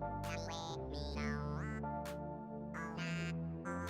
Come with me now. Oh, nah, oh, nah.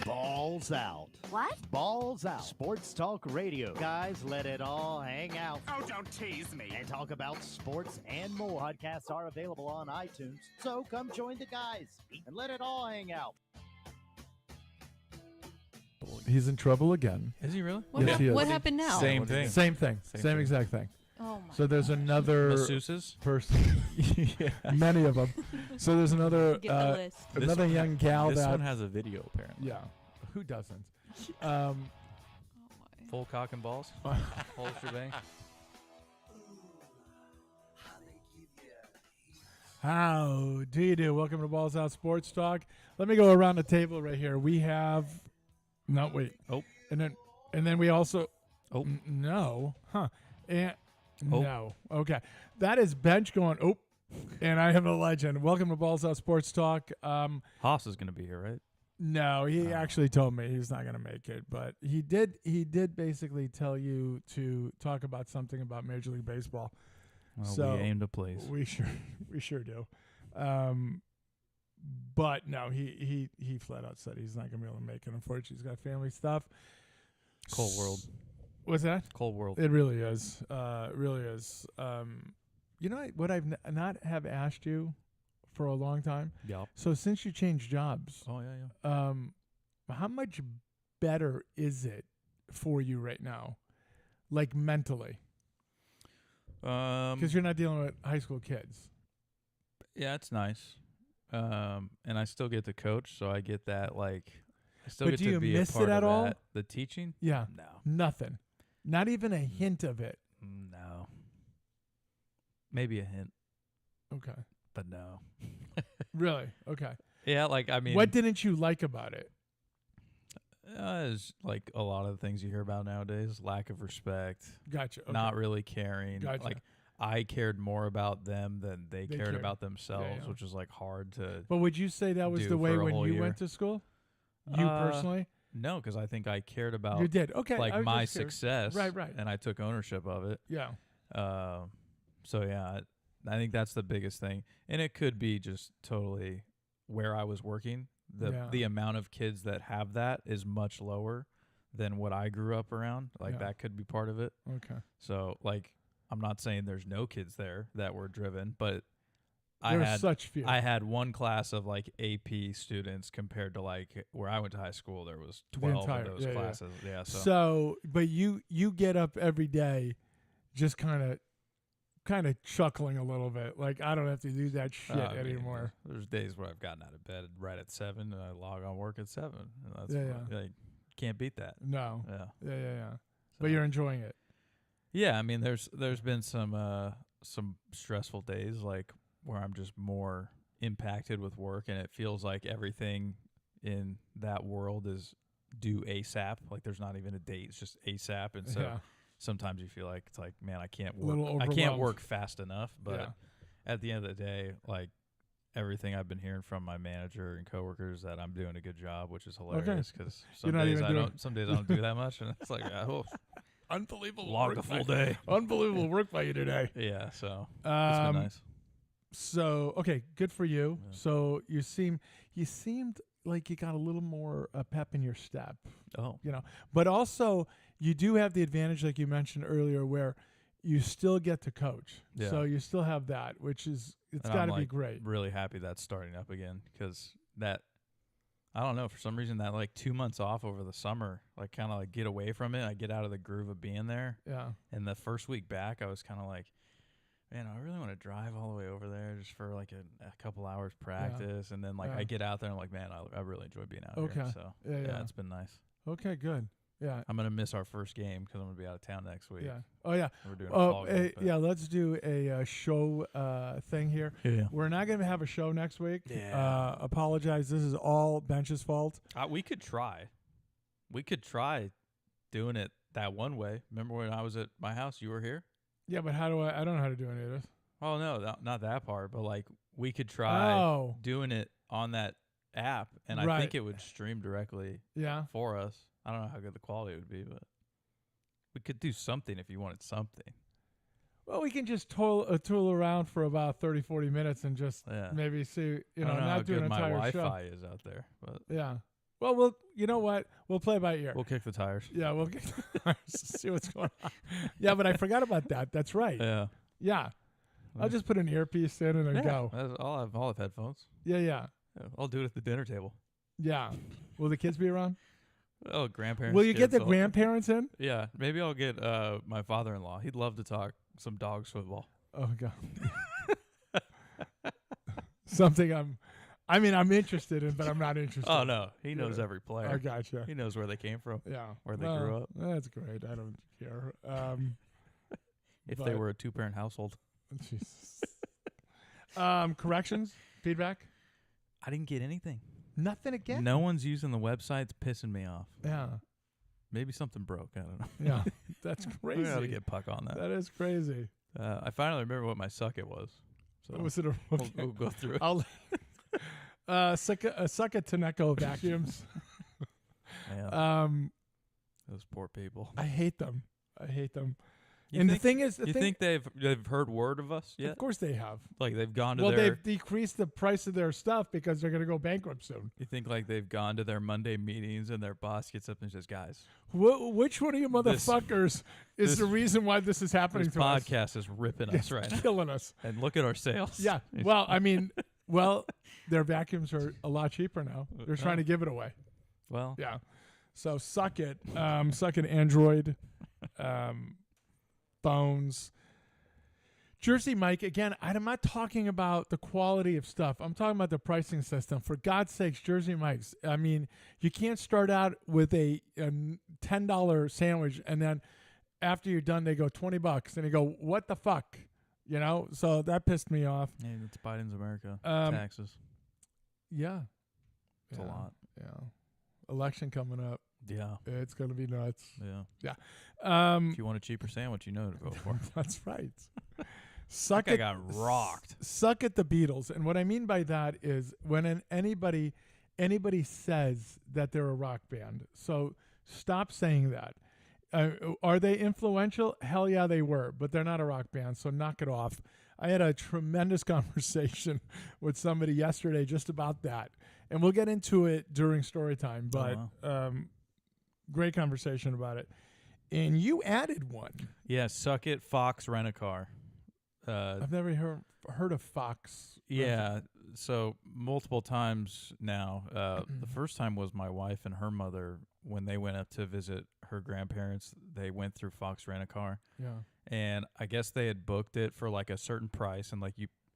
Balls Out. What? Balls Out. Sports Talk Radio. Guys, let it all hang out. Oh, don't tease me. And talk about sports and more. Podcasts are available on iTunes. So come join the guys and let it all hang out. He's in trouble again. Is he really? Yes, he is. What happened now? Same thing. Same thing. Same Same thing. exact thing. Oh my. So there's another Masseuses? person. Yeah. Many of them. So there's another Get the list. another one young gal This that one has a video, apparently. yeah. Who doesn't? Oh my. Full cock and balls? Whole shebang? How do you do? Welcome to Balls Out Sports Talk. Let me go around the table right here. We have no wait. Oh. And then we also Oh. no. Huh. And Oh. no. Okay. That is Bench going oh. And I am a legend. Welcome to Balls Out Sports Talk. Haas is going to be here, right? No, he Oh. actually told me he's not going to make it, but he did basically tell you to talk about something about Major League Baseball. Well, So, we aim to place. We sure do. But no, he flat out said he's not going to be able to make it. Unfortunately, he's got family stuff. Cold world. What's that? Cold world. It really is. It really is. You know what I've not have asked you for a long time? Yup. So since you changed jobs, Oh, yeah. how much better is it for you right now, like mentally? Because you're not dealing with high school kids. Yeah, it's nice. And I still get to coach, so I get that, like, I still But get do to you be miss a part it at of all? that. The teaching? Yeah, No. nothing. Not even a hint of it. No. Maybe a hint, Okay. but no. Really? Okay. Yeah, like, I mean. What didn't you like about it? It's like a lot of the things you hear about nowadays. Lack of respect. Gotcha. Okay. Not really caring. Gotcha. Like, I cared more about them than they They cared cared. about themselves, yeah. which was like hard to. But would you say that was do the way for a when whole you year. went to school? You personally? No, because I think I cared about You did. Okay. I like was my just curious. success, Right. and I took ownership of it. Yeah. So yeah, I think that's the biggest thing, and it could be just totally where I was working. The amount of kids that have that is much lower than what I grew up around. Like Yeah. that could be part of it. Okay. So like, I'm not saying there's no kids there that were driven, but There's such few. I had one class of like AP students compared to like where I went to high school. There was 12 entire- of those yeah, yeah. classes. Yeah. So, but you get up every day, just kind of chuckling a little bit, like I don't have to do that shit I mean, anymore. There's days where I've gotten out of bed right at 7 and I log on work at 7. And that's Yeah, like, can't beat that. No. Yeah. Yeah. So- But you're enjoying it. Yeah, I mean there's been some stressful days like where I'm just more impacted with work, and it feels like everything in that world is due ASAP. Like there's not even a date, it's just ASAP. And so Yeah. sometimes you feel like it's like, man, I can't A little work. I can't overwhelmed. work fast enough. But Yeah. at the end of the day, like everything I've been hearing from my manager and coworkers that I'm doing a good job, which is hilarious because You're some not days even I doing- don't. Some days I don't do that much, and it's like, oh, Unbelievable. log work the full by- day. Unbelievable work by you today. Yeah, so it's been nice. So okay, good for you. Yeah. So you seemed like you got a little more pep in your step, Oh, but also you do have the advantage, like you mentioned earlier, where you still get to coach. Yeah. So you still have that, which is it's And got I'm, to be like, great. really happy that's starting up again because that, I don't know, for some reason that like 2 months off over the summer, like kind of like get away from it. I get out of the groove of being there. Yeah. And the first week back, I was kind of like, man, I really want to drive all the way over there just for like a couple hours practice. And then like Yeah. I get out there and I'm like, man, I really enjoy being out Okay. here. So Yeah. it's been nice. Okay. Good. Yeah. I'm going to miss our first game because I'm going to be out of town next week. Yeah. Oh yeah. We're doing a fall game. but- yeah. Let's do a show thing here. Yeah. We're not going to have a show next week. Yeah. Apologize. This is all Bench's fault. We could try. We could try doing it that one way. Remember when I was at my house, you were here? Yeah, but how do I don't know how to do any of this. Oh, no, not that part. But, like, we could try doing it on that app, and I Right. think it would stream directly Yeah. for us. I don't know how good the quality would be, but we could do something if you wanted something. Well, we can just tool around for about 30, 40 minutes and just Yeah. maybe see, I don't know how not do good an my entire Wi-Fi show. is out there, but Yeah. Well, you know what? We'll play by ear. We'll kick the tires. Yeah, we'll see what's going on. Yeah, but I forgot about that. That's right. Yeah. Yeah. I'll just put an earpiece in and then go. I'll have headphones. Yeah. Yeah, I'll do it at the dinner table. Yeah. Will the kids be around? Oh, grandparents. Will you get kids, the grandparents in? Yeah, maybe I'll get my father-in-law. He'd love to talk some dogs football. Oh, God. Something I'm interested in, but I'm not interested. Oh no, he knows every player. I gotcha. He knows where they came from. Yeah. Where they grew up. That's great. I don't care. If they but- were a 2-parent household. Jesus. Corrections? Feedback? I didn't get anything. Nothing again? No one's using the website. It's pissing me off. Yeah. Maybe something broke. I don't know. Yeah. That's I crazy. gotta get Puck on that. That is crazy. I finally remember what my suck it was. So Was it a we'll go through it. I'll suck at Tenneco vacuums. Man, those poor people. I hate them. You And think, the thing is, you think they've heard word of us yet? of course they have. Like they've gone to Well, their. they've decreased the price of their stuff because they're going to go bankrupt soon. You think like they've gone to their Monday meetings and their boss gets up and says, "Guys, Which one of you This- motherfuckers is this- the reason why this is happening this to us? podcast is ripping us It's right now, killing us. and look at our sales." Yeah. Well, I mean, their vacuums are a lot cheaper now. They're trying to give it away. Well, Yeah. So suck it. Suck it, Android phones. Jersey Mike, again, I'm not talking about the quality of stuff. I'm talking about the pricing system. For God's sakes, Jersey Mike's. I mean, you can't start out with a $10 sandwich and then after you're done, they go $20 and you go, what the fuck? You know? So that pissed me off. hey, it's Biden's America. Yeah. Taxes. It's Yeah. a lot. Yeah. Election coming up. Yeah. It's going to be nuts. Yeah. Yeah. If you want a cheaper sandwich, you know who to go for. That's right. Suck That it. guy got rocked. Suck at the Beatles. And what I mean by that is when anybody says that they're a rock band. So stop saying that. Are they influential? Hell yeah, they were. But they're not a rock band, so knock it off. I had a tremendous conversation with somebody yesterday just about that. And we'll get into it during story time. But great conversation about it. And you added one. Yeah, suck it, Fox Rent-A-Car. I've never heard of Fox. Yeah, so multiple times now. The first time was my wife and her mother when they went up to visit her grandparents. They went through Fox Rent-A-Car, Yeah. and I guess they had booked it for like a certain price, and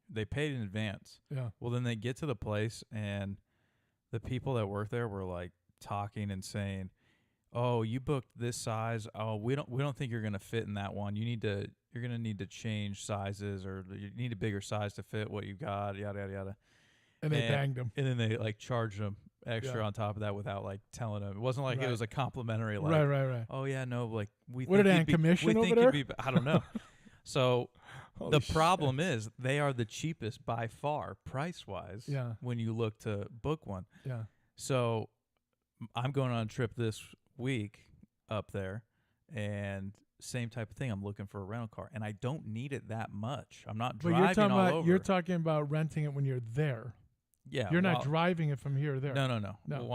they paid in advance. Yeah. Well, then they get to the place, and the people that work there were like talking and saying, "Oh, you booked this size. Oh, we don't think you're gonna fit in that one. You're gonna need to change sizes, or you need a bigger size to fit what you got. Yada yada yada." And they banged them. And then they like charged them extra Yeah. on top of that without like telling them. It wasn't like Right. it was a complimentary. Like, Right. oh yeah, no, like we. What think did they you'd on be- commission we over think there? you'd be- I don't know. So Holy the problem shit. is they are the cheapest by far, price wise. Yeah. When you look to book one. Yeah. So I'm going on a trip this week up there, and same type of thing. I'm looking for a rental car, and I don't need it that much. I'm not But driving all over. you're talking about renting it when you're there. yeah, You're not well, driving it from here to there. No. No.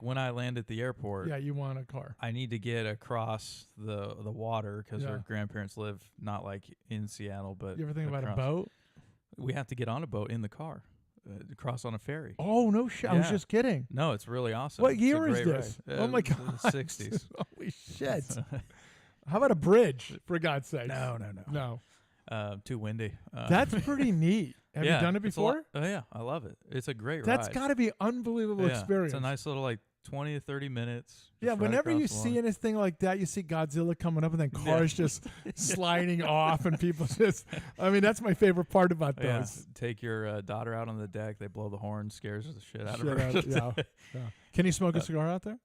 When I land at the airport, Yeah, you want a car. I need to get across the water because Yeah. her grandparents live not like in Seattle, but You ever think about a across. boat? We have to get on a boat in the car, cross on a ferry. Oh, no shit. I was Yeah. just kidding. No, it's really awesome. What It's a year is great this? ride. Oh, my it's God. The 60s. Holy shit. How about a bridge, for God's sake? No. No. Too windy. That's pretty neat. Have yeah, you done it it's a lot- before? Oh yeah, I love it. It's a great That's ride. got to be unbelievable Yeah, experience. It's a nice little like 20 to 30 minutes. just Yeah, right whenever across you the see water. anything like that, you see Godzilla coming up and then Yeah. cars just sliding off and people just, I mean, that's my favorite part about Yeah, those. take your daughter out on the deck. They blow the horn, scares the shit out Shit of her. out, yeah. Can you smoke a cigar out there?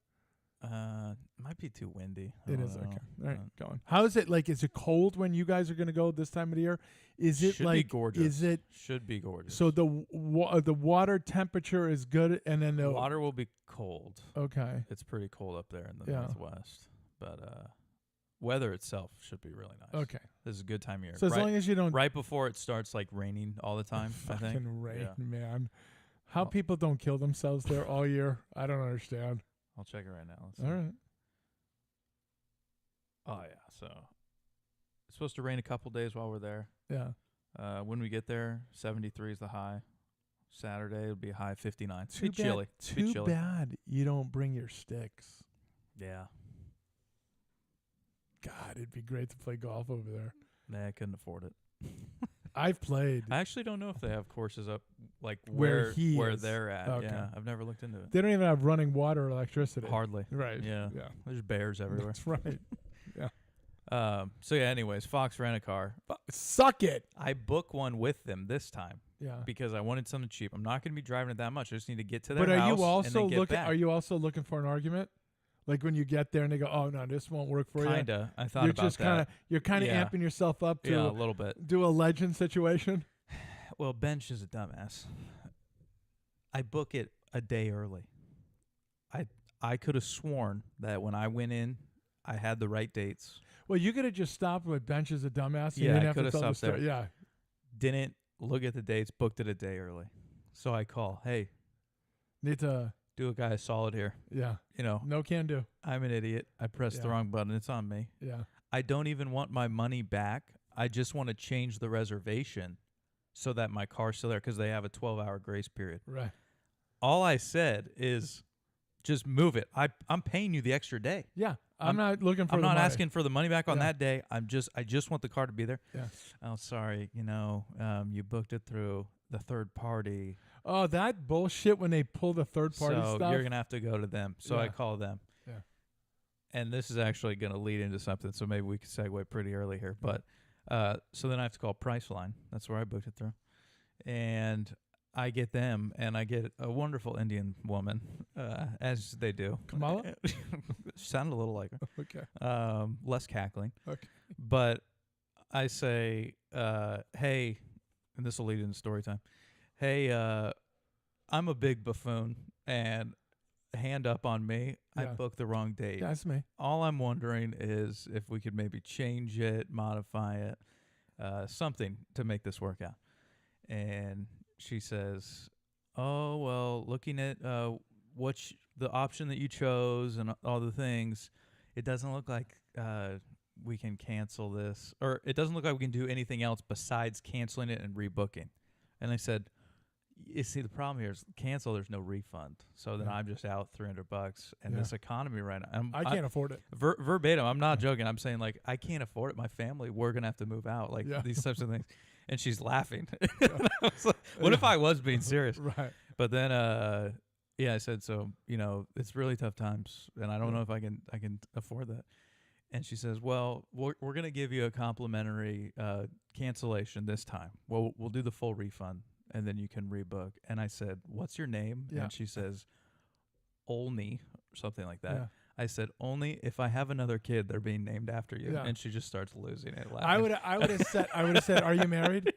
Might be too windy. I It don't is, know. okay. All right, Uh, going. How is it, like, is it cold when you guys are going to go this time of the year? Is it should like, be gorgeous. is it, Should be gorgeous. so the water temperature is good and then the, water will be cold. okay. It's pretty cold up there in the Yeah. northwest, but weather itself should be really nice. Okay. This is a good time of year. So as right, long as you don't right before it starts like raining all the time. I think. fucking rain, Yeah. man. How people don't kill themselves there all year, I don't understand. I'll check it right now. Let's see. All right. Oh yeah. So it's supposed to rain a couple days while we're there. Yeah. When we get there, 73 is the high. Saturday it'll be a high 59. It's Too be chilly. It's be Too chilly. bad you don't bring your sticks. Yeah. God, it'd be great to play golf over there. Nah, I couldn't afford it. I've played. I actually don't know if they have courses up like Where he where is. they're at. Okay. Yeah, I've never looked into it. They don't even have running water or electricity. Hardly. Right. Yeah. Yeah. There's bears everywhere. That's right. So yeah. Anyways, Fox Rent a Car. Suck it. I book one with them this time Yeah. because I wanted something cheap. I'm not going to be driving it that much. I just need to get to their But are house you and also then get looking? back. Are you also looking for an argument? Like when you get there and they go, "Oh no, this won't work for you." Kinda. I thought You're about just that. you're kind of Yeah. amping yourself up to Yeah, a little bit. do a legend situation. Well, Bench is a dumbass. I book it a day early. I could have sworn that when I went in, I had the right dates. Well, you could have just stopped with Bench as a dumbass. And you Yeah, didn't I have to coulda tell the stopped there. story. Yeah. Didn't look at the dates, booked it a day early. So I call, hey, Need to. do a guy a solid here. Yeah. You know, No can do. I'm an idiot. I pressed the Yeah. wrong button. It's on me. Yeah. I don't even want my money back. I just want to change the reservation so that my car's still there because they have a 12-hour grace period. Right. All I said is just move it. I'm paying you the extra day. Yeah. I'm not looking for. I'm the not money. asking for the money back on Yeah. that day. I just want the car to be there. Yeah. Oh, sorry. You booked it through the third party. Oh, that bullshit when they pull the third party So stuff. you're going to have to go to them. So I Yeah. call them. Yeah. And this is actually going to lead into something, so maybe we can segue pretty early here. But so then I have to call Priceline. That's where I booked it through. And I get them, and I get a wonderful Indian woman, as they do. Kamala? Sounded a little like her. Okay. Less cackling. Okay. But I say, hey, and this will lead into story time. Hey, I'm a big buffoon, and hand up on me. I Yeah. booked the wrong date. Yeah, that's me. All I'm wondering is if we could maybe change it, modify it, something to make this work out. And she says, oh, well, looking at the option that you chose and all the things, it doesn't look like we can cancel this. Or it doesn't look like we can do anything else besides canceling it and rebooking. And I said, you see, the problem here is cancel, there's no refund. So then Yeah. I'm just out $300. And Yeah. this economy right now. I can't afford it. Verbatim, I'm not joking. I'm saying, like, I can't afford it. My family, we're going to have to move out. Like, Yeah. these types of things. And she's laughing. I was like, what if I was being serious? Right. But then, I said, so, it's really tough times. And I don't know if I can afford that. And she says, well, we're going to give you a complimentary cancellation this time. Well, we'll do the full refund, and then you can rebook. And I said, what's your name? Yeah. And she says, Olney, or something like that. Yeah. I said, only if I have another kid, they're being named after you. Yeah. And she just starts losing it. I would have said, "Are you married?"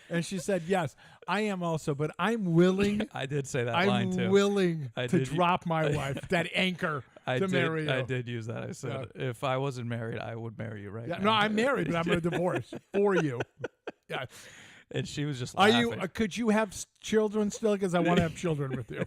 And she said, "Yes, I am also, but I'm willing. I did say that line I'm too. willing I to did- drop my wife, that anchor, to marry you." I did use that. I said, if I wasn't married, I would marry you right Yeah, now. no, I'm married, but I'm going to divorce for you. Yeah. And she was just Are laughing. you? Could you have children still? Because I want to have children with you.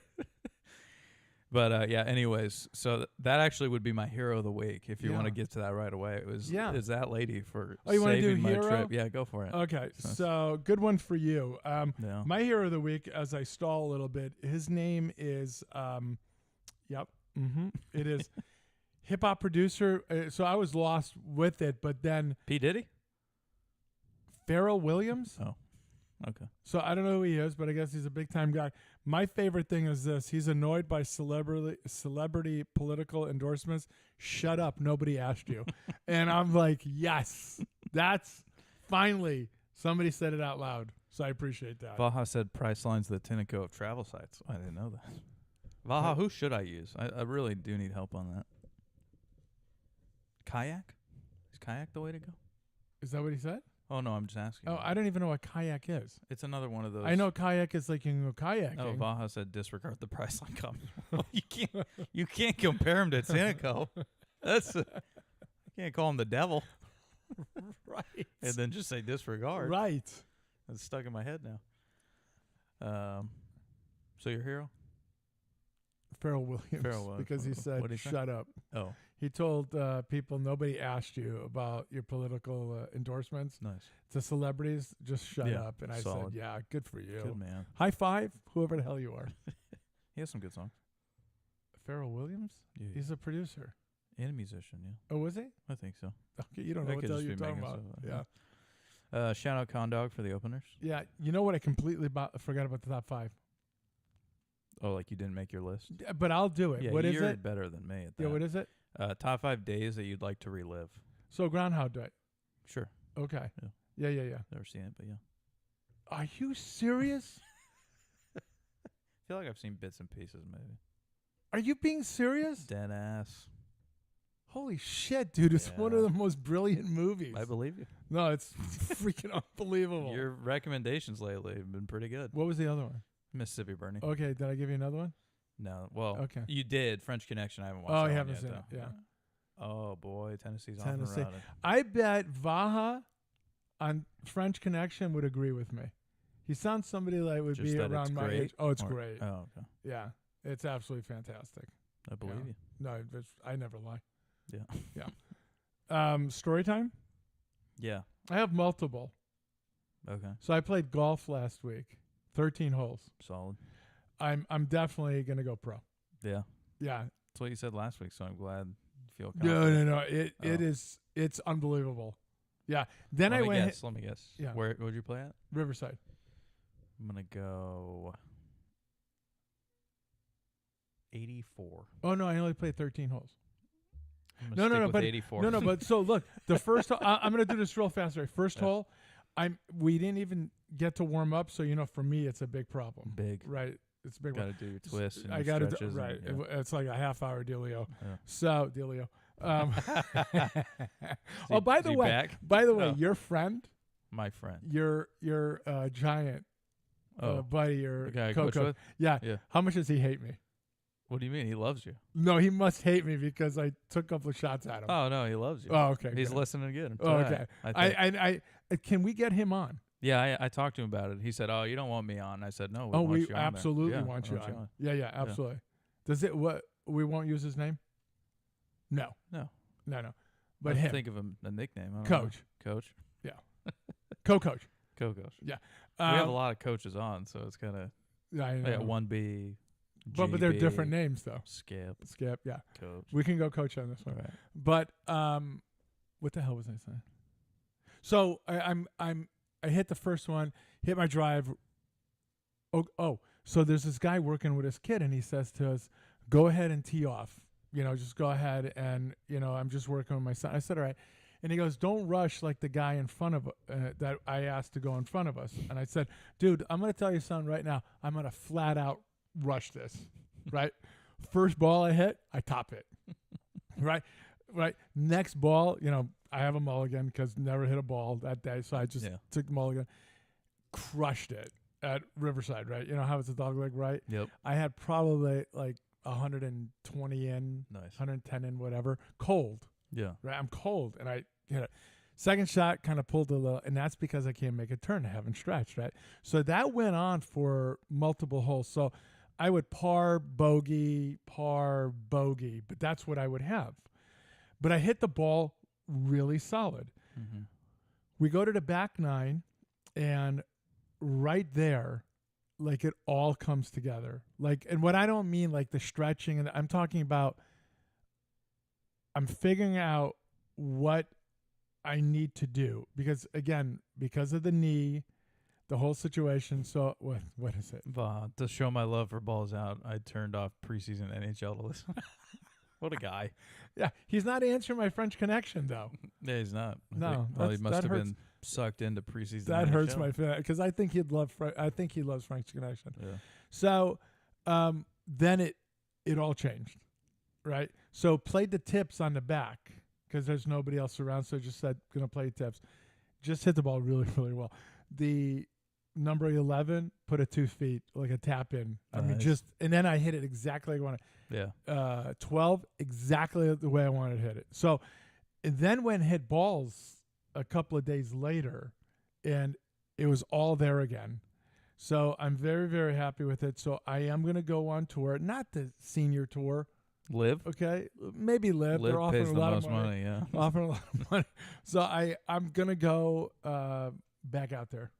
But anyways, so that actually would be my hero of the week if you want to Yeah. get to that right away. It was Yeah. is that lady for Oh, you wanna do saving my hero? trip. Yeah, go for it. Okay, so good one for you. Yeah. My hero of the week, as I stall a little bit, his name is, it is hip hop producer. So I was lost with it, but then P. Diddy? Pharrell Williams. Oh, okay. So I don't know who he is, but I guess he's a big time guy. My favorite thing is this: he's annoyed by celebrity political endorsements. Shut up, nobody asked you. And I'm like, yes, that's finally somebody said it out loud. So I appreciate that. Vaha said Priceline's the Tinaco of travel sites. I didn't know that. Vaha, who should I use? I really do need help on that. Kayak? Is kayak the way to go? Is that what he said? Oh, no, I'm just asking. Oh, I don't even know what kayak is. It's another one of those. I know kayak is like you can go kayaking. Oh, Vaha said disregard the Priceline comment. you can't compare him to Tinaco. That's you can't call him the devil Right. and then just say disregard. Right. It's stuck in my head now. So your hero? Pharrell Williams. Pharrell Williams. Because he said, What'd he say? shut up. Oh, He told people nobody asked you about your political endorsements nice. to celebrities. Just shut Yeah, up. And I solid. said, yeah, good for you. Good man. High five, whoever the hell you are. He has some good songs. Pharrell Williams? Yeah. He's a producer. And a musician, yeah. Oh, was he? I think so. Okay, you don't I know what could the hell just you're be talking making about. stuff up, Yeah. Shout out Condog for the openers. Yeah. You know what? I completely forgot about the top 5. Oh, like you didn't make your list? But I'll do it. Yeah, What is you're it? better than me at that. Yeah, what is it? Top 5 days that you'd like to relive. So Groundhog Day. Sure. Okay. Yeah. Yeah. Never seen it, but yeah. Are you serious? I feel like I've seen bits and pieces, maybe. Are you being serious? Dead ass. Holy shit, dude. It's one of Yeah. the most brilliant movies. I believe you. No, it's freaking unbelievable. Your recommendations lately have been pretty good. What was the other one? Mississippi Burning. Okay, did I give you another one? No. Well, Okay. you did. French Connection. I haven't watched Oh, that you one haven't yet, seen though. it, yeah. Oh, boy. Tennessee's off Tennessee. and routed. I bet Vaha on French Connection would agree with me. He sounds somebody like would Just be that it's around my great, age. Oh, it's or- great. Oh, okay. Yeah, it's absolutely fantastic. I believe Yeah. you. No, I never lie. Yeah. Story time? Yeah. I have multiple. Okay. So I played golf last week, 13 holes. Solid. I'm definitely gonna go pro. Yeah. Yeah. That's what you said last week, so I'm glad you feel No, confident. no, no. It's unbelievable. Yeah. Then I went Let me guess. Yeah. Where would you play at? Riverside. I'm gonna go 84. Oh no, I only played 13 holes. I'm No, gonna no, stick no, with but 84. no, but so look, the first I'm gonna do this real fast. Right, first Yeah. hole, we didn't even get to warm up, so for me it's a big problem. Big. Right, it's a big Got one. to do your twists and I your got to stretches. right. And, It's like a half-hour dealio. yeah. So dealio. Is Oh, he- by is the he way, back? Your Oh. friend, My friend. your giant buddy, your the guy I coach Coco. with? Yeah. Yeah. How much does he hate me? What do you mean? He loves you. No, he must hate me because I took a couple of shots at him. Oh, no, he loves you. Oh, okay. He's good. listening again. Oh, today, okay. I think. I can we get him on? Yeah, I talked to him about it. He said, "Oh, you don't want me on." I said, "No, we Oh, want we you on there." absolutely Yeah, want I you on. Yeah, absolutely. Does it? What we won't use his name? No, No, but I him, think of a nickname. I don't know. coach, Coach, co-coach. co-coach. Yeah, We have a lot of coaches on, so it's kind of I know. 1B. but they're GB, different names though. Skip, Skip, yeah. coach. We can go coach on this one. Right. But what the hell was I saying? So I hit the first one, hit my drive. Oh, so there's this guy working with his kid, and he says to us, "Go ahead and tee off. Just go ahead and I'm just working with my son." I said, "All right." And he goes, "Don't rush like the guy in front of that I asked to go in front of us." And I said, "Dude, I'm going to tell you something right now. I'm going to flat out rush this." Right? First ball I hit, I top it. Right? Next ball, I have a mulligan because never hit a ball that day. So I just took the mulligan, crushed it at Riverside, right? You know how it's a dog leg, right? Yep. I had probably like 120 in, Nice. 110 in, whatever. Cold, Yeah. right? I'm cold. And I hit it. Second shot kind of pulled a little, and that's because I can't make a turn. I haven't stretched, right? So that went on for multiple holes. So I would par, bogey, but that's what I would have. But I hit the ball really solid. Mm-hmm. We go to the back nine, and right there, like it all comes together. Like, and what I don't mean like the stretching, and I'm talking about I'm figuring out what I need to do because of the knee, the whole situation. So what is it? To show my love for Balls Out, I turned off preseason NHL to listen. What a guy. Yeah, he's not answering my French connection though. Yeah, he's not. I No, think probably that must have hurts. been sucked into preseason. That hurts NHL. my feeling because I think he'd love. I think he loves French connection. Yeah. So then it all changed, right? So played the tips on the back because there's nobody else around. So just said gonna play tips. Just hit the ball really, really well. The number 11 put it 2 feet like a tap in. I mean, Nice. and then I hit it exactly like I wanted. Yeah. 12 exactly the way I wanted to hit it. So and then when hit balls a couple of days later, and it was all there again. So I'm very, very happy with it. So I am going to go on tour, not the senior tour. Live. Okay, maybe Live. They're Live offering pays a the lot most of money. money. Yeah. Offering a lot of money. So I'm going to go back out there.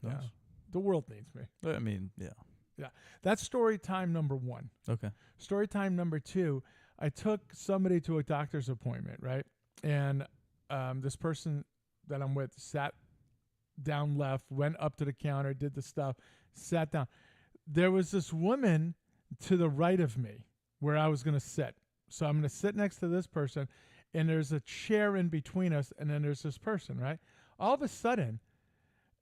Yeah. Nice. The world needs me. I mean, yeah. That's story time number 1. Okay. Story time number 2, I took somebody to a doctor's appointment, right? And this person that I'm with sat down left, went up to the counter, did the stuff, sat down. There was this woman to the right of me where I was going to sit. So I'm going to sit next to this person, and there's a chair in between us, and then there's this person, right? All of a sudden,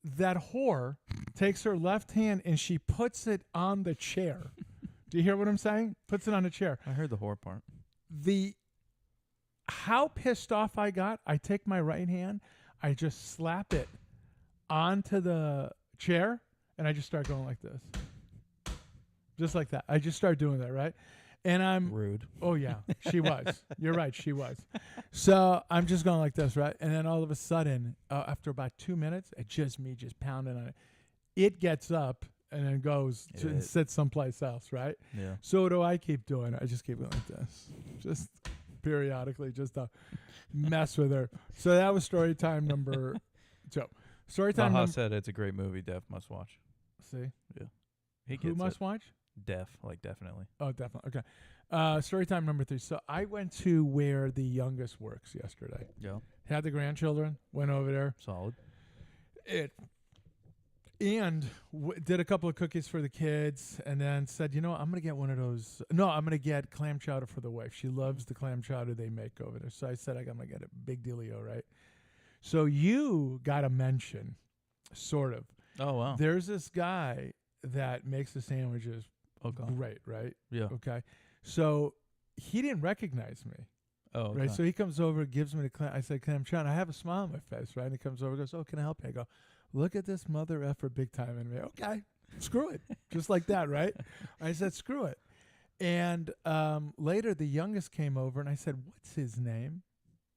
that whore takes her left hand and she puts it on the chair. Do you hear what I'm saying? Puts it on the chair. I heard the whore part. How pissed off I got, I take my right hand, I just slap it onto the chair, and I just start going like this. Just like that. I just start doing that, right? And I'm Rude. Oh, yeah, she was. You're right, she was. So I'm just going like this, right? And then all of a sudden, after about 2 minutes, it's just me just pounding on it. It gets up and then goes to and sits someplace else, right? Yeah. So what do I keep doing? I just keep going like this. Just periodically, just to mess with her. So that was story time number 2. Story time Maha number... said it's a great movie. Def must watch. See? He Who gets must it. watch? Def, like definitely. Oh, definitely. Okay. Story time number 3. So I went to where the youngest works yesterday. Yeah. Had the grandchildren, went over there. Solid. Did a couple of cookies for the kids, and then said, I'm going to get one of those. No, I'm going to get clam chowder for the wife. She loves the clam chowder they make over there. So I said, I'm going to get a big dealio, right? So you got a mention, sort of. Oh, wow. There's this guy that makes the sandwiches great, right? Yeah. Okay. So he didn't recognize me. Oh, okay. Right. So he comes over, gives me the clam. I said, clam chowder. I have a smile on my face, right? And he comes over, goes, "Oh, can I help you?" I go, "Look at this mother effer big time in me." Okay. Screw it. Just like that, right? I said, screw it. And later the youngest came over and I said, "What's his name?"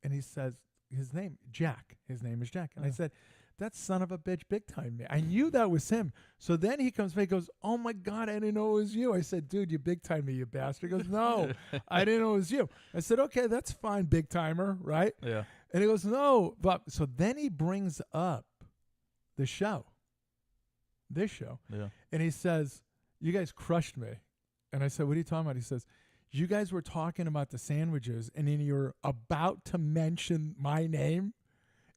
And he says, his name, Jack. His name is Jack. And I said, "That son of a bitch big time me." I knew that was him. So then he comes back and goes, "Oh my God, I didn't know it was you." I said, "Dude, you big time me, you bastard." He goes, "No, I didn't know it was you." I said, "Okay, that's fine, big timer, right?" Yeah. And he goes, "No." But so then he brings up the show, this show. Yeah. And he says, "You guys crushed me." And I said, "What are you talking about?" He says, "You guys were talking about the sandwiches and then you're about to mention my name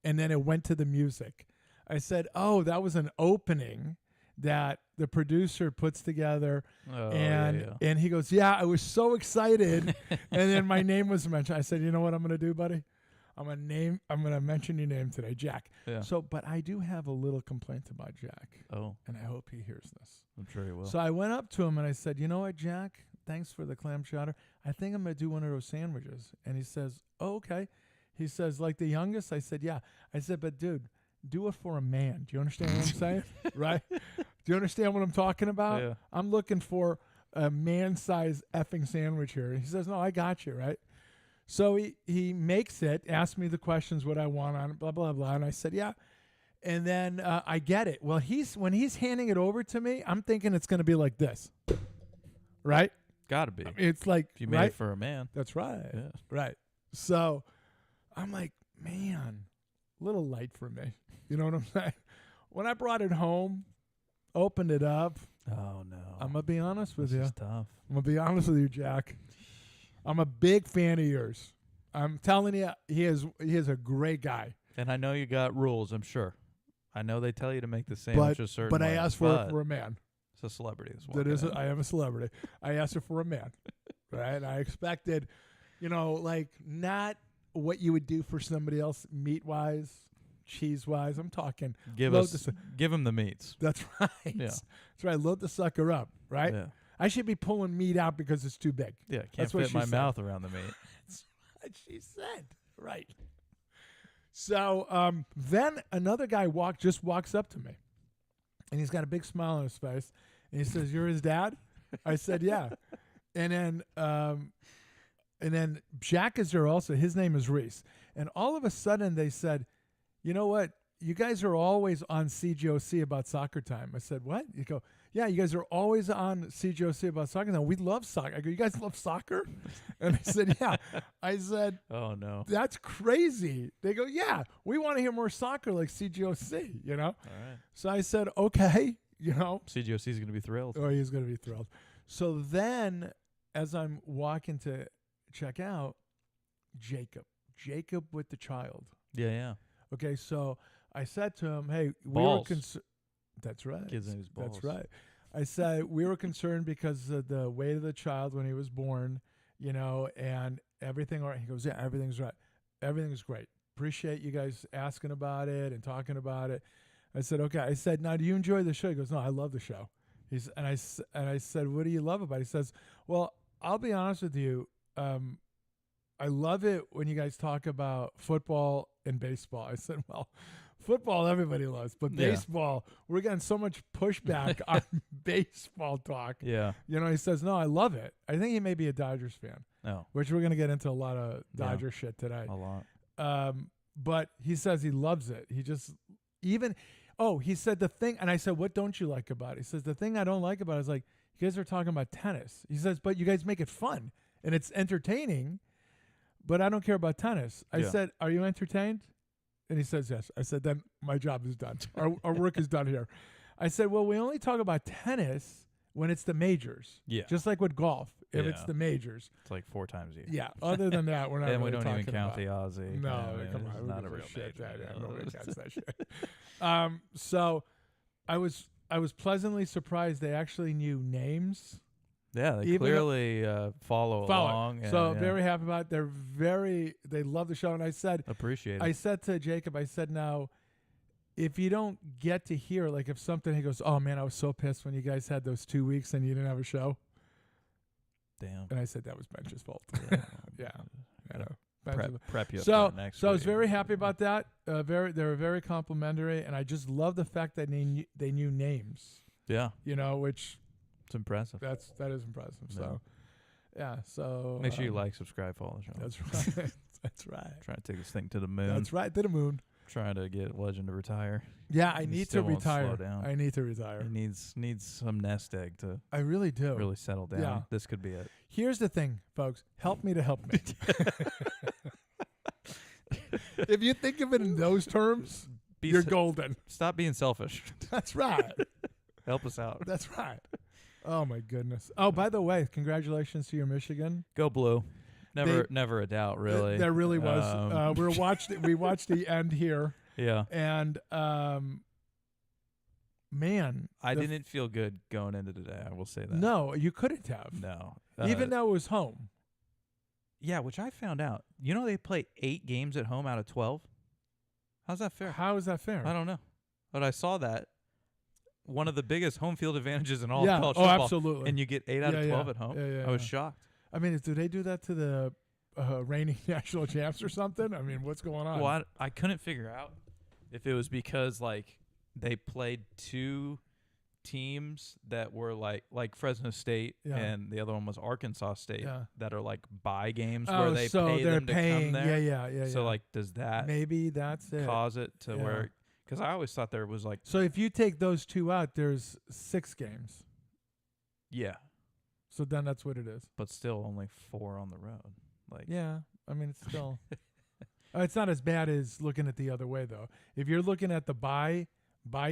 and then it went to the music." I said, "Oh, that was an opening that the producer puts together." Oh, And he goes, "Yeah, I was so excited." And then my name was mentioned. I said, "You know what I'm going to do, buddy? I'm going to mention your name today, Jack." Yeah. So, but I do have a little complaint about Jack, Oh, and I hope he hears this. I'm sure he will. So I went up to him and I said, "You know what, Jack? Thanks for the clam chowder. I think I'm going to do one of those sandwiches." And he says, "Oh, okay." He says, "Like the youngest?" I said, "Yeah." I said, "But dude, do it for a man." Do you understand what I'm saying? Right? Do you understand what I'm talking about? Yeah. I'm looking for a man-sized effing sandwich here. He says, "No, I got you," right? So he makes it, asks me the questions, what I want on it, blah, blah, blah. And I said, "Yeah." And then I get it. Well, when he's handing it over to me, I'm thinking it's going to be like this, right? Gotta be. It's like, If you made right? it for a man. That's right. Yeah. Right. So I'm like, man, little light for me. You know what I'm saying? When I brought it home, opened it up, Oh, no. I'm going to be honest with This you. is tough. I'm going to be honest with you, Jack. I'm a big fan of yours. I'm telling you, he is a great guy. And I know you got rules, I'm sure. I know they tell you to make the sandwich a certain But I way, asked for but it for a man. it's a celebrity. I am a celebrity. I asked it for a man. Right? And I expected, not what you would do for somebody else meat-wise, cheese-wise. I'm talking. Give him the meats. That's right. Yeah. That's right. Load the sucker up, right? Yeah. I should be pulling meat out because it's too big. Yeah, can't That's what fit she my said. mouth around the meat. That's what she said. Right. So then another guy walks up to me, and he's got a big smile on his face, and he says, "You're his dad?" I said, "Yeah." And then Jack is there also. His name is Reese. And all of a sudden they said, "You know what? you guys are always on CGOC about soccer time. I said, what? You go, yeah, you guys are always on CGOC about soccer time. We love soccer. I go, you guys love soccer? And I said, yeah. I said, Oh no. that's crazy. They go, yeah, we want to hear more soccer like CGOC, you know? All right. So I said, okay, you know. CGOC is gonna be thrilled. Oh, he's going to be thrilled. So then as I'm walking to check out, Jacob with the child. Yeah. Okay, so I said to him, hey, we Balls. were concerned. That's right. Kid's name is Balls. That's right. I said we were concerned because of the weight of the child when he was born, you know, and everything. All right. He goes, yeah, everything's right. Everything's great. Appreciate you guys asking about it and talking about it. I said, okay. I said, now, do you enjoy the show? He goes, no, I love the show. And I said, what do you love about it? He says, well, I'll be honest with you. I love it when you guys talk about football and baseball. I said, well, football everybody loves, but Yeah. baseball, we're getting so much pushback on baseball talk. Yeah. You know, he says, no, I love it. I think he may be a Dodgers fan, No. which we're going to get into a lot of Yeah. Dodger shit today. A lot. But he says he loves it. He just, he said the thing, and I said, what don't you like about it? He says, the thing I don't like about it is like, you guys are talking about tennis. He says, but you guys make it fun and it's entertaining, but I don't care about tennis. I Yeah. said, are you entertained? And he says, yes. I said, then my job is done. Our work is done here. I said, well, we only talk about tennis when it's the majors. Yeah. Just like with golf, if it's Yeah. the majors. It's like 4 times a year. Yeah. Other than that, we're not And really we don't talking even count about the Aussie. No, I mean, come it's on. not Who a gives real shit? major. Yeah, nobody counts that shit. So I was pleasantly surprised they actually knew names. Yeah, they Even clearly follow along. And, So yeah, very happy about it. They love the show. And I said to Jacob, I said, now, if you don't get to hear, like if something, he goes, oh man, I was so pissed when you guys had those 2 weeks and you didn't have a show. Damn. And I said, that was Bench's fault. Yeah. I know. Bench's- Prep you up So, for next so I was week. very happy about that. They were very complimentary, and I just love the fact that they knew names. Yeah, You know, which it's impressive. that is impressive. Yeah. So, yeah. So Make sure you like, subscribe, follow the show. That's right. That's right. Trying to take this thing to the moon. That's right. To the moon. Trying to get Legend to retire. Yeah, I He need to still won't slow retire. down. I need to retire. He needs some nest egg to I really do. really settle down. Yeah. This could be it. Here's the thing, folks. Help me to help me. If you think of it in those terms, you're golden. Stop being selfish. That's right. Help us out. That's right. Oh my goodness. Oh, by the way, congratulations to your Michigan. Go blue. Never a doubt, really. There really was. We watched the end here, Yeah. and man, I didn't feel good going into today. I will say that. No, you couldn't have. No. Even though it was home. Yeah, which I found out. You know they play 8 games at home out of 12? How's that fair? How is that fair? I don't know. But I saw that. One of the biggest home field advantages in all Yeah. of college Oh, football. absolutely. And you get 8 out of Yeah, 12 yeah. at home. Yeah, yeah, I was yeah. shocked. I mean, do they do that to the reigning national champs or something? I mean, what's going on? Well, I couldn't figure out if it was because, like, they played 2 teams that were like Fresno State Yeah. and the other one was Arkansas State Yeah. that are like bye games Oh, where they so pay they're them to paying. come there. Yeah. So like, does that maybe that's it. cause it to Yeah. where? Because I always thought there was like, So if you take those 2 out, there's 6 games. yeah, So then that's what it is. but still only 4 on the road. Like, Yeah, I mean, it's still. It's not as bad as looking at the other way, though. If you're looking at the buy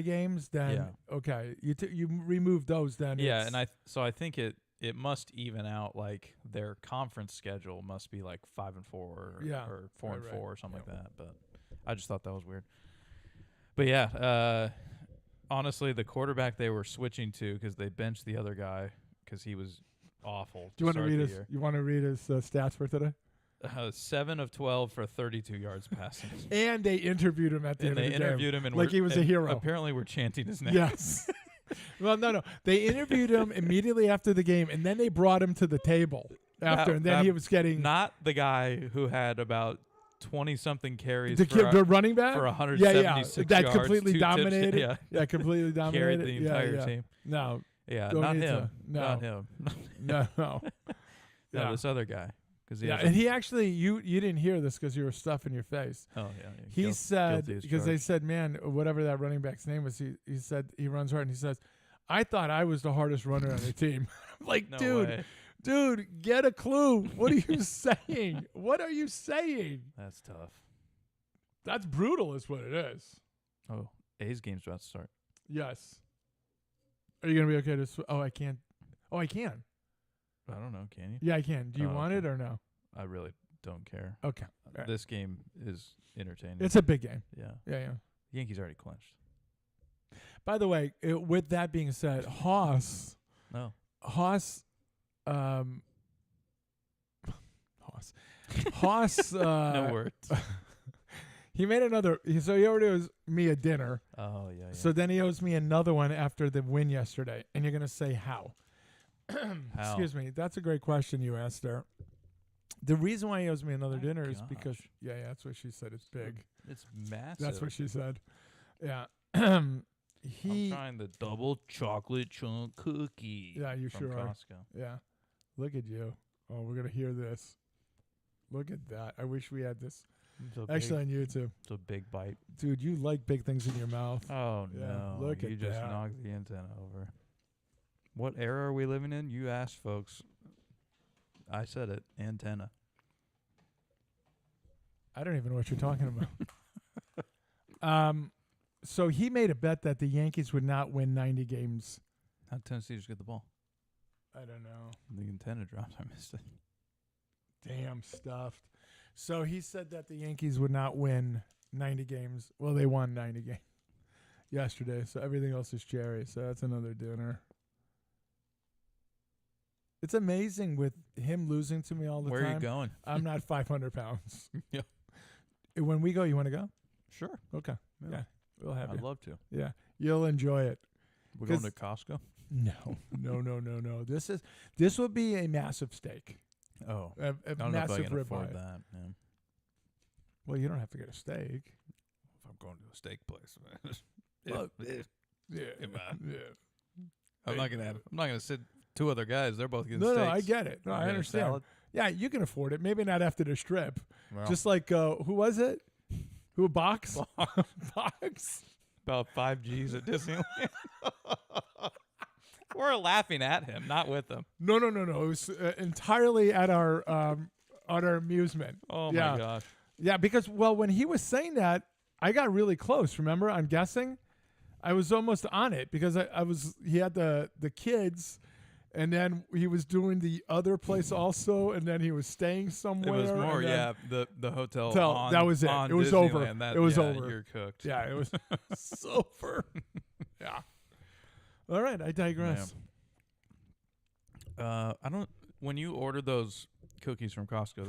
games, then Yeah. okay, you remove those, then yeah, it's- and I think it must even out. Like their conference schedule must be like 5-4 or, Yeah. or 4-4 Right. or something like that. But I just thought that was weird. But yeah, honestly, the quarterback they were switching to because they benched the other guy because he was awful. Do you want to start read the his? year. You want to read his stats for today? 7 of 12 for 32 yards passing. And they interviewed him at the And end they of the interviewed game. him and like were- he was a and hero. Apparently, we're chanting his name. Yes. Well, no. They interviewed him immediately after the game, and then they brought him to the table after, and then That- he was getting Not the guy who had about 20-something carries the for, the running back for Yeah, 176 that yards. completely 2 touchdowns. dominated. Yeah. Yeah, completely dominated. Carried the Yeah, entire yeah. team. No, Yeah, Don't not need him. to. No. Not him. no. No, Yeah. this other guy. Because Yeah, and he actually, you didn't hear this because you were stuffing your face. Oh yeah. He said, guilty as because they charged. said, man, whatever that running back's name was, he said he runs hard, and he says, I thought I was the hardest runner on the team. I'm like, No dude, way. dude, get a clue. What are you saying? What are you saying? That's tough. That's brutal is what it is. Oh, A's game's about to start. Yes. Are you going to be okay to oh, I can't. Oh, I can. I don't know. Can you? Yeah, I can. Do you Oh, want okay. it or no? I really don't care. Okay. Right. This game is entertaining. It's a big game. yeah. Yeah. Yankees already clinched. By the way, with that being said, Haas, No. Haas, no words. he made another. So he already owes me a dinner. Oh yeah. So then he owes me another one after the win yesterday. And you're gonna say how? How? Excuse me. That's a great question you asked there. The reason why he owes me another dinner is because gosh. yeah, that's what she said. It's big. It's massive. That's what she said. Yeah. I'm he. trying the double chocolate chunk cookie. Yeah, you from sure are. Costco. Yeah. Look at you. Oh, we're gonna hear this. Look at that. I wish we had this. It's a Actually, big, on YouTube. it's a big bite. Dude, you like big things in your mouth. Oh Yeah, no! look you at just that. knocked the antenna over. What era are we living in? You asked, folks. I said it. Antenna. I don't even know what you're talking about. So he made a bet that the Yankees would not win 90 games. How'd Tennessee just get the ball? I don't know. The antenna dropped. I missed it. Damn stuffed. So he said that the Yankees would not win 90 games. Well, they won 90 games yesterday, so everything else is cherry. So that's another dinner. It's amazing with him losing to me all the Where time. are you going? I'm not 500 pounds. Yeah. When we go, you want to go? Sure. Okay. Yeah. We'll have I'd you. love to. Yeah. You'll enjoy it. We're going 'Cause- to Costco. No. This will be a massive steak. Oh, A I don't know if I massive can afford ribeye. that. Yeah. Well, you don't have to get a steak. If I'm going to a steak place, Well, yeah, Yeah. man. Yeah. I'm not gonna sit two other guys. They're both getting No, steaks. I get it. No, I'm I getting a understand. salad. Yeah, you can afford it. Maybe not after the strip. Well, Just like who was it? Who Box? Box. about 5 G's at Disneyland. We're laughing at him, not with him. No. It was entirely at our amusement. Oh Yeah. my gosh. Yeah, because when he was saying that, I got really close. Remember, on guessing, I was almost on it because I was. He had the kids, and then he was doing the other place also, and then he was staying It somewhere. was more, and then- yeah. The hotel. Hotel, On, that was it. on It was over. Disneyland, That, It was yeah, over. You're cooked. Yeah, it was super. Yeah. All right, I digress. I don't. When you order those cookies from Costco,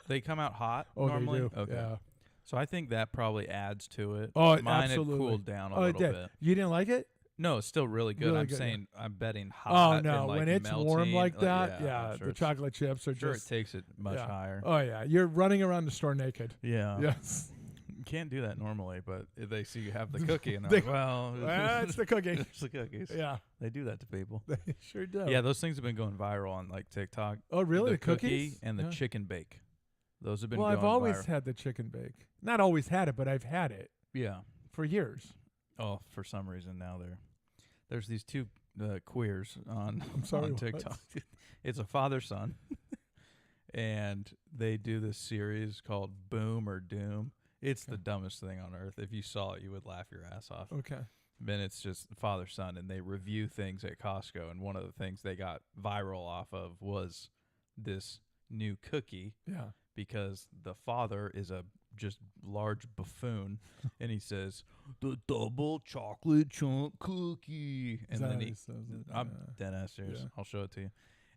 they come out hot Oh, normally. they do. Okay. Yeah. So I think that probably adds to it. Oh, Mine absolutely. had cooled down a Oh, it little did. bit. You didn't like it? No, it's still really good. Really I'm good, yeah. saying I'm betting hot. Oh and, no, like, when it's warm melting, like that, I'm yeah, sure the it's- chocolate chips are Sure, just. it takes it much yeah. higher. Oh yeah, you're running around the store naked. Yeah. Yes. You can't do that normally, but if they see you have the cookie and They- they're like, well, That's the cookie. it's the cookies. Yeah, They do that to people. they sure do. Yeah, those things have been going viral on like TikTok. Oh really? The The cookie cookies and the Yeah. chicken bake. Those have been Well, going I've always viral. had the chicken bake. Not always had it, but I've had it Yeah. for years. Oh, for some reason now there's these two queers on I'm sorry, on what? TikTok. It's a father-son, and they do this series called Boom or Doom. It's the Okay. dumbest thing on earth. If you saw it, you would laugh your ass off. Okay. Then it's just father-son, and they review things at Costco. And one of the things they got viral off of was this new cookie, Yeah. because the father is a just large buffoon, and he says the double chocolate chunk cookie, Is and that then how he, says it? I'm Yeah. dead ass serious. Yeah. I'll show it to you.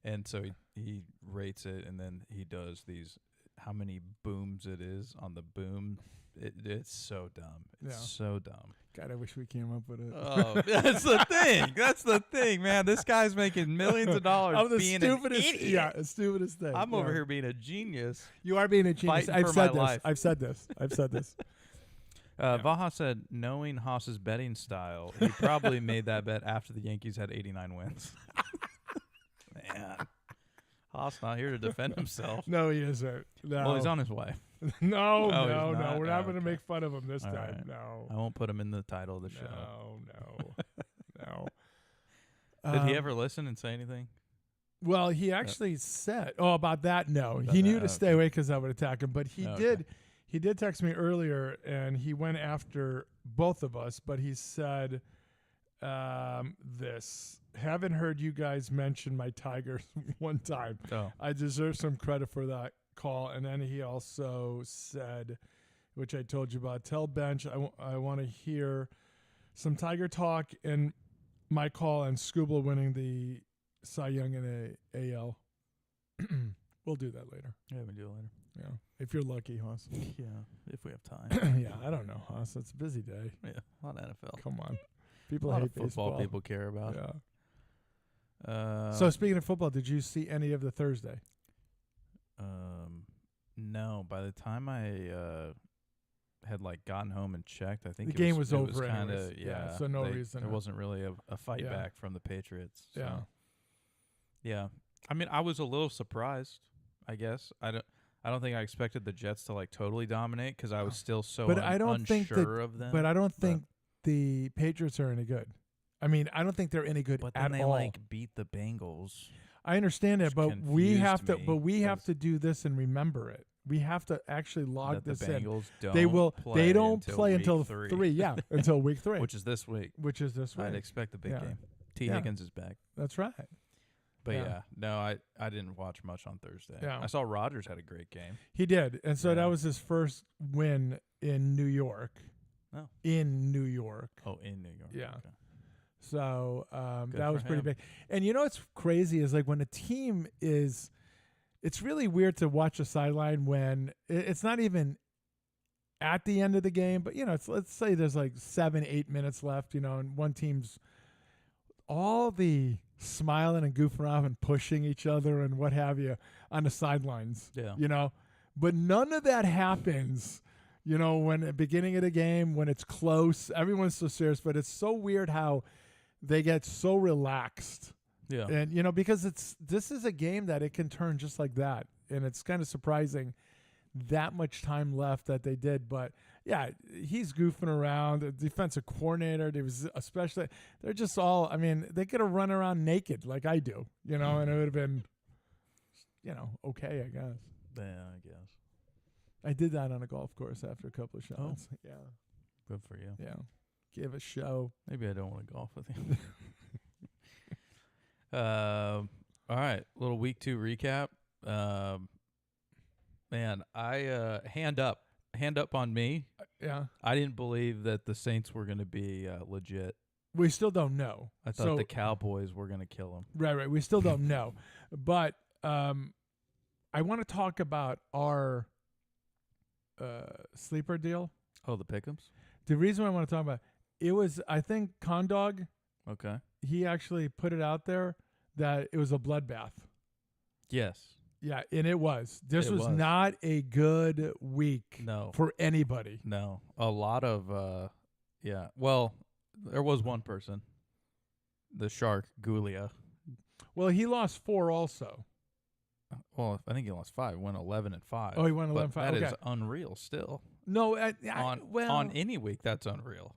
And so he rates it, and then he does these how many booms it is on the boom. It's so dumb. It's Yeah. so dumb. God, I wish we came up with it. Oh, that's the thing. That's the thing, man. This guy's making millions of dollars I'm the being stupidest. an idiot. Yeah, the stupidest thing. I'm over Yeah. here being a genius. You are being a genius. fighting I've for said my this. life. I've said this. I've said this. Yeah. Vaha said, knowing Haas's betting style, he probably made that bet after the Yankees had 89 wins. Man, Haas not here to defend himself. No, he isn't. No. Well, he's on his way. No, Oh, he's no. not? We're Oh, not going to okay. make fun of him this All time. right. No. I won't put him in the title of the show. No. Did he ever listen and say anything? Well, he actually said, about that, no. About He knew that, to stay okay. away because I would attack him. But he Okay. did text me earlier, and he went after both of us. But he said this. Haven't heard you guys mention my Tigers one time. Oh. I deserve some credit for that call. And then he also said, which I told you about, tell Bench I want to hear some Tiger talk and my call on Skubal winning the Cy Young in a AL. We'll do that later. Yeah, we do it later. Yeah, if you're lucky, Haas. Yeah, if we have time. Yeah, I don't know, Haas. It's a busy day. Yeah, a lot of NFL. Come on, A people lot hate of football baseball. people care about. Yeah. Uh, So speaking of football, did you see any of the Thursday? No. By the time I had gotten home and checked, I think The game was it over kind anyways. of Yeah, so no reason There to- wasn't really a fight Yeah. back from the Patriots. So. Yeah. Yeah. I mean, I was a little surprised. I guess I don't think I expected the Jets to totally dominate because I was still so But I don't think that- unsure of them. But I don't think the Patriots are any good. I mean, I don't think they're any good But at then they all. beat the Bengals. I understand that, which but we have to. confused But me we have 'cause- to do this and remember it. We have to actually log That the this in. Bengals don't. They will. Play They don't play week until three. 3. Yeah, until week 3, which is this week. which is this week. I'd expect a big Yeah. game. T. Yeah. Higgins is back. That's right. But Yeah. yeah, no, I didn't watch much on Thursday. Yeah. I saw Rodgers had a great game. He did, and so that Yeah. was his first win in New York. Oh. In New York. Oh, in New York. Yeah. Okay. So Good that for was pretty him. big. And you know what's crazy is when a team is, it's really weird to watch a sideline when it's not even at the end of the game, but let's say there's 7-8 minutes left, and one team's all the smiling and goofing around and pushing each other and what have you on the sidelines. Yeah. But none of that happens. When at the beginning of the game, when it's close, everyone's so serious, but it's so weird how they get so relaxed. Yeah. And, because this is a game that it can turn just like that. And it's kind of surprising that much time left that they did. But, yeah, he's goofing around. The defensive coordinator, they're just all, they could have run around naked like I do, and it would have been, okay, I guess. Yeah, I guess. I did that on a golf course after a couple of shots. Yeah. Good for you. Yeah. Give a show. Maybe I don't want to golf with you. All right, little week 2 recap. Man, I hand up on me. Yeah. I didn't believe that the Saints were going to be legit. We still don't know. I thought the Cowboys were going to kill them. Right. We still don't know. But I want to talk about our sleeper deal. Oh, the Pick'ems? The reason why I want to talk about it was, I think Condog, Okay. he actually put it out there that it was a bloodbath. Yes. Yeah, and it was. This It was was. not a good week No. for anybody. No. A lot of, yeah. Well, there was one person, the Shark, Gulia. Well, he lost 4 also. Well, I think he lost 5. Went 11-5. Oh, he went But 11-5. That Okay. is unreal still. No, On any week, that's unreal.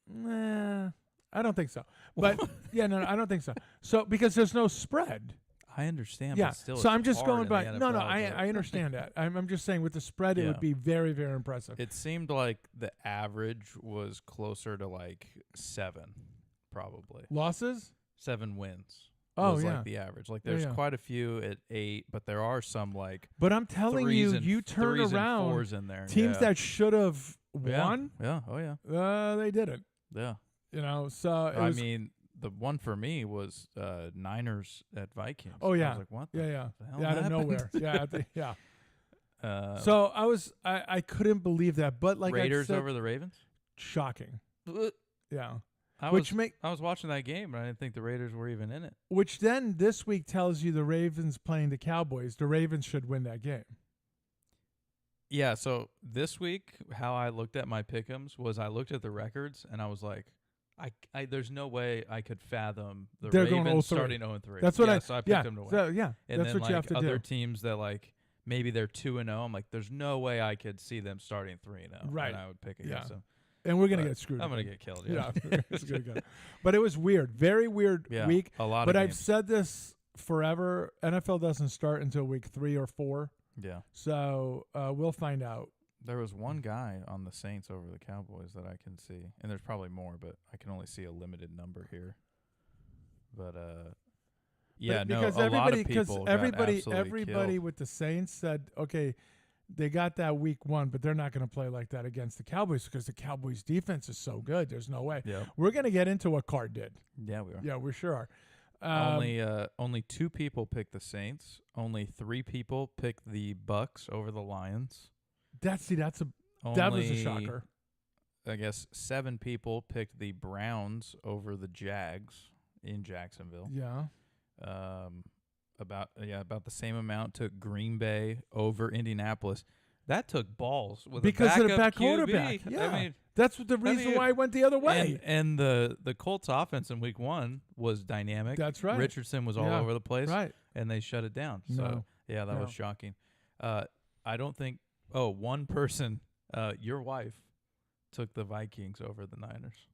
Nah, I don't think so. But yeah, no, I don't think so. So because there's no spread. I understand. Yeah. But still, So it's I'm just hard going in by. the No, NFL I understand that. I'm just saying with the spread, it Yeah. would be very, very impressive. It seemed like the average was closer to 7, probably. Losses? 7 wins. Oh, was yeah. the average. There's yeah. quite a few at 8, but there are some But I'm telling you, threes and you turn threes and around 4s in there. teams yeah. that should have Yeah. won. Yeah. Oh yeah. They didn't. Yeah. So it I was, mean, the one for me was Niners at Vikings. Oh, yeah. I was like, what? yeah, the hell out of happened? nowhere. Yeah. So So I couldn't believe that, but like Raiders I said, over the Ravens. shocking. Yeah. I Which was watching that game, and I didn't think the Raiders were even in it. Which then this week tells you the Ravens playing the Cowboys. The Ravens should win that game. Yeah, so this week, how I looked at my pick'ems was I looked at the records, and I was like, There's no way I could fathom the They're going Ravens 0-3. starting 0-3. That's what So I picked yeah. them to win. So, yeah. And That's then what you have to other do. teams that maybe they're 2-0. I'm like, there's no way I could see them starting 3-0. Right. And I would pick against them. And we're gonna But get screwed. I'm gonna again. get killed. Yeah, Yeah. it's gonna go. But it was weird, very weird Yeah, week. a lot But of I've games. said this forever. NFL doesn't start until week 3 or 4, Yeah. so we'll find out. There was one guy on the Saints over the Cowboys that I can see, and there's probably more, but I can only see a limited number here. But yeah, no, because a lot of people because got everybody absolutely killed. with the Saints said, okay, they got that week 1, but they're not going to play like that against the Cowboys because the Cowboys defense is so good. There's no way. Yeah, We're going to get into what Carr did. yeah, we are. Yeah, we sure are. Only 2 people picked the Saints. Only 3 people picked the Bucks over the Lions. That was a Only, shocker. I guess 7 people picked the Browns over the Jags in Jacksonville. Yeah. About the same amount took Green Bay over Indianapolis. That took balls with Because a of the backup back quarterback. QB. Yeah. I mean, That's the reason mean, why I went the other way. and the Colts offense in week 1 was dynamic. That's right. Richardson was all Yeah. over the place, Right. and they shut it down. So No. yeah, that No. was shocking. I don't think. Oh, one person, your wife, took the Vikings over the Niners.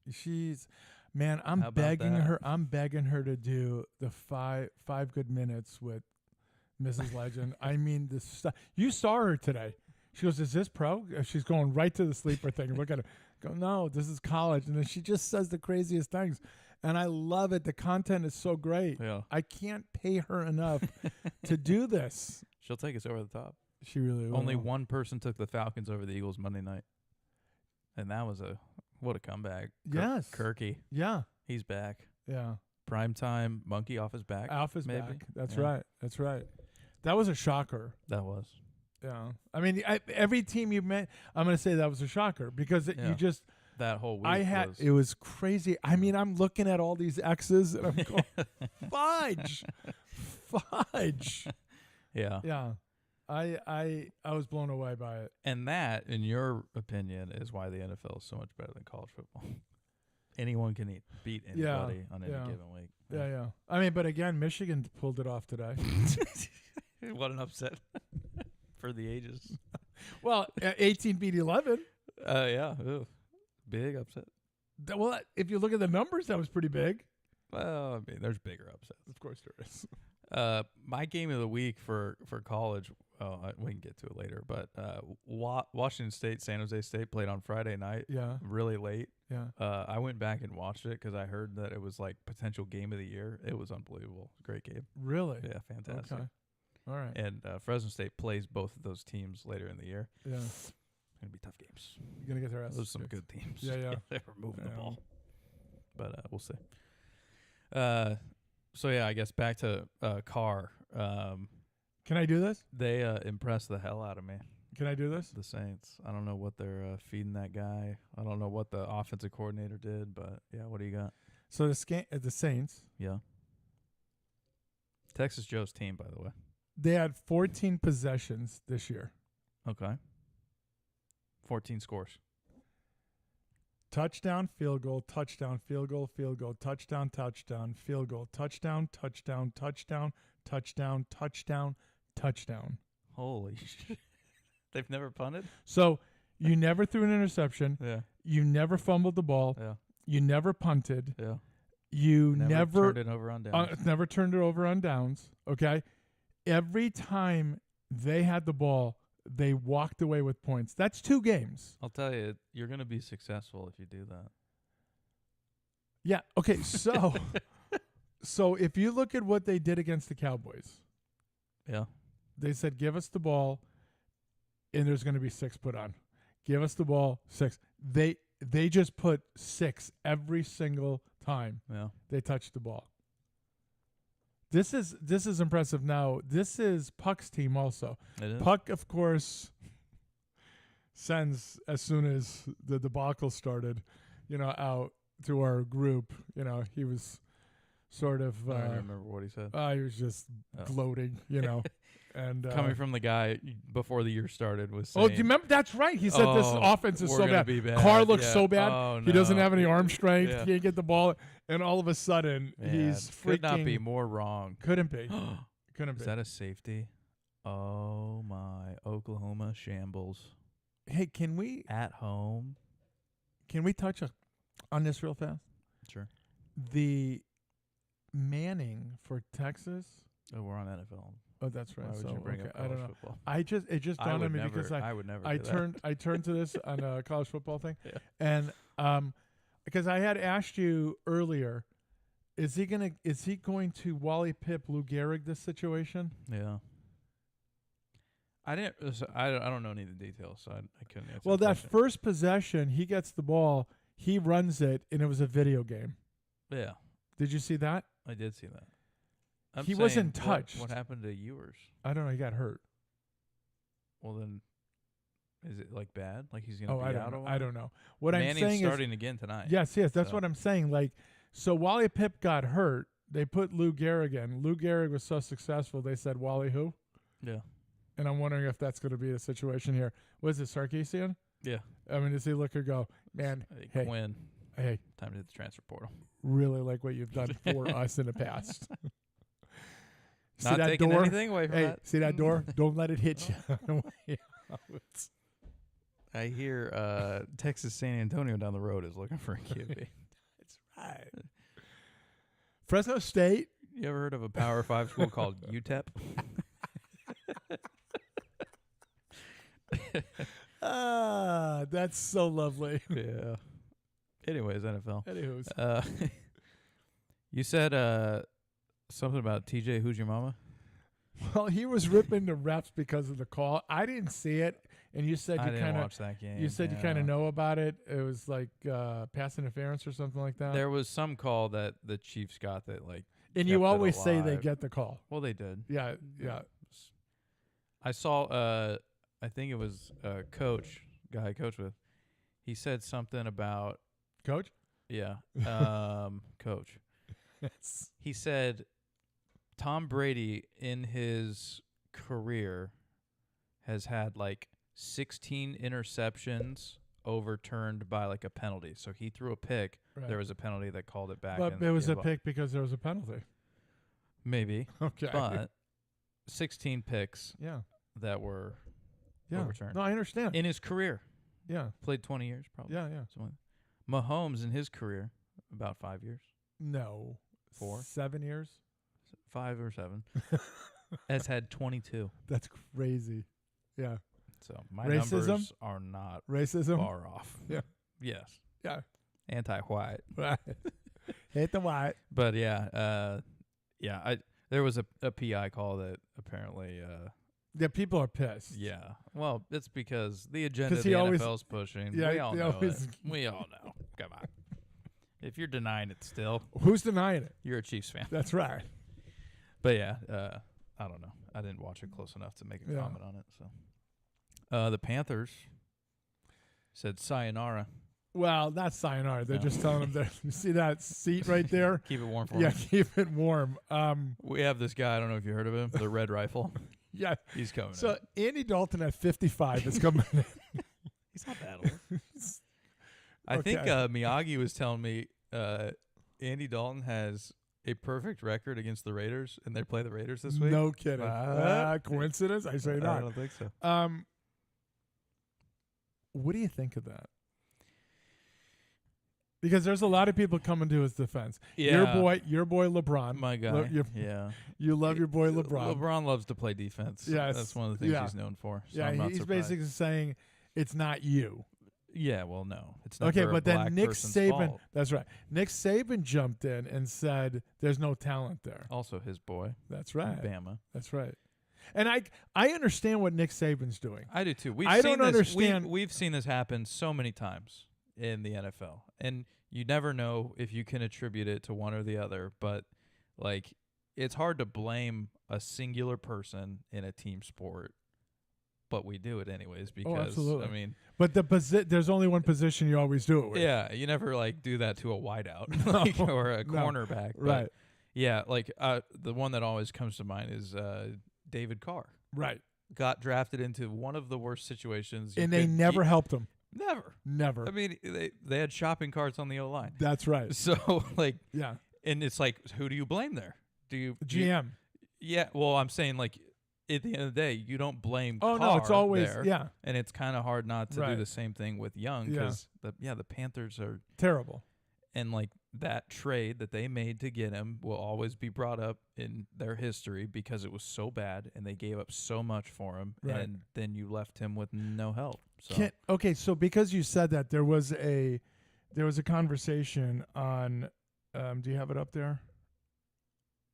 Man, I'm How about begging that? her. I'm begging her to do the five good minutes with Mrs. Legend. I mean, the stuff. You saw her today. She goes, "Is this pro?" She's going right to the sleeper thing. Look at her. Go, no, this is college. And then she just says the craziest things, and I love it. The content is so great. Yeah, I can't pay her enough to do this. she'll take us over the top. She really will. Only one person took the Falcons over the Eagles Monday night, and that was what a comeback. Yes. Kirky, Yeah. he's back. Yeah. Primetime monkey off his back. Alpha's maybe. back. That's Yeah. right. That's right. That was a shocker. That was. Yeah. I mean, every team you met, I'm going to say that was a shocker because Yeah. you just, That whole week. it was crazy. I mean, I'm looking at all these X's and I'm going, fudge. Yeah. Yeah. I was blown away by it. And that, in your opinion, is why the NFL is so much better than college football. Anyone can beat anybody on any yeah. given week. Yeah. I mean, but again, Michigan pulled it off today. What an upset for the ages. Well, 18 beat 11. Yeah. Ooh. Big upset. Well, if you look at the numbers, that was pretty big. Well, I mean, there's bigger upsets. Of course there is. My game of the week for college, we can get to it later, but Washington State, San Jose State played on Friday night, Yeah. really late. Yeah. I went back and watched it because I heard that it was like potential game of the year. It was unbelievable. Great game. Really? Yeah, fantastic. Okay. All right. And Fresno State plays both of those teams later in the year. Yeah. It's going to be tough games. You're going to get their ass. Those are some kicked. good teams. Yeah. They were moving the Yeah. ball. But we'll see. So, yeah, I guess back to Carr. Can I do this? They impressed the hell out of me, Can I do this? the Saints. I don't know what they're feeding that guy. I don't know what the offensive coordinator did, but, yeah, what do you got? So the Saints, Yeah. Texas Joe's team, by the way. they had 14 possessions this year. Okay. 14 scores. Touchdown, field goal, touchdown, field goal, field goal, touchdown, touchdown, field goal, touchdown, touchdown, touchdown, touchdown, touchdown, touchdown. Holy shit. They've never punted? So you never threw an interception. Yeah. You never fumbled the ball. Yeah. You never punted. Yeah. You never turned it over on downs. never turned it over on downs. Okay. Every time they had the ball, they walked away with points. That's 2 games. I'll tell you, you're going to be successful if you do that. Yeah. Okay. So, so if you look at what they did against the Cowboys, Yeah. they said, "Give us the ball, and there's going to be 6 put on. Give us the ball, 6." They just put 6 every single time Yeah. they touched the ball. This is impressive. Now this is Puck's team also. It is. Puck, of course, sends as soon as the debacle started, out to our group. He was sort of I don't remember what he said. he was just Oh. gloating, And Coming from the guy before the year started was oh, saying, do you remember? That's right. He said this offense is we're so gonna bad. be bad. Carr looks Yeah. so bad. Oh, He doesn't no. have any arm strength. Yeah. He can't get the ball. And all of a sudden, Man, he's freaking. could not be more wrong. Couldn't be. Couldn't Is be. that a safety? Oh my, Oklahoma shambles Hey, can we at home. touch on this real fast? Sure. The Manning for Texas. Oh, we're on NFL. Oh, that's right. Why would So, you bring okay, up I don't college know. football? It just I dawned on would me never. because I would never. I do that. turned to this on a college football thing, Yeah. and because I had asked you earlier, is he going to Wally Pipp Lou Gehrig this situation? Yeah. I didn't. I don't know any of the details, so I couldn't answer. Well, the that question. first possession, he gets the ball, he runs it, and it was a video game. Yeah, Did you see that? I did see that. I'm He saying, wasn't touched. What happened to Ewers? I don't know. He got hurt. Well, then, is it like bad? Like he's gonna Oh, be I don't out know. a I while? don't know. What Manning's I'm saying starting again tonight. is, yes, that's So. what I'm saying. Like, so Wally Pipp got hurt. They put Lou Gehrig in. Lou Gehrig was so successful, they said, Wally who? Yeah. And I'm wondering if that's going to be the situation here. Was it Sarkisian? Yeah. I mean, does he look or go, man, hey, Quinn, hey, time to hit the transfer portal. really like what you've done for us in the past. See Not that taking door? anything away from Hey, that. see that door? Don't let it hit you. I hear Texas San Antonio down the road is looking for a QB. That's right. Fresno State. You ever heard of a Power 5 school called UTEP? That's so lovely. Yeah. Anyways, NFL. Anywho's. You said something about TJ, who's your mama? Well, he was ripping the refs because of the call. I didn't see it, and you said I you didn't kind of watch that game. you said you kind of know about it. It was like pass interference or something like that. There was some call that the Chiefs got that, like, and you kept it always say they alive. get the call. Well, they did. Yeah, yeah. I saw, I think it was a coach, guy I coach with. He said something about, Coach. yeah, coach. Yes. He said Tom Brady in his career has had like 16 interceptions overturned by like a penalty. So he threw a pick. Right. There was a penalty that called it back. But and it was he a invo- pick because there was a penalty. Maybe. Okay. But 16 picks yeah. that were Yeah. overturned. No, I understand. In his career. Yeah. Played 20 years probably. Yeah, yeah. Something like that. Mahomes in his career, about 5 years. No. 4? 7 years? 5 or 7. Has had 22. That's crazy. Yeah. So my Racism? numbers are not Racism? far off. Yeah. Yes. Yeah. Anti-white. Right. Hate the white. But yeah, there was a PI call that apparently Yeah, people are pissed. yeah. Well, it's because the agenda 'Cause the he always- NFL's pushing. Yeah, we all they know always- it. We all know. Come on. If you're denying it still, Who's denying it? you're a Chiefs fan. That's right. But yeah, I don't know. I didn't watch it close enough to make a Yeah. comment on it. So, the Panthers said sayonara. Well, not sayonara. They're No. just telling them that. You see that seat right there? Keep it warm for Yeah, me. keep it warm. We have this guy. I don't know if you heard of him. The Red Rifle. Yeah. He's coming. So in. Andy Dalton at 55 is coming in. He's not that old. I think Okay. Miyagi was telling me Andy Dalton has a perfect record against the Raiders, and they play the Raiders this week. No kidding. What? Coincidence? I say I not. don't think so. What do you think of that? Because there's a lot of people coming to his defense. Your boy LeBron. My guy. You, Yeah. you love your boy LeBron. LeBron loves to play defense. Yes. That's one of the things Yeah. he's known for. So Yeah, I'm not he's surprised. basically saying it's not you. Yeah, well, no. It's not Okay, a but black then Nick person's Saban, fault. that's right. Nick Saban jumped in and said there's no talent there. Also his boy. That's right. Bama. That's right. And I understand what Nick Saban's doing. I do too. We've I seen don't this. understand- We've seen this happen so many times in the NFL, and you never know if you can attribute it to one or the other. But like, it's hard to blame a singular person in a team sport, but we do it anyways because absolutely. I mean, But there's only one position you always do it with. yeah, you never like do that to a wideout No, like, or a no. cornerback, but Right. yeah, like the one that always comes to mind is David Carr. Right. got drafted into one of the worst situations. And they never helped him. Never. Never. I mean, they had shopping carts on the O-line. That's right. So, like, Yeah. and it's like, who do you blame there? Do you GM. Yeah, well, I'm saying, like, at the end of the day, you don't blame Oh, Carr no, it's always, there, yeah, and it's kind of hard not to Right. do the same thing with Young Yeah. because the Panthers are, terrible. and like that trade that they made to get him will always be brought up in their history because it was so bad and they gave up so much for him, Right. and then you left him with no help. So Okay, so because you said that, there was a conversation on, do you have it up there?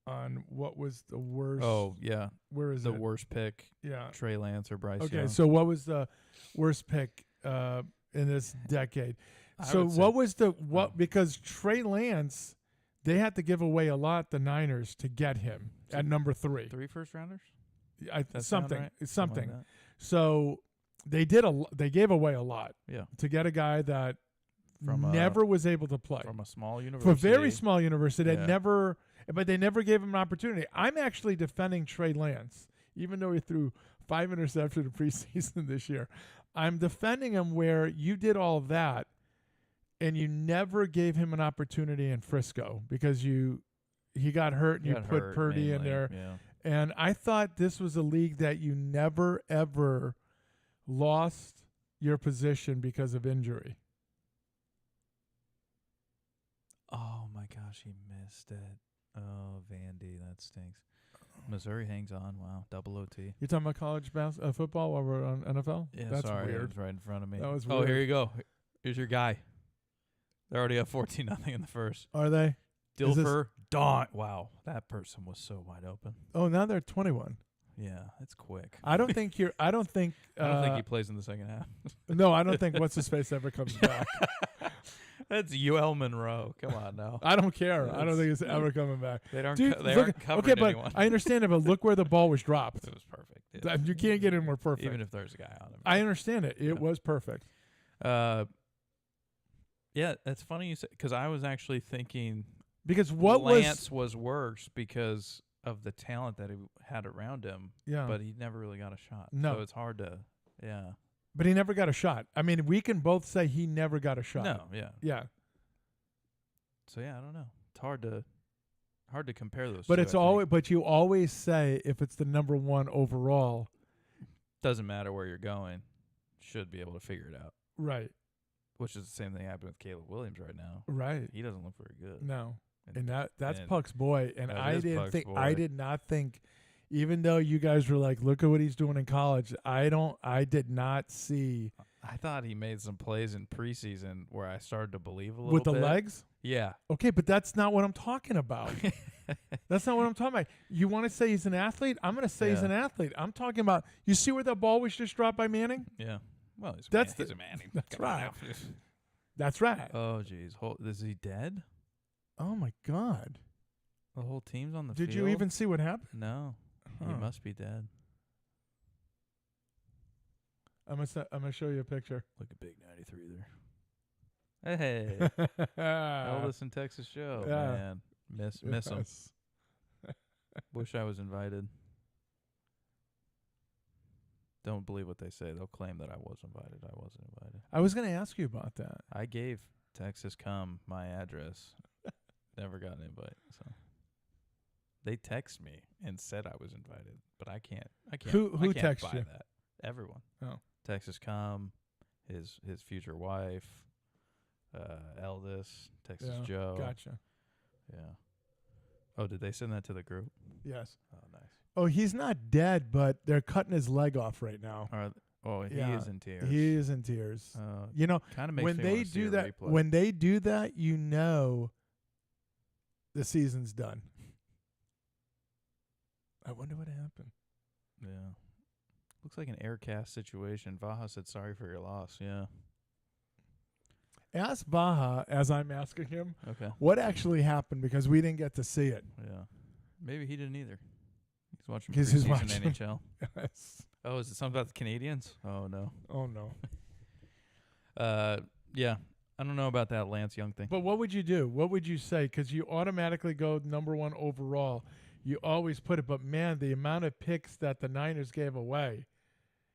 On what was the worst? oh yeah, where is the it? worst pick, Yeah. Trey Lance or Bryce Okay, Young. so what was the worst pick in this decade? I So would say- what was the Oh. because Trey Lance, they had to give away a lot, the Niners, to get him at number 3. 3 first-rounders? Something, sound right? it's Something something. like So they gave away a lot that. Yeah, to get a guy that From a- never was able to play from a small for university. a very small university that Yeah. but they never gave him an opportunity. I'm actually defending Trey Lance, even though he threw 5 interceptions in the preseason this year. I'm defending him where you did all of that and you never gave him an opportunity in Frisco because he got hurt and He you got put hurt Purdy in mainly, there. Yeah. And I thought this was a league that you never, ever lost your position because of injury. Oh my gosh, he missed it. Oh, Vandy, that stinks. Missouri hangs on. Wow, double OT. You're talking about college football while we're on NFL? Yeah, That's sorry, it weird. was right in front of me. That was Oh, weird. here you go. Here's your guy. They're already up 14-0 in the first. Are they? Is this- Dilfer Dawn. Wow, that person was so wide open. Oh, now they're 21. Yeah, it's quick. I don't think I don't think he plays in the second half. No, I don't think what's his face ever comes back. That's UL Monroe. Come on now. I don't care. I don't That's- think it's ever coming back. They aren't. Dude, They look, aren't covering okay, but anyone. I understand it. But look where the ball was dropped. It was perfect. Yeah. You can't get it more perfect. Even if there's a guy on him. I understand it. It Yeah. was perfect. Yeah, that's funny you said because I was actually thinking Because what Lance was worse because of the talent that he had around him, Yeah. but he never really got a shot. No. So it's hard to, yeah. But he never got a shot. I mean, we can both say he never got a shot. No, yeah. Yeah. So yeah, I don't know. It's hard to compare those. But two, it's I think. always. But you always say if it's the number 1 overall, doesn't matter where you're going, should be able to figure it out. right? Which is the same thing happening with Caleb Williams right now. Right. He doesn't look very good. No. And that's and Puck's boy. And that I is didn't Puck's think. boy. I did not think. Even though you guys were like, look at what he's doing in college. I did not see I thought he made some plays in preseason where I started to believe a little with the bit. legs. Yeah. Okay, but that's not what I'm talking about. That's not what I'm talking about. You want to say he's an athlete? I'm going to say he's Yeah. an athlete. I'm talking about. You see where that ball was just dropped by Manning? Yeah. Well, he's That's he's a man. that's Come on right. now. That's right. Oh, jeez. Is he dead? Oh my God! The whole team's on the Did field? you even see what happened? No. He Huh. must be dead. I'm gonna show you a picture. Look at Big 93 there. Hey. Eldest in Texas show. Yeah. Man. Miss him. Yes. Wish I was invited. Don't believe what they say. They'll claim that I was invited. I wasn't invited. I was gonna ask you about that. I gave Texas Com my address. Never got an invite. So they text me and said I was invited, but I can't. Who I can't texted buy you? that. Everyone. Oh. Texas Com, his future wife, Eldest, Texas Yeah, Joe. Gotcha. Yeah. Oh, did they send that to the group? Yes. Oh, nice. Oh, he's not dead, but they're cutting his leg off right now. He Yeah, is in tears. He is in tears. You know, Kind of makes when me they wanna see do a that, replay. when they do that, you know, the season's done. I wonder what happened. Yeah. Looks like an aircast situation. Vaha said sorry for your loss. Yeah. Ask Baja, as I'm asking him, Okay. what actually happened because we didn't get to see it. Yeah. Maybe he didn't either. He's watching 'Cause he's preseason watching. NHL. Oh, is it something about the Canadians? Oh, no. Oh, no. Yeah. I don't know about that Lance Young thing. But what would you do? What would you say? Because you automatically go number 1 overall. you always put it. But man, the amount of picks that the Niners gave away,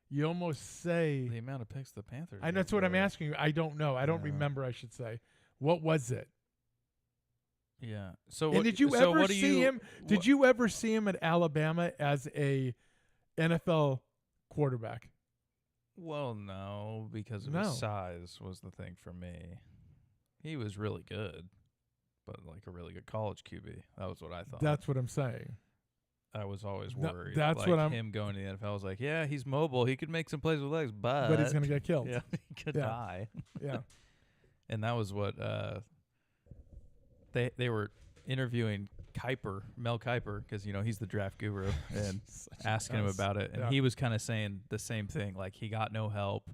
you almost say. The amount of picks the Panthers. And that's what I'm asking you. I don't know. I don't remember. I should say. What was it? Yeah. So And what, did you so ever what do see you, him? Did you ever see him at Alabama as a NFL quarterback? Well, no, because of No. his size was the thing for me. He was really good, but like a really good college QB. That was what I thought. That's what I'm saying. I was always No, worried. that's like what I'm- him going to the NFL. I was like, yeah, he's mobile. He could make some plays with legs, But he's going to get killed. yeah, he could Yeah. die. Yeah. And that was what they were interviewing Mel Kiper, because he's the draft guru, and asking him mess. about it, and Yeah. he was kind of saying the same thing, like he got no help.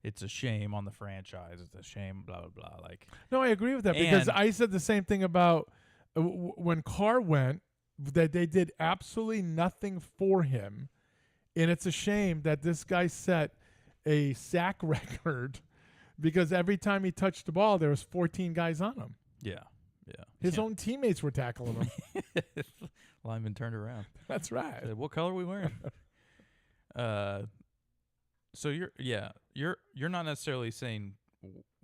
It's a shame on the franchise. It's a shame, blah blah blah. Like, No, I agree with that because And- I said the same thing about when Carr went, that they did absolutely nothing for him. And it's a shame that this guy set a sack record because every time he touched the ball, there was 14 guys on him. yeah. His own teammates were tackling him. Lineman turned around. That's right. Said, what color are we wearing? So you're not necessarily saying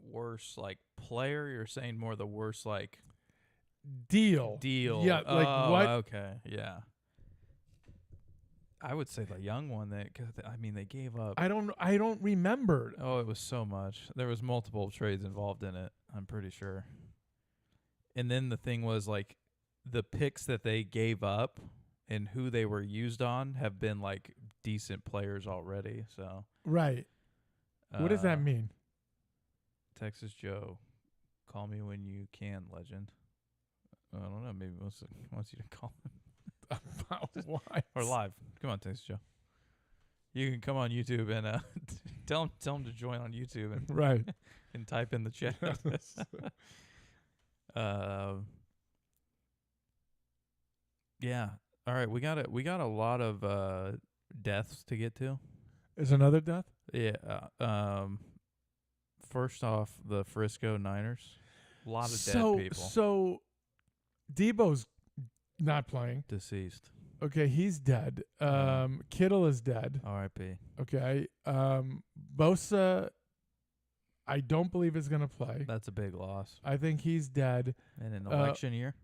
worse like player. You're saying more the worst like Deal. deal. Yeah, like Oh, what? Okay, yeah. I would say the young one cause they gave up. I don't remember. Oh, it was so much. There was multiple trades involved in it, I'm pretty sure. And then the thing was like the picks that they gave up and who they were used on have been like decent players already. So Right. What does that mean? Texas Joe, call me when you can, legend. I don't know. Maybe wants you to call him Why? or live. Come on, Texas Joe. You can come on YouTube and tell him to join on YouTube and Right. and type in the chat. Yeah. All right. We got a lot of deaths to get to. Is another death? Yeah. First off, the Frisco Niners. A lot of dead people. So Debo's not playing. Deceased. Okay, he's dead. Kittle is dead. R.I.P. Okay. Bosa, I don't believe is going to play. That's a big loss. I think he's dead. In an election year?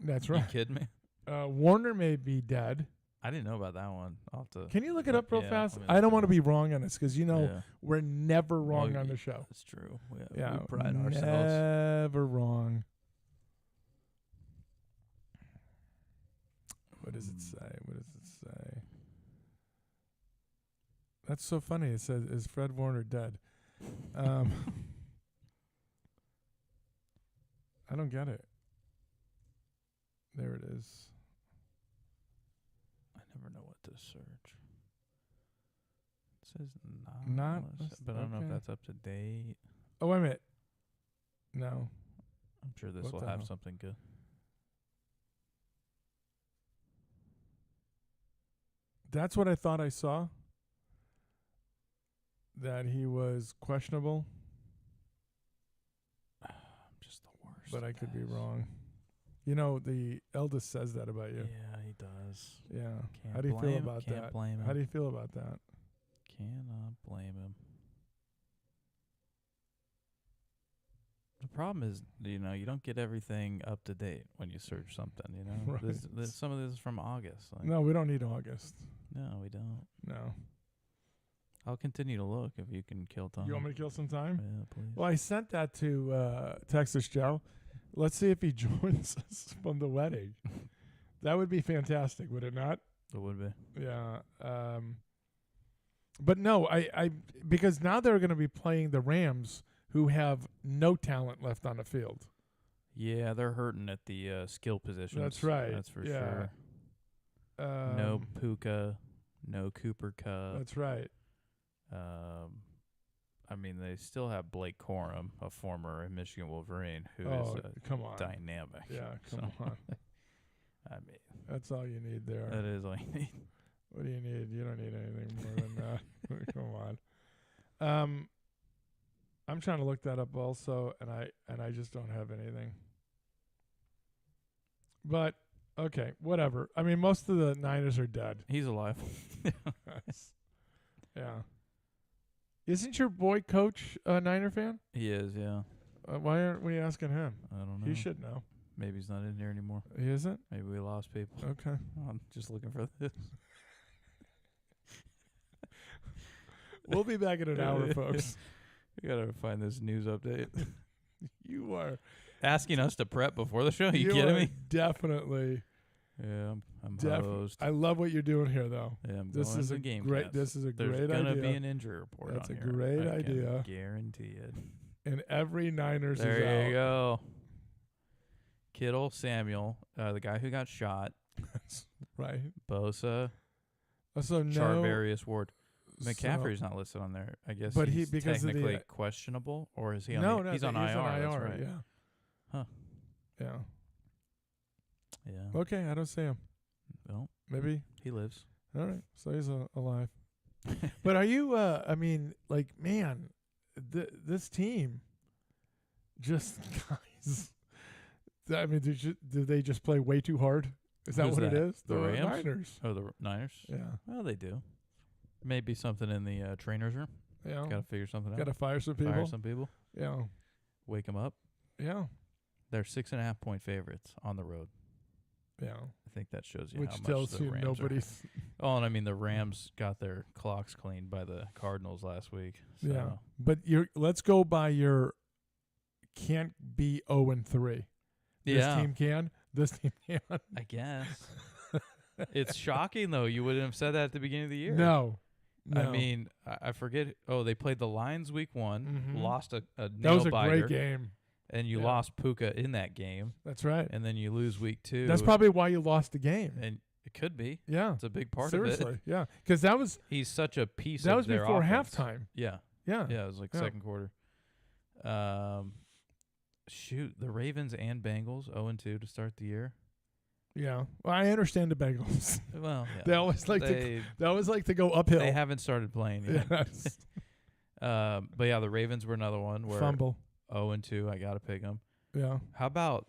That's You right. kidding me? Warner may be dead. I didn't know about that one. I'll have to. Can you look it up real Yeah, fast? let me I look don't it want to up. be wrong on this because, Yeah. we're never wrong Well, on the show. That's true. Yeah, We pride ourselves. never wrong. What does it say? What does it say? That's so funny. It says, "Is Fred Warner dead?" I don't get it. There it is. I never know what to search. It says Not but I don't know if okay. that's up to date. Oh, wait a minute. No. I'm sure this What will the have hell? something good. That's what I thought I saw. That he was questionable, I'm just the worst. but I at could be this. wrong. The eldest says that about you. Yeah, he does. Yeah. Can't How do you feel blame- about can't that? blame him. How do you feel about that? Cannot blame him. The problem is, you don't get everything up to date when you search something. Right. Some of this is from August. Like, No, we don't need August. no, we don't. No. I'll continue to look if you can kill time. You want me to kill some time? Yeah, please. Well, I sent that to Texas Joe. Let's see if he joins us from the wedding. That would be fantastic, would it not? It would be. Yeah. But no, I because now they're going to be playing the Rams, who have no talent left on the field. Yeah, they're hurting at the skill positions. That's right. That's for Yeah. sure. No Puka, no Cooper Cup. That's right. They still have Blake Corum, a former Michigan Wolverine, who is Oh, come on. dynamic. Yeah, come So, on. That's all you need there. that is all you need. What do you need? You don't need anything more than that. Come on. I'm trying to look that up also, and I just don't have anything. But Okay, whatever. I mean, most of the Niners are dead. He's alive. Yeah. Isn't your boy coach a Niner fan? He is, yeah. Why aren't we asking him? I don't know. He should know. Maybe he's not in here anymore. He isn't? Maybe we lost people. Okay. I'm just looking for this. We'll be back in an hour, folks. We gotta find this news update. You are Asking us to prep before the show? You are kidding me? Definitely. Yeah, I'm Def- hosed. I love what you're doing here, though. Yeah, I'm This going is to a game great. cast. This is a There's great gonna idea. be an injury report That's on a here. great I can idea. guarantee it. And every Niners There is out. you go. Kittle, Samuel, the guy who got shot, Right. Bosa, So no. Charvarius Ward. so- McCaffrey's not listed on there. I guess But he's because of the- technically questionable, or is he on? no, he's on IR. That's right. Yeah. Huh. Yeah. Yeah. Okay, I don't see him. Well, Maybe. he lives. All right. So he's alive. But are you? I mean, like, man, this team, just guys. I mean, did they just play way too hard? Is that Who's what it that? is? The Rams? Niners. Oh, the Niners. Yeah. Well, they do. Maybe something in the trainer's room. Yeah. Got to figure something out. Got to fire some people. Fire some people. Yeah. Wake them up. Yeah. They're 6.5 point favorites on the road. Yeah. I think that shows you Which how much tells the you Rams nobody's. Oh, and I mean the Rams got their clocks cleaned by the Cardinals last week. So. Yeah. But let's go by your can't be 0-3. This team can. This team can. I guess. It's shocking though. You wouldn't have said that at the beginning of the year. No. I mean, I forget. Oh, they played the Lions week 1, Mhm. lost a that nail was a biter, great game. and you Yeah. lost Puka in that game, That's right. and then you lose week 2. That's probably why you lost the game. and it could be. Yeah. It's a big part Seriously. of it. Yeah. Because that was He's such a piece. that of was their before offense. halftime. Yeah, Yeah. yeah. It was like Yeah. second quarter. Shoot, the Ravens and Bengals 0-2 to start the year. Yeah. Well, I understand the Bengals. Well, yeah. They always like to go uphill. They haven't started playing yet. Yes. But yeah, the Ravens were another one where Fumble. 0-2. I gotta pick them. Yeah. How about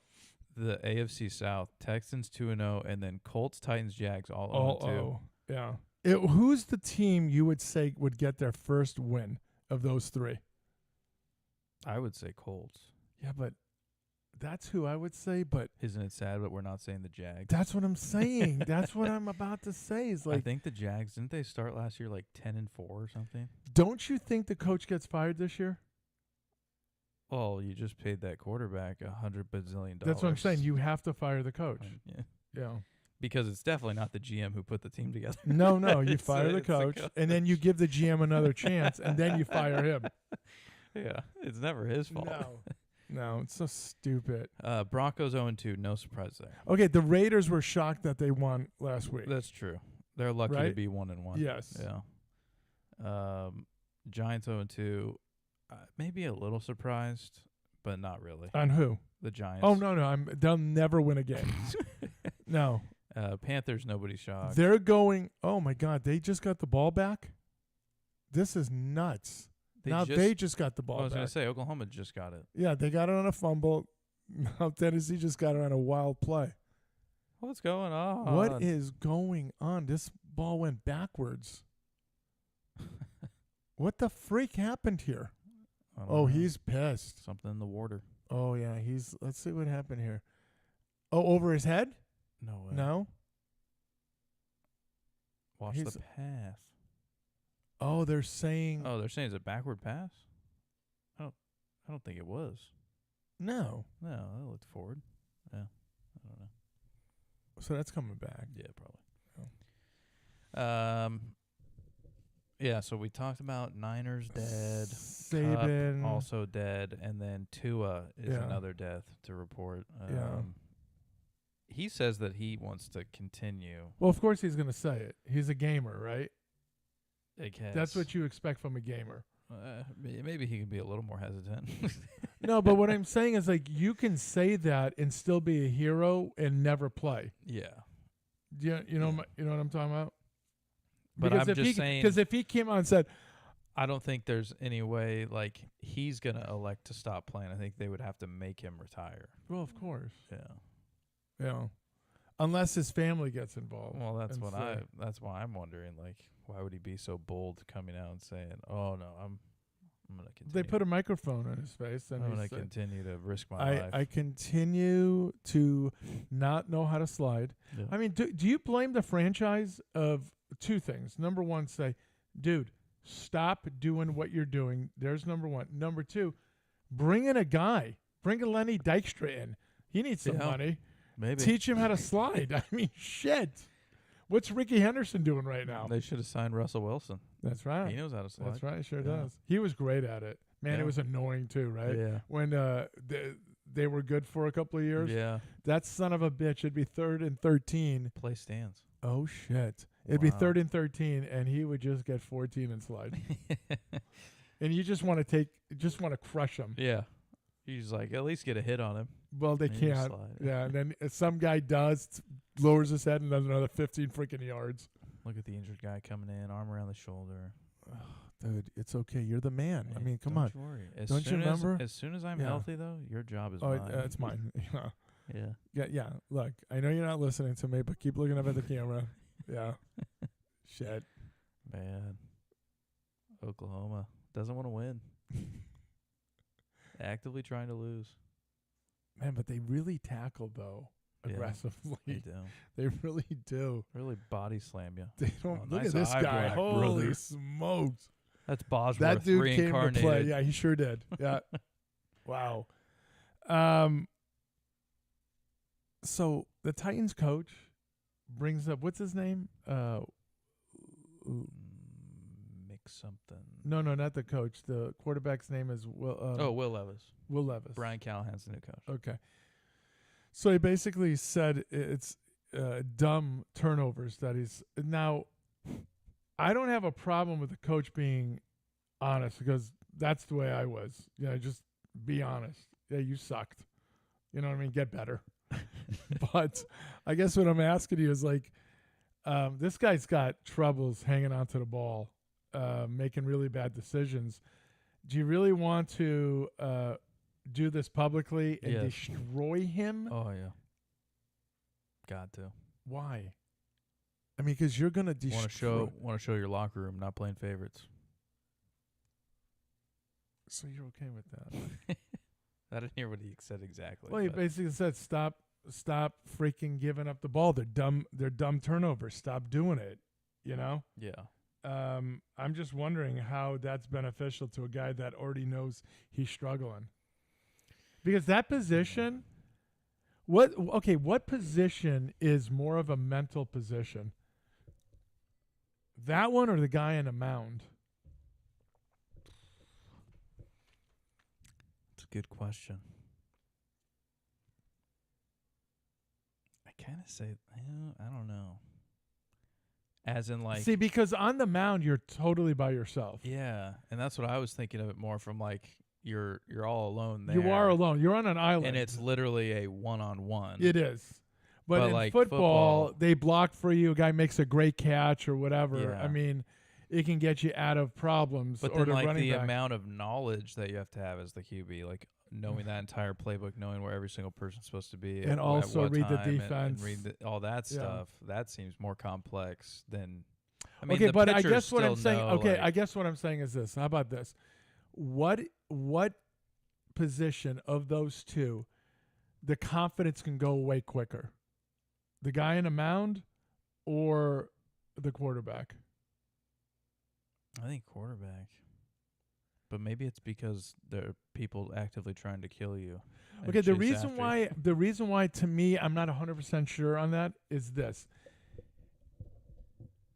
the AFC South? Texans 2-0, and then Colts, Titans, Jags all 0-2. Yeah. Who's the team you would say would get their first win of those three? I would say Colts. Yeah, but that's who I would say. But Isn't it sad? But we're not saying the Jags. that's what I'm saying. That's what I'm about to say. Is I like, think the Jags didn't they start last year like 10-4 or something? don't you think the coach gets fired this year? Well, you just paid that quarterback $100 bazillion. That's what I'm saying. You have to fire the coach. Yeah. Yeah. Because it's definitely not the GM who put the team together. No, you It's fire the it's coach, and then you give the GM another chance, and then you fire him. Yeah, it's never his fault. No, it's so stupid. Broncos 0-2, no surprise there. Okay, the Raiders were shocked that they won last week. That's true. They're lucky to Right? be 1-1. Yes. Yeah. Giants 0-2, maybe a little surprised, but not really. On who? The Giants. Oh no, they'll never win a game. No, Panthers, nobody's shocked. they're going. Oh my God, they just got the ball back. This is nuts. They just got the ball I was going back. to say, Oklahoma just got it. Yeah, they got it on a fumble. Now Tennessee just got it on a wild play. What's going on? What is going on? This ball went backwards. What the freak happened here? I don't Oh, know. he's pissed. Something in the water. Oh yeah, let's see what happened here. Oh, over his head? No way. No. Watch He's- the pass. Oh, they're saying Oh, they're saying it's a backward pass? I don't think it was. no. No, I looked forward. Yeah. I don't know. So that's coming back. Yeah, probably. Yeah, so we talked about Niners dead. Saban. Kupp also dead, and then Tua is Yeah. another death to report. Yeah. He says that he wants to continue. Well, of course he's going to say it. He's a gamer, right? I guess. That's what you expect from a gamer. Maybe he could be a little more hesitant. No, but what I'm saying is like you can say that and still be a hero and never play. Yeah. You know what I'm talking about? But I'm just saying, because if he came out and said, I don't think there's any way like he's gonna elect to stop playing. I think they would have to make him retire. well, of course. Yeah. Yeah. unless his family gets involved. Well, that's and what say- that's why I'm wondering, like, why would he be so bold coming out and saying, "Oh no, I'm gonna continue." They put a microphone in his face, and I'm he gonna said, continue to risk my life. I continue to not know how to slide. Yeah. I mean, do you blame the franchise of two things? Number one, say, dude, stop doing what you're doing. There's number one. Number two, bring in a guy. Bring a Lenny Dykstra in. He needs some Yeah. money. Maybe Teach him how to slide. I mean, shit. What's Ricky Henderson doing right now? they should have signed Russell Wilson. That's right. He knows how to slide. That's right. He sure Yeah. does. He was great at it. Man, Yeah. it was annoying too, right? Yeah. When they were good for a couple of years. Yeah. That son of a bitch. It'd be 3rd and 13. Play stands. Oh shit! It'd be Wow. 3rd and 13, and he would just get 14 and slide. And you just want to crush him. Yeah. He's like, at least get a hit on him. Well, they And you can't. slide. Yeah, and then some guy does, lowers his head and does another 15 freaking yards. Look at the injured guy coming in, arm around the shoulder. Dude, it's okay. You're the man. I Hey, mean, come don't on. you worry. As Don't you soon remember? As soon as I'm Yeah. healthy, though, your job is Oh, mine. it's mine. Yeah. Yeah. Yeah. Look, I know you're not listening to me, but keep looking up at the camera. Yeah. Shit. Man. Oklahoma doesn't want to win. Actively trying to lose. Man, but they really tackle though Yeah. aggressively. They do. They really do. Really body slam you. They don't Oh, look nice at this eye guy. black, Holy brother. smokes! That's Bosworth That dude came to reincarnated. play. Yeah, he sure did. Yeah. Wow. So the Titans coach brings up, what's his name? Mix something. No, not the coach. The quarterback's name is Will. Will Levis. Will Levis. Brian Callahan's the new coach. Okay. So he basically said it's dumb turnovers that he's now. I don't have a problem with the coach being honest because that's the way I was. Just be honest. Yeah, you sucked. You know what I mean? Get better. But I guess what I'm asking you is like, this guy's got troubles hanging onto the ball, making really bad decisions. Do you really want to do this publicly and Yes. destroy him? Oh yeah. Got to. Why? I mean, because you're gonna destroy. Want to show your locker room not playing favorites. So you're okay with that? I didn't hear what he said exactly. Well, he but basically said, "Stop freaking giving up the ball. They're dumb. They're dumb turnovers. Stop doing it." You know. yeah. I'm just wondering how that's beneficial to a guy that already knows he's struggling. Because that position, what position is more of a mental position? That one or the guy in a mound? It's a good question. I kind of say, I don't know. As in, like, See, because on the mound you're totally by yourself. yeah, and that's what I was thinking of it more from, like, you're all alone there. You are alone. You're on an island. and it's literally a one-on-one. It is. But in like, football, they block for you. A guy makes a great catch or whatever. Yeah. I mean, it can get you out of problems. But or then, the like, running the back. amount of knowledge that you have to have as the QB, like knowing that entire playbook, knowing where every single person's supposed to be, And at also what read the time, and defense. read all that Yeah. stuff. That seems more complex than. I mean, Okay, the but I pitchers guess what I'm still saying. know, Okay, like- I guess what I'm saying is this. How about this? What position of those two, the confidence can go away quicker? The guy in a mound, or the quarterback? I think quarterback. But maybe it's because there are people actively trying to kill you. and Okay, the chase reason after you. why to me I'm not 100% sure on that is this.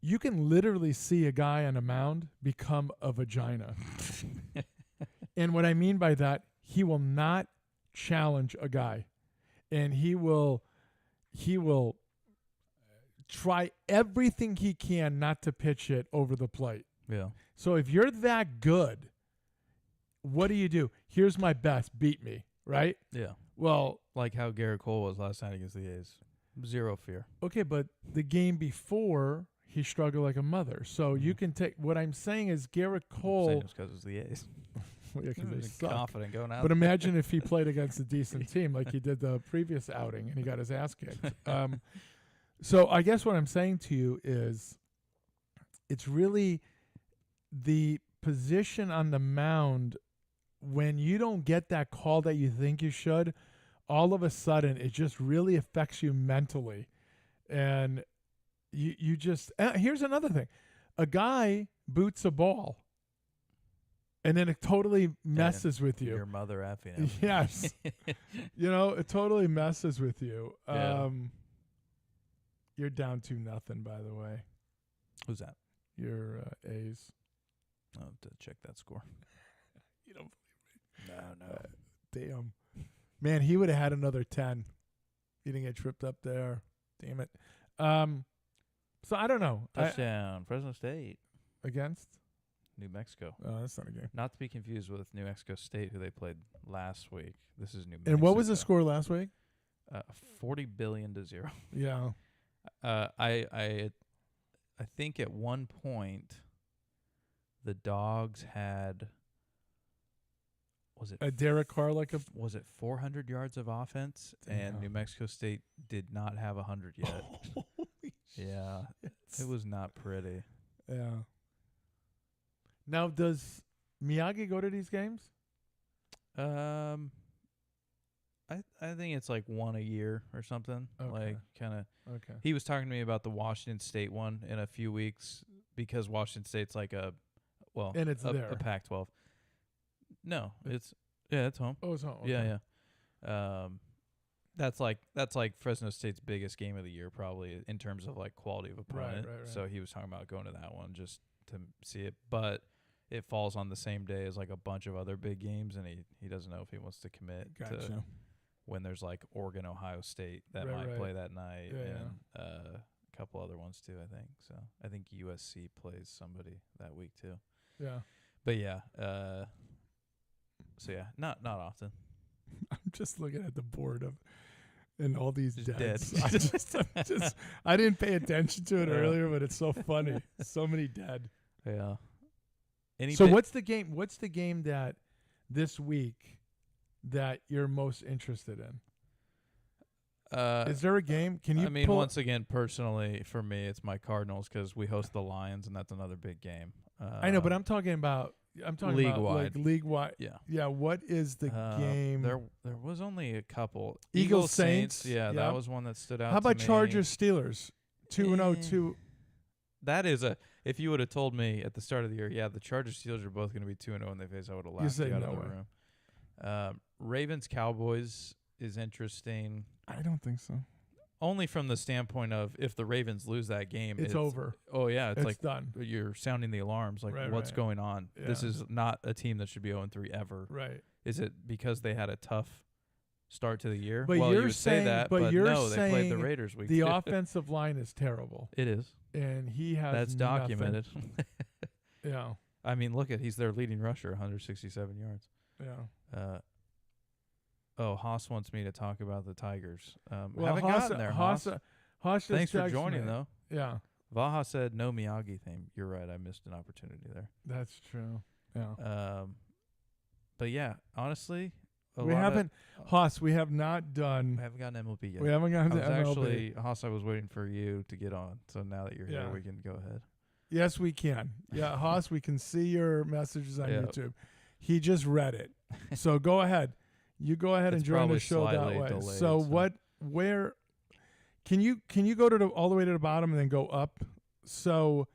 You can literally see a guy on a mound become a vagina. And what I mean by that, he will not challenge a guy. And he will try everything he can not to pitch it over the plate. Yeah. So if you're that good, what do? Here's my best, beat me, right? Yeah. Well, Like how Garrett Cole was last night against the A's. Zero fear. okay, but the game before he struggled like a mother. So you can take what I'm saying is Garrett Cole. Because it's the A's. Well, yeah, 'cause they He's suck. confident going out. But imagine if he played against a decent team like he did the previous outing and he got his ass kicked. So I guess what I'm saying to you is it's really the position on the mound when you don't get that call that you think you should, all of a sudden it just really affects you mentally. And you just here's another thing. A guy boots a ball and then it totally messes with you. Your mother effing him. Yes. It totally messes with you. Yeah. You're down 2-0, by the way. Who's that? Your A's. I'll have to check that score. You don't No. damn. Man, he would have had another 10. He didn't get tripped up there. Damn it. So I don't know. Touchdown, Fresno State. Against? New Mexico. Oh, that's not a game. Not to be confused with New Mexico State, who they played last week. This is New Mexico. And what was the score last week? 40 billion to 0. Yeah. I think at one point the Dogs had Derek Carr was it 400 yards of offense, and New Mexico State did not have 100 yet. Yeah, it was not pretty. Yeah. Now, does Miyagi go to these games? I think it's like one a year or something. Okay. Like kind of. Okay. He was talking to me about the Washington State one in a few weeks because Washington State's like and it's there. a Pac-12. No, it's home. Oh, it's home. Okay. Yeah. That's like Fresno State's biggest game of the year, probably in terms of like quality of opponent. Right. So he was talking about going to that one just to see it, but it falls on the same day as like a bunch of other big games, and he doesn't know if he wants to commit to when there's like Oregon, Ohio State that might play that night, and a couple other ones too. I think so. I think USC plays somebody that week too. Yeah. But yeah. So yeah, not often. I'm just looking at the board and all these Just deads. dead. I didn't pay attention to it earlier, but it's so funny. So many dead. Yeah. So what's the game? What's the game that this week that you're most interested in? Is there a game? Can you? I mean, once again, personally, for me, it's my Cardinals because we host the Lions, and that's another big game. I know, but I'm talking about league-wide. Like league-wide. Yeah. Yeah. What is the game? There was only a couple. Eagles Saints. Yeah, that was one that stood out. How about to me. Chargers Steelers? 2-0-2. That is if you would have told me at the start of the year, yeah, the Chargers Steelers are both going to be 2-0 in their face, I would have laughed you out of the room. Ravens Cowboys is interesting. I don't think so. Only from the standpoint of if the Ravens lose that game, it's over. Oh yeah, it's like done. You're sounding the alarms. Like what's going on? Yeah. This is not a team that should be 0-3 ever. Right. Is it because they had a tough start to the year? But well, you're you say saying, that, but you're no, they played the saying Raiders week the 2. offensive line is terrible. It is. And he has That's nothing. documented. Yeah. I mean, look he's their leading rusher, 167 yards. Yeah. Haas wants me to talk about the Tigers. Well, haven't gotten there, Haas. Haas Thanks for texted joining, me. though. Yeah. Vaha said no Miyagi theme. You're right. I missed an opportunity there. That's true. Yeah. But yeah, honestly, We haven't done. I haven't gotten MLB yet. We haven't gotten to MLB. Actually, Haas, I was waiting for you to get on. So now that you're here, we can go ahead. Yes, we can. Yeah, Haas, we can see your messages on Yeah. YouTube. He just read it. So go ahead. You go ahead and It's join the probably show that slightly way. delayed, So so- where can you go to all the way to the bottom and then go up? So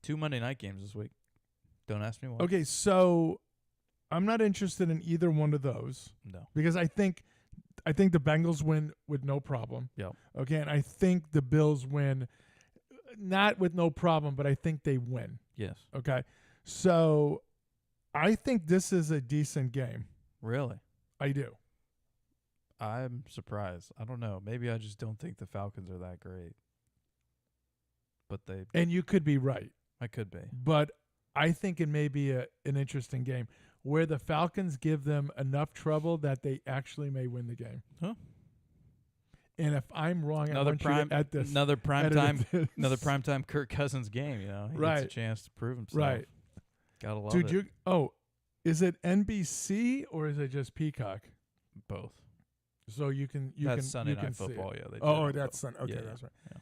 2 Monday night games this week. Don't ask me why. okay, so I'm not interested in either one of those No. because I think the Bengals win with no problem. Yep. Okay, and I think the Bills win not with no problem, but I think they win. Yes. Okay. So I think this is a decent game. Really? I do. I'm surprised. I don't know. Maybe I just don't think the Falcons are that great. But And you could be right. I could be. But I think it may be an interesting game where the Falcons give them enough trouble that they actually may win the game. Huh? And if I'm wrong, Another I want you to edit this. Another prime edit time this. another primetime Kirk Cousins game, you know. He Right. gets a chance to prove himself. Right. Gotta love Dude, it. is it NBC or is it just Peacock? Both. So you can That's Sunday you can Night see it. Football, yeah. They Oh, did it that's both. Sunday. Okay, Yeah, that's right. yeah.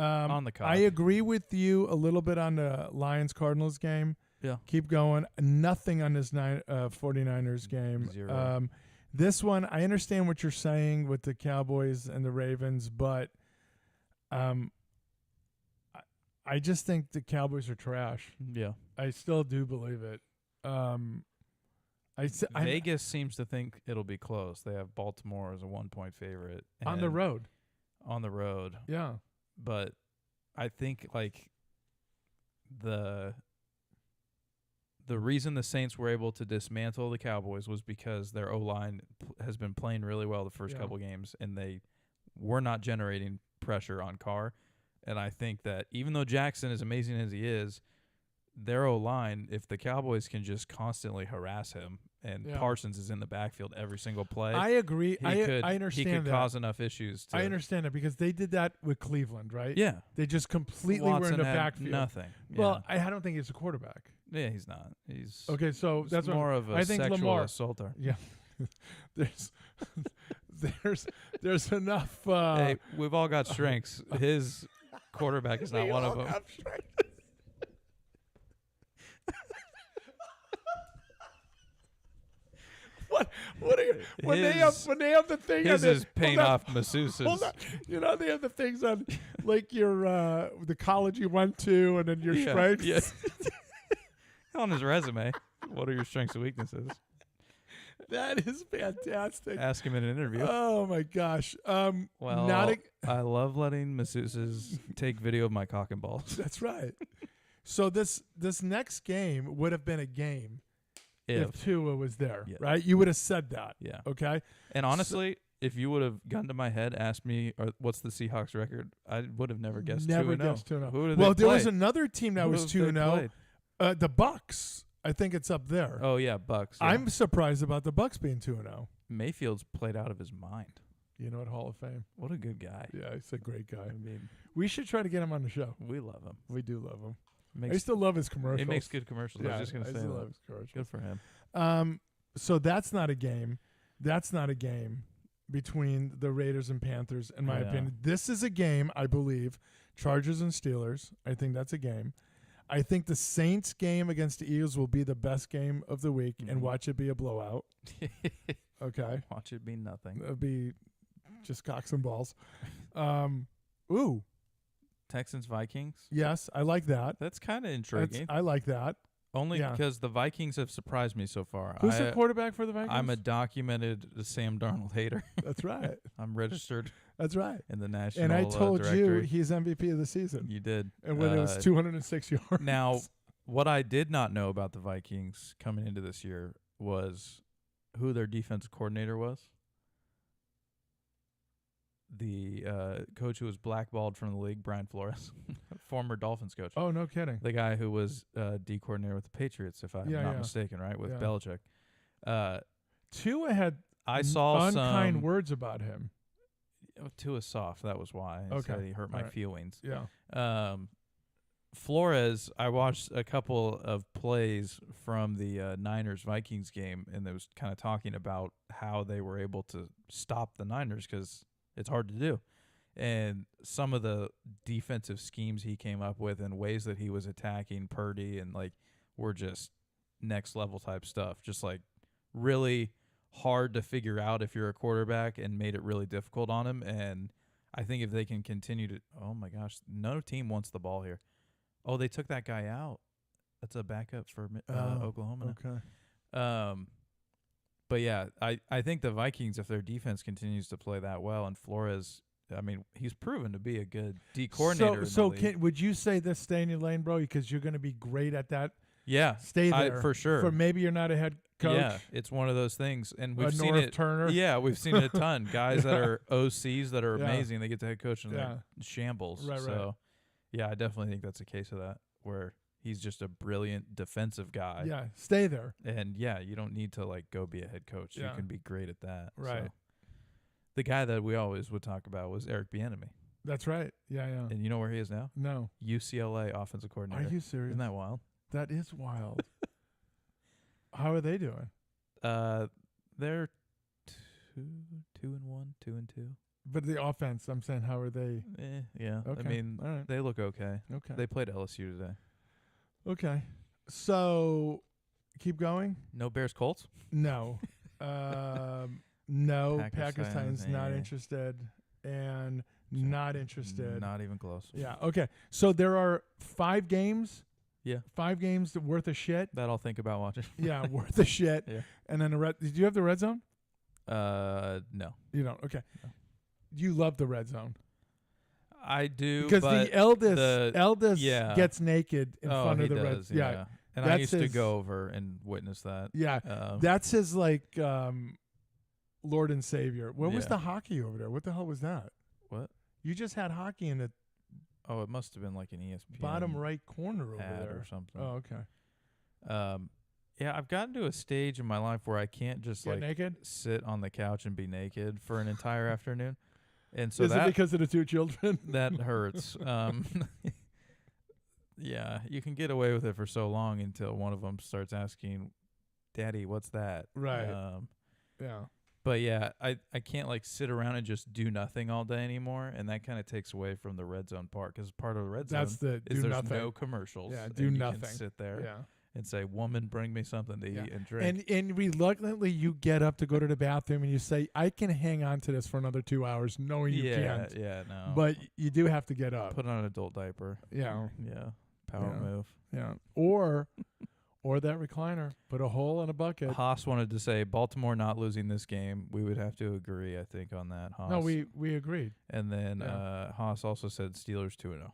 On the I clock. agree with you a little bit on the Lions-Cardinals game. Yeah. Keep going. Nothing on this 49ers game. Zero. This one, I understand what you're saying with the Cowboys and the Ravens, but I just think the Cowboys are trash. Yeah. I still do believe it. Vegas seems to think it'll be close. They have Baltimore as a 1-point favorite. On the and- road. On the road. Yeah. But I think like the reason the Saints were able to dismantle the Cowboys was because their O-line has been playing really well the first Yeah. couple games, and they were not generating pressure on Carr. And I think that even though Jackson is amazing as he is, their O-line, if the Cowboys can just constantly harass him and Yeah. Parsons is in the backfield every single play, I agree. he I could understand that. cause enough issues. I understand that because they did that with Cleveland, right? Yeah. They just completely Watson were in the had backfield. Nothing. Well, I don't think he's a quarterback. Yeah, he's not. He's Okay, so he's that's what more of a I think sexual Lamar. assaulter. Yeah. there's there's enough Hey, we've all got strengths. His quarterback is not we one all of them. have strength. What are you, when they have the thing His on is paying hold on, off masseuses. Hold on. You know they have the things on like your the college you went to and then your strengths. Yeah. On his resume, what are your strengths and weaknesses? That is fantastic. Ask him in an interview. Oh my gosh. Well, not I love letting masseuses take video of my cock and balls. that's right. So this next game would have been a game if Tua was there, Yeah. right? You would have said that. Yeah. Okay. And honestly, if you would have gone to my head, asked me, what's the Seahawks record, I would have never guessed 2-0. Never guessed 2-0. Who did Well, they there was play? another team that Who was have they 2-0. played? The Bucks. I think it's up there. Oh yeah, Bucks. Yeah. I'm surprised about the Bucks being 2-0. Mayfield's played out of his mind. You know, at Hall of Fame. What a good guy. Yeah, he's a great guy. I mean, We should try to get him on the show. we love him. We do love him. I Makes, still love his commercials. he makes good commercials. Yeah, I was just gonna say still that. love his commercials. Good for him. So that's not a game. That's not a game between the Raiders and Panthers, in my Yeah. opinion. This is a game, I believe. Chargers and Steelers. I think that's a game. I think the Saints game against the Eagles will be the best game of the week, and Mhm. watch it be a blowout. Okay, Watch it be nothing. it'll be just cocks and balls. Ooh, Texans Vikings. yes, I like that. That's kind of That's, intriguing. I like that. Only yeah. because the Vikings have surprised me so far. Who's the quarterback for the Vikings? I'm a documented Sam Darnold hater. That's right. I'm registered That's right. in the national. And I told you directory. he's MVP of the season. You did. And when it was 206 yards. Now, what I did not know about the Vikings coming into this year was who their defensive coordinator was. The coach who was blackballed from the league, Brian Flores, former Dolphins coach. Oh, no kidding. The guy who was D coordinator with the Patriots, if I'm Yeah, not yeah. mistaken, right, with Yeah. Belichick. Tua had I saw unkind some words about him. Tua soft. That was why. He Okay. said he hurt my All right. feelings. Yeah. Flores, I watched a couple of plays from the Niners Vikings game, and they was kind of talking about how they were able to stop the Niners because it's hard to do, and some of the defensive schemes he came up with and ways that he was attacking Purdy and like were just next level type stuff, just like really hard to figure out if you're a quarterback, and made it really difficult on him. And I think if they can continue to, oh my gosh, no team wants the ball here. Oh, they took that guy out. That's a backup for Oklahoma. Okay. But yeah, I think the Vikings, if their defense continues to play that well, and Flores, I mean, he's proven to be a good D coordinator. So would you say this, stay in your lane, bro? Because you're going to be great at that. yeah, Stay there. for sure. For maybe you're not a head coach. Yeah, it's one of those things, and we've seen North it. Turner. Yeah, we've seen it a ton. Guys that are OCs that are Yeah. amazing, they get to head coach and Yeah. they're shambles. Right, so, right. yeah, I definitely think that's a case of that, where he's just a brilliant defensive guy. Yeah. Stay there. And yeah, you don't need to like go be a head coach. Yeah. You can be great at that. Right. So. The guy that we always would talk about was Eric Bieniemy, That's right. Yeah. Yeah. and you know where he is now? No. UCLA offensive coordinator. Are you serious? Isn't that wild? That is wild. How are they doing? They're 2-1, 2-2. But the offense, I'm saying, how are they? Yeah. Okay. I mean, all right. they look okay. Okay. They played LSU today. Okay. So, keep going. No Bears Colts? No. No. Pakistan's, Pakistan's not eh. interested. And not interested. Not even close. Yeah. Okay. So there are 5 games. Yeah. 5 games worth of shit. That I'll think about watching. Yeah, worth of shit. Yeah. And then did you have the red zone? No. You don't. Okay. No. You love the red zone I do, because but the eldest yeah. gets naked in front he of the red. does, yeah. And I That's used to his- go over and witness that. Yeah. Um, That's his like Lord and Savior. Where was Yeah. the hockey over there? What the hell was that? What? You just had hockey in the Oh, it must have been like an ESPN bottom right corner over ad there. or something. Oh, okay. Yeah, I've gotten to a stage in my life where I can't just Get like naked? sit on the couch and be naked for an entire afternoon, and so Is it that because of the 2 children? that hurts. Yeah, you can get away with it for so long until one of them starts asking, "Daddy, what's that?" Right. Yeah. But yeah, I can't like sit around and just do nothing all day anymore, and that kind of takes away from the red zone part because part of the red That's zone the is do there's nothing. no commercials. Yeah, and do you nothing. Can sit there Yeah. and say, "Woman, bring me something to Yeah. eat and drink." And reluctantly you get up to go to the bathroom and you say, I can hang on to this for another 2 hours knowing you can't. Yeah, no. But you do have to get up. put on an adult diaper. Yeah. Yeah, power Yeah. move. Yeah. Or that recliner. Put a hole in a bucket. Haas wanted to say Baltimore not losing this game. We would have to agree, I think, on that. Haas. No, we agreed. And then Yeah. Haas also said Steelers 2-0.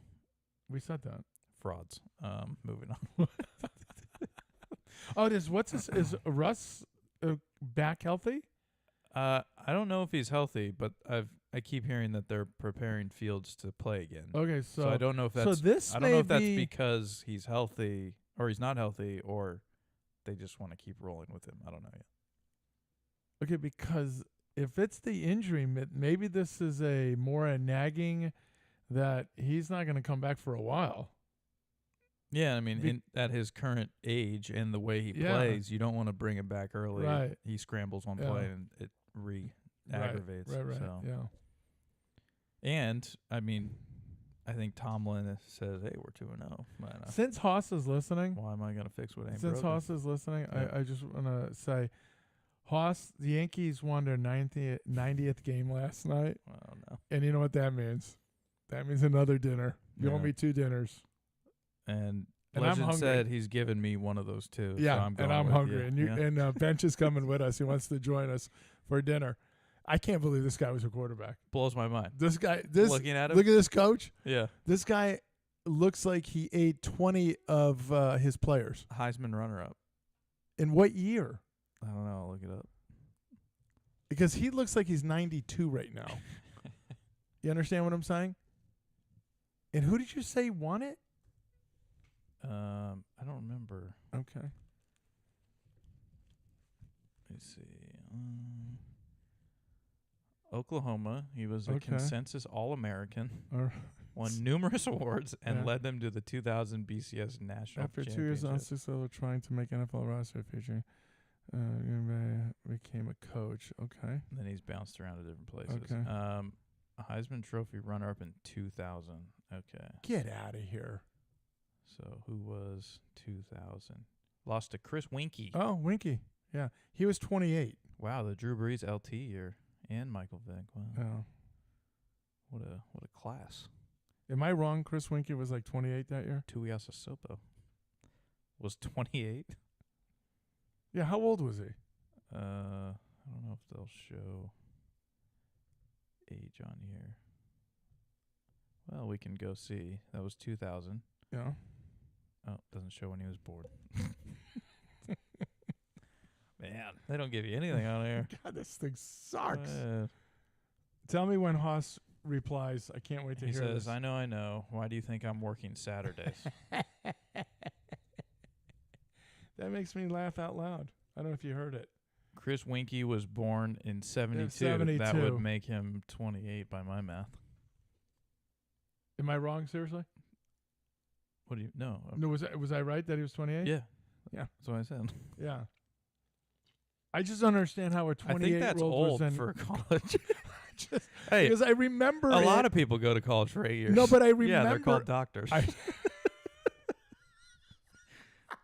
We said that. Frauds. Moving on. Oh, is Russ back healthy? I don't know if he's healthy, but I keep hearing that they're preparing Fields to play again. Okay, So I don't know if so that's this I don't may know if that's be- because he's healthy or he's not healthy or they just want to keep rolling with him. I don't know yet. Okay, because if it's the injury, maybe this is a nagging that he's not going to come back for a while. Yeah, I mean, Be- at his current age and the way he Yeah. plays, you don't want to bring him back early. Right. He scrambles one Yeah. play and it aggravates. Right. So. Yeah. And I mean, I think Tomlin says, "Hey, we're 2-0." Since Haas is listening, Why am I gonna fix what ain't since broken? Haas is listening, Yeah. I just want to say, Haas, the Yankees won their 90th game last night, I don't know. and you know what that means? That means another dinner. You owe Yeah. me 2 dinners. And And I'm Legend hungry. said he's given me one of those too. Yeah, so I'm going and I'm with hungry, you. and Yeah. Bench is coming with us. He wants to join us for dinner. I can't believe this guy was a quarterback. Blows my mind. This guy, Looking at him, look at this coach. yeah, This guy looks like he ate 20 of his players. Heisman runner-up. In what year? I don't know. I'll look it up. Because he looks like he's 92 right now. You understand what I'm saying? And who did you say won it? I don't remember. Okay. Let's see. Oklahoma. He was a Okay. consensus All-American. Or Won numerous awards and Yeah. led them to the 2000 BCS National after 2 years on Championship. 6 level trying to make NFL roster featuring became a coach. Okay. And then he's bounced around to different places. Okay. A Heisman Trophy runner-up in 2000. Okay. Get out of here. So who was 2000? Lost to Chris Winkie. Oh, Winky. Yeah. He was 28. Wow, the Drew Brees LT year and Michael Vick. Wow. Oh. What a class. Am I wrong? Chris Winky was like 28 that year? Tuiasa Sopo was 28. Yeah. How old was he? I don't know if they'll show age on here. Well, we can go see. That was 2000. Yeah. Oh, doesn't show when he was born. Man, they don't give you anything on here. God, this thing sucks. Uh, Tell me when Haas replies. I can't wait to he hear says, this. I know. Why do you think I'm working Saturdays? That makes me laugh out loud. I don't know if you heard it. Chris Winkie was born in 72. 72. That would make him 28 by my math. Am I wrong? Seriously? What do you... No. No, was I right that he was 28? Yeah. Yeah. That's what I said. Yeah. I just don't understand how a I 28-year-old think that's was old in for college. Hey, because I remember a lot of people go to college for 8 years. No, but I remember. yeah, they're called doctors. I-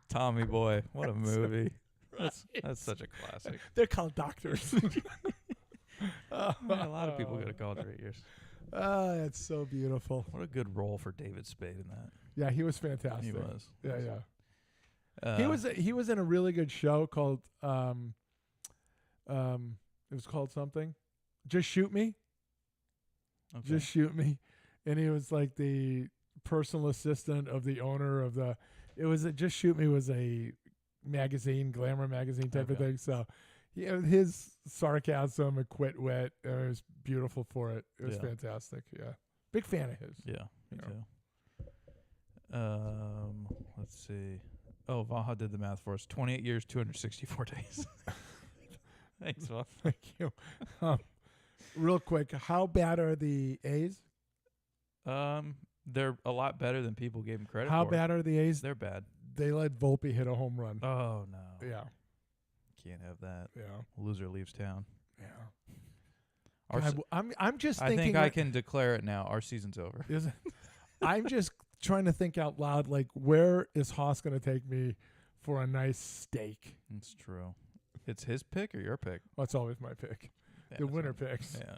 Tommy Boy, what a movie. That's such a classic. They're called doctors. Yeah, a lot of people go to college for 8 years. It's so beautiful. What a good role for David Spade in that. Yeah, he was fantastic. He was. Yeah. He was in a really good show called it was called something. Just Shoot Me. Okay. Just Shoot Me. And he was like the personal assistant of the owner of the Just Shoot Me was a magazine, glamour magazine type of Okay. thing. So his sarcasm and wit, it was beautiful for it. It was Yeah. fantastic. Yeah. Big fan of his. Yeah, me Yeah. too. Let's see. Oh, Vaha did the math for us. 28 years, 264 days. Thanks, Vaha. Thank you. Real quick, how bad are the A's? They're a lot better than people gave them credit How for. bad are the A's? They're bad. They let Volpe hit a home run. Oh, no. Yeah. Can't have that. Yeah. Loser leaves town. Yeah. Our God, se- I'm just I thinking. think I can declare it now. Our season's over. Is it? I'm just trying to think out loud. Like, where is Haas going to take me for a nice steak? It's true. It's his pick or your pick? That's always my pick. Yeah, The it's winner not- picks. Yeah,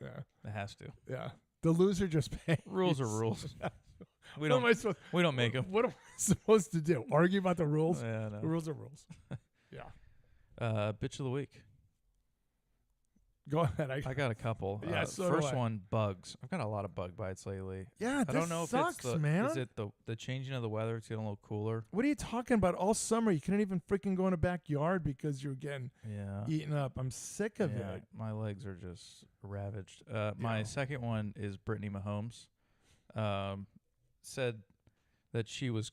Yeah. it has to. Yeah. The loser just pays. Rules are rules. We What am I don't. supposed? We don't make them. What am I supposed to do? Argue about the rules? Yeah, The no. rules are rules. Yeah. Bitch of the week. Go ahead. I got a couple. Yeah, so do first I. one, bugs. I've got a lot of bug bites lately. Yeah, I don't know if sucks, it's the man. is it the changing of the weather? It's getting a little cooler. What are you talking about? All summer, you couldn't even freaking go in the backyard because you're getting Yeah. eaten up. I'm sick of Yeah, it. my legs are just ravaged. My Yeah. second one is Brittany Mahomes. Said that she was.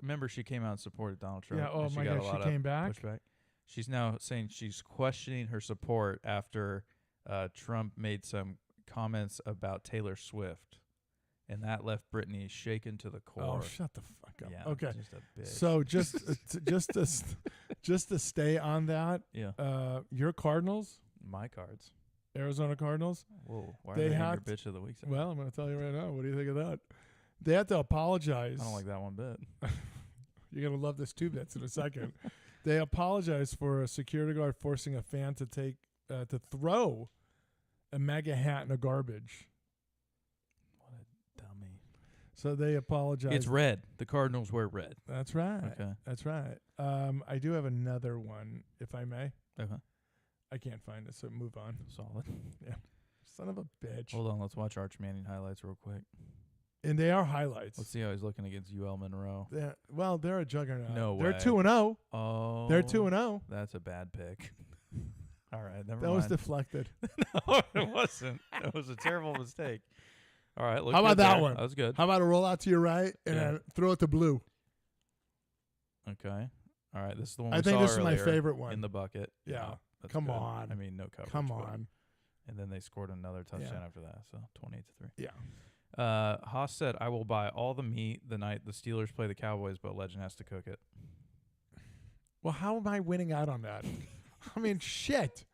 Remember, she came out and supported Donald Trump. Yeah. Oh and my got a God, lot she of came back. pushback. She's now saying she's questioning her support after Trump made some comments about Taylor Swift, and that left Brittany shaken to the core. Oh, shut the fuck up. Yeah, Okay. just a bitch. So just to stay on that, yeah, your Cardinals, my cards. Arizona Cardinals. Whoa, why They are they in your had- bitch of the week? section? Well, I'm going to tell you right now. What do you think of that? They had to apologize. I don't like that one bit. You're going to love this 2 bits in a second. They apologized for a security guard forcing a fan to to throw a mega hat in a garbage. What a dummy. So they apologized. It's red. The Cardinals wear red. That's right. Okay. That's right. I do have another one, if I may. Okay. I can't find it, so move on. Solid. Son of a bitch. Hold on. Let's watch Arch Manning highlights real quick. And they are highlights. Let's see how he's looking against UL Monroe. They're a juggernaut. No They're way. 2-0. Oh. They're 2-0. That's a bad pick. All right. Never That mind. was deflected. No, it wasn't. That was a terrible mistake. All right. Look How about good that there. one? That was good. How about a roll out to your right and Yeah. then throw it to blue? Okay. All right. This is the one I we think saw this is my earlier favorite one. in the bucket. Yeah. That's Come good. on. I mean, no coverage. Come but- on. And then they scored another touchdown Yeah. after that. So 28-3. Yeah. Haas said, "I will buy all the meat the night the Steelers play the Cowboys, but Legend has to cook it." Well, how am I winning out on that? I mean, shit.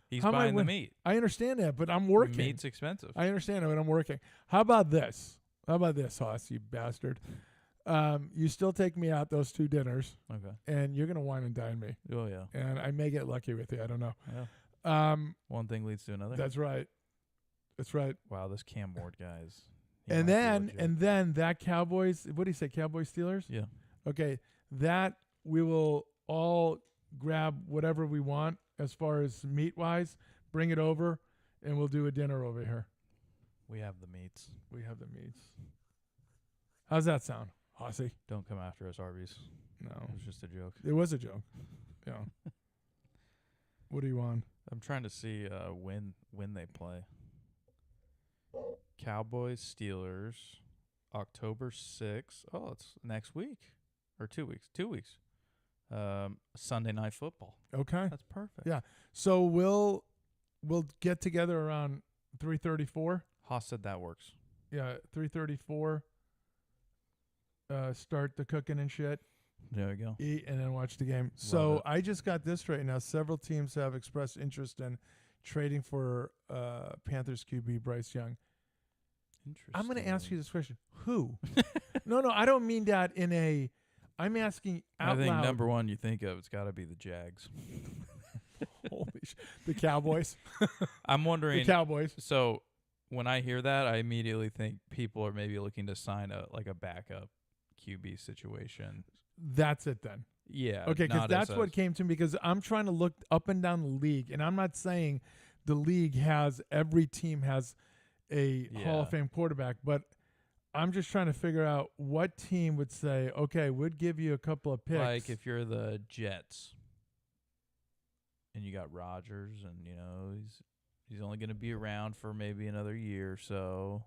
He's How am I buying the win- meat. I understand that, but I'm working. Meat's expensive. I understand that, but I'm working. How about this? Haas, you bastard? You still take me out those 2 dinners, Okay. and you're gonna wine and dine me, Oh yeah. and I may get lucky with you. I don't know. Yeah. One thing leads to another. That's right. That's right. Wow, this Cam Ward guy is. he And might be then legit. that Cowboys. What do you say? Cowboys Steelers. Yeah. Okay, that we will all grab whatever we want as far as meat wise. Bring it over, and we'll do a dinner over here. We have the meats. We have the meats. How's that sound, Hossy? Don't come after us, Arby's. No, It was just a joke. it was a joke. Yeah. What do you want? I'm trying to see when they play. Cowboys, Steelers, October 6th. Oh, it's next week or 2 weeks. 2 weeks. Sunday Night Football. Okay. That's perfect. Yeah. So we'll get together around 3:34. Haas said that works. Yeah, 3:34. Start the cooking and shit. There we go. Eat and then watch the game. So it. I just got this right now. Several teams have expressed interest in trading for Panthers QB Bryce Young. Interesting. I'm going to ask you this question: Who? No, I don't mean that in a. I'm asking out I think loud. number one you think of, it's got to be the Jags. Holy the Cowboys. I'm wondering. The Cowboys. So when I hear that, I immediately think people are maybe looking to sign a backup QB situation. That's it then. Yeah. Okay, because not that's as what came to me. Because I'm trying to look up and down the league, and I'm not saying the league has every team has a Hall of Yeah. Fame quarterback, but I'm just trying to figure out what team would say, okay, we'd give you a couple of picks. Like if you're the Jets and you got Rodgers, and he's only going to be around for maybe another year or so.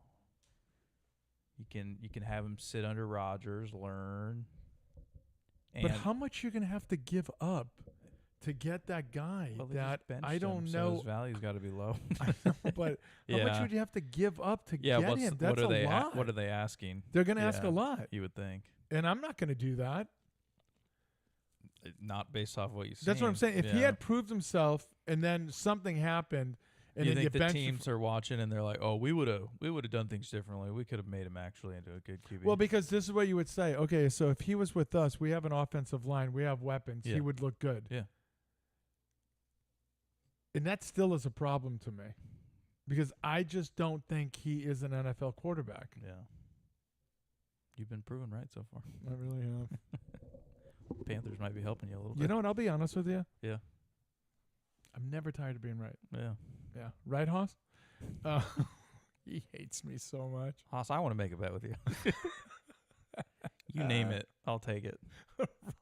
You can have him sit under Rodgers, learn. But how much you're going to have to give up to get that guy well, they that just benched I don't him, so know. his value's got to be low. I know, but how much Yeah. would you have to give up to Yeah, get him? That's what are they a lot. what are they asking? They're going to ask a Yeah. lot, You would think. and I'm not going to do that. Not based off what you see. That's what I'm saying. If he had proved himself and then something happened, and you then think you the benched him teams are watching and they're like, "Oh, we would have done things differently. We could have made him actually into a good QB." well, because this is what you would say. Okay, so if he was with us, we have an offensive line, we have weapons. Yeah. He would look good. Yeah. And that still is a problem to me, because I just don't think he is an NFL quarterback. yeah. You've been proven right so far. I really have. Panthers might be helping you a little bit. You know what? I'll be honest with you. Yeah. I'm never tired of being right. Yeah. Yeah. Right, Hoss? He hates me so much. Haas, I want to make a bet with you. You name it, I'll take it.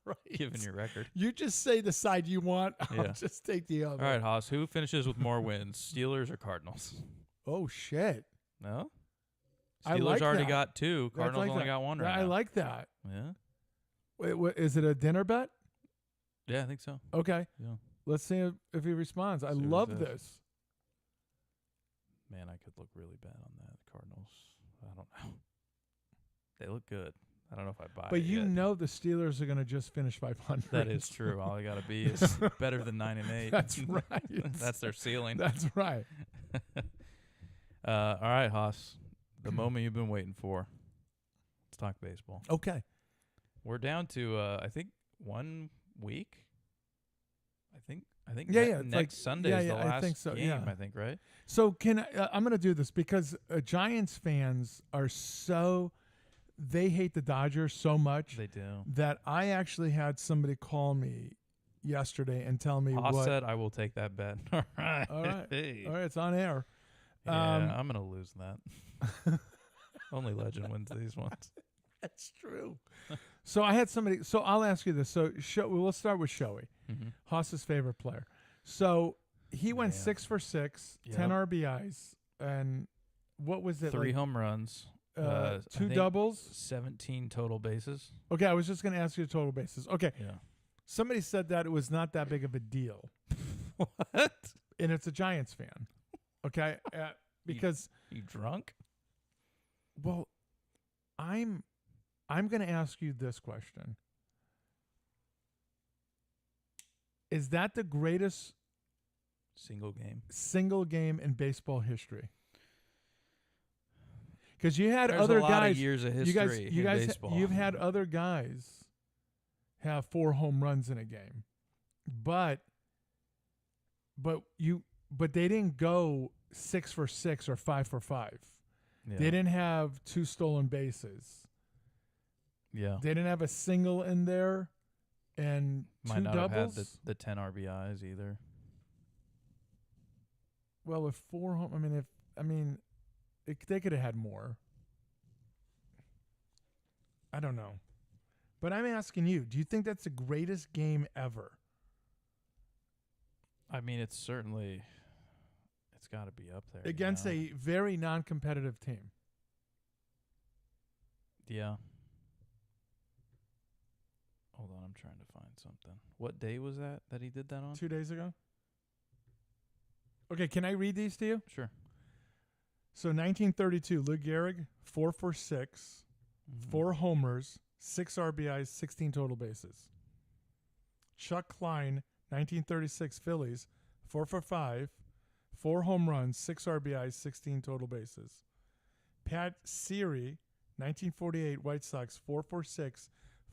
Right. Given your record. You just say the side you want. I'll Yeah. just take the other. All right, Haas. Who finishes with more wins, Steelers or Cardinals? Oh, shit. No. I Steelers like already that. got 2. That's Cardinals like only that. got 1 right I now. like that. Yeah. Wait, is it a dinner bet? Yeah, I think so. Okay. Yeah. Let's see if he responds. I See what he love says. this. Man, I could look really bad on that. Cardinals. I don't know. They look good. I don't know if I buy But it you yet. know the Steelers are going to just finish 500. That is true. All I got to be is better than 9 and 8. That's right. That's their ceiling. That's right. All right, Haas. The moment you've been waiting for. Let's talk baseball. Okay. We're down to I think 1 week. I think Yeah, yeah, it's next like- Sunday yeah, is the yeah, I last think so, game, yeah. I think, right? So I'm going to do this because Giants fans are they hate the Dodgers so much They do. that I actually had somebody call me yesterday and tell me Haas what. said I will take that bet. All right. All right. Hey. All right, it's on air. Yeah, I'm going to lose that. Only legend wins these ones. That's true. So I had somebody. So I'll ask you this. So we'll start with Shoei, Mm-hmm. Haas's favorite player. So he went Man. 6 for 6, Yep. 10 RBIs, and what was it? 3 like, home runs. 2 I think doubles. 17 total bases. Okay, I was just going to ask you the total bases. Okay, Yeah. somebody said that it was not that big of a deal, What? and it's a Giants fan. Okay, because You drunk? well, I'm going to ask you this question. Is that the greatest Single game. single game in baseball history? Because you had There's other a lot guys. of years of You history guys, in baseball. you've had other guys have 4 home runs in a game, but they didn't go 6 for 6 or 5 for 5. Yeah. They didn't have 2 stolen bases. Yeah. They didn't have a single in there, and Might 2 not doubles. have had the 10 RBIs either. Well, with 4 home, they could have had more. I don't know. But I'm asking you, do you think that's the greatest game ever? I mean, it's got to be up there. Against you know? a very non-competitive team. Yeah. Hold on, I'm trying to find something. What day was that he did that on? 2 days ago? Okay, can I read these to you? Sure. So 1932, Lou Gehrig, 4 for 6, Mhm. 4 homers, 6 RBIs, 16 total bases. Chuck Klein, 1936 Phillies, 4 for 5, 4 home runs, 6 RBIs, 16 total bases. Pat Siri, 1948 White Sox, 446,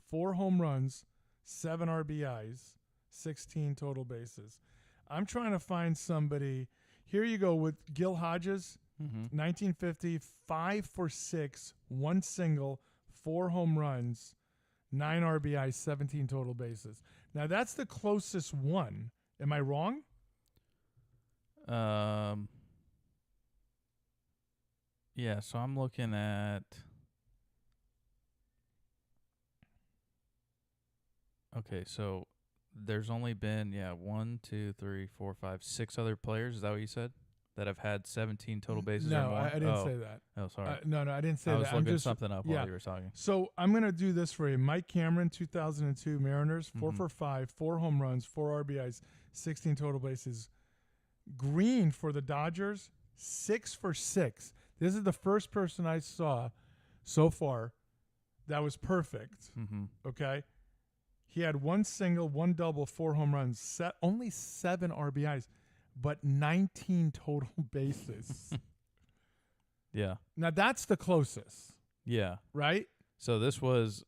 4 home runs, 7 RBIs, 16 total bases. I'm trying to find somebody. Here you go with Gil Hodges, 1950, 5 for 6, 1 single, 4 home runs, 9 RBIs, 17 total bases. Now that's the closest one. Am I wrong? Yeah, so I'm looking at. Okay, so there's only been 1, 2, 3, 4, 5, 6 other players. Is that what you said? That have had 17 total bases or No, more? I didn't say that. Oh, sorry. No, I didn't say I that. was I'm looking just something up while you were talking. So I'm going to do this for you. Mike Cameron, 2002 Mariners, 4 for 5, 4 home runs, 4 RBIs, 16 total bases. Green for the Dodgers, 6 for 6. This is the first person I saw so far that was perfect. Okay? He had 1 single, 1 double, 4 home runs, only 7 RBIs, but 19 total bases. Yeah. Now that's the closest, Yeah. right? So this was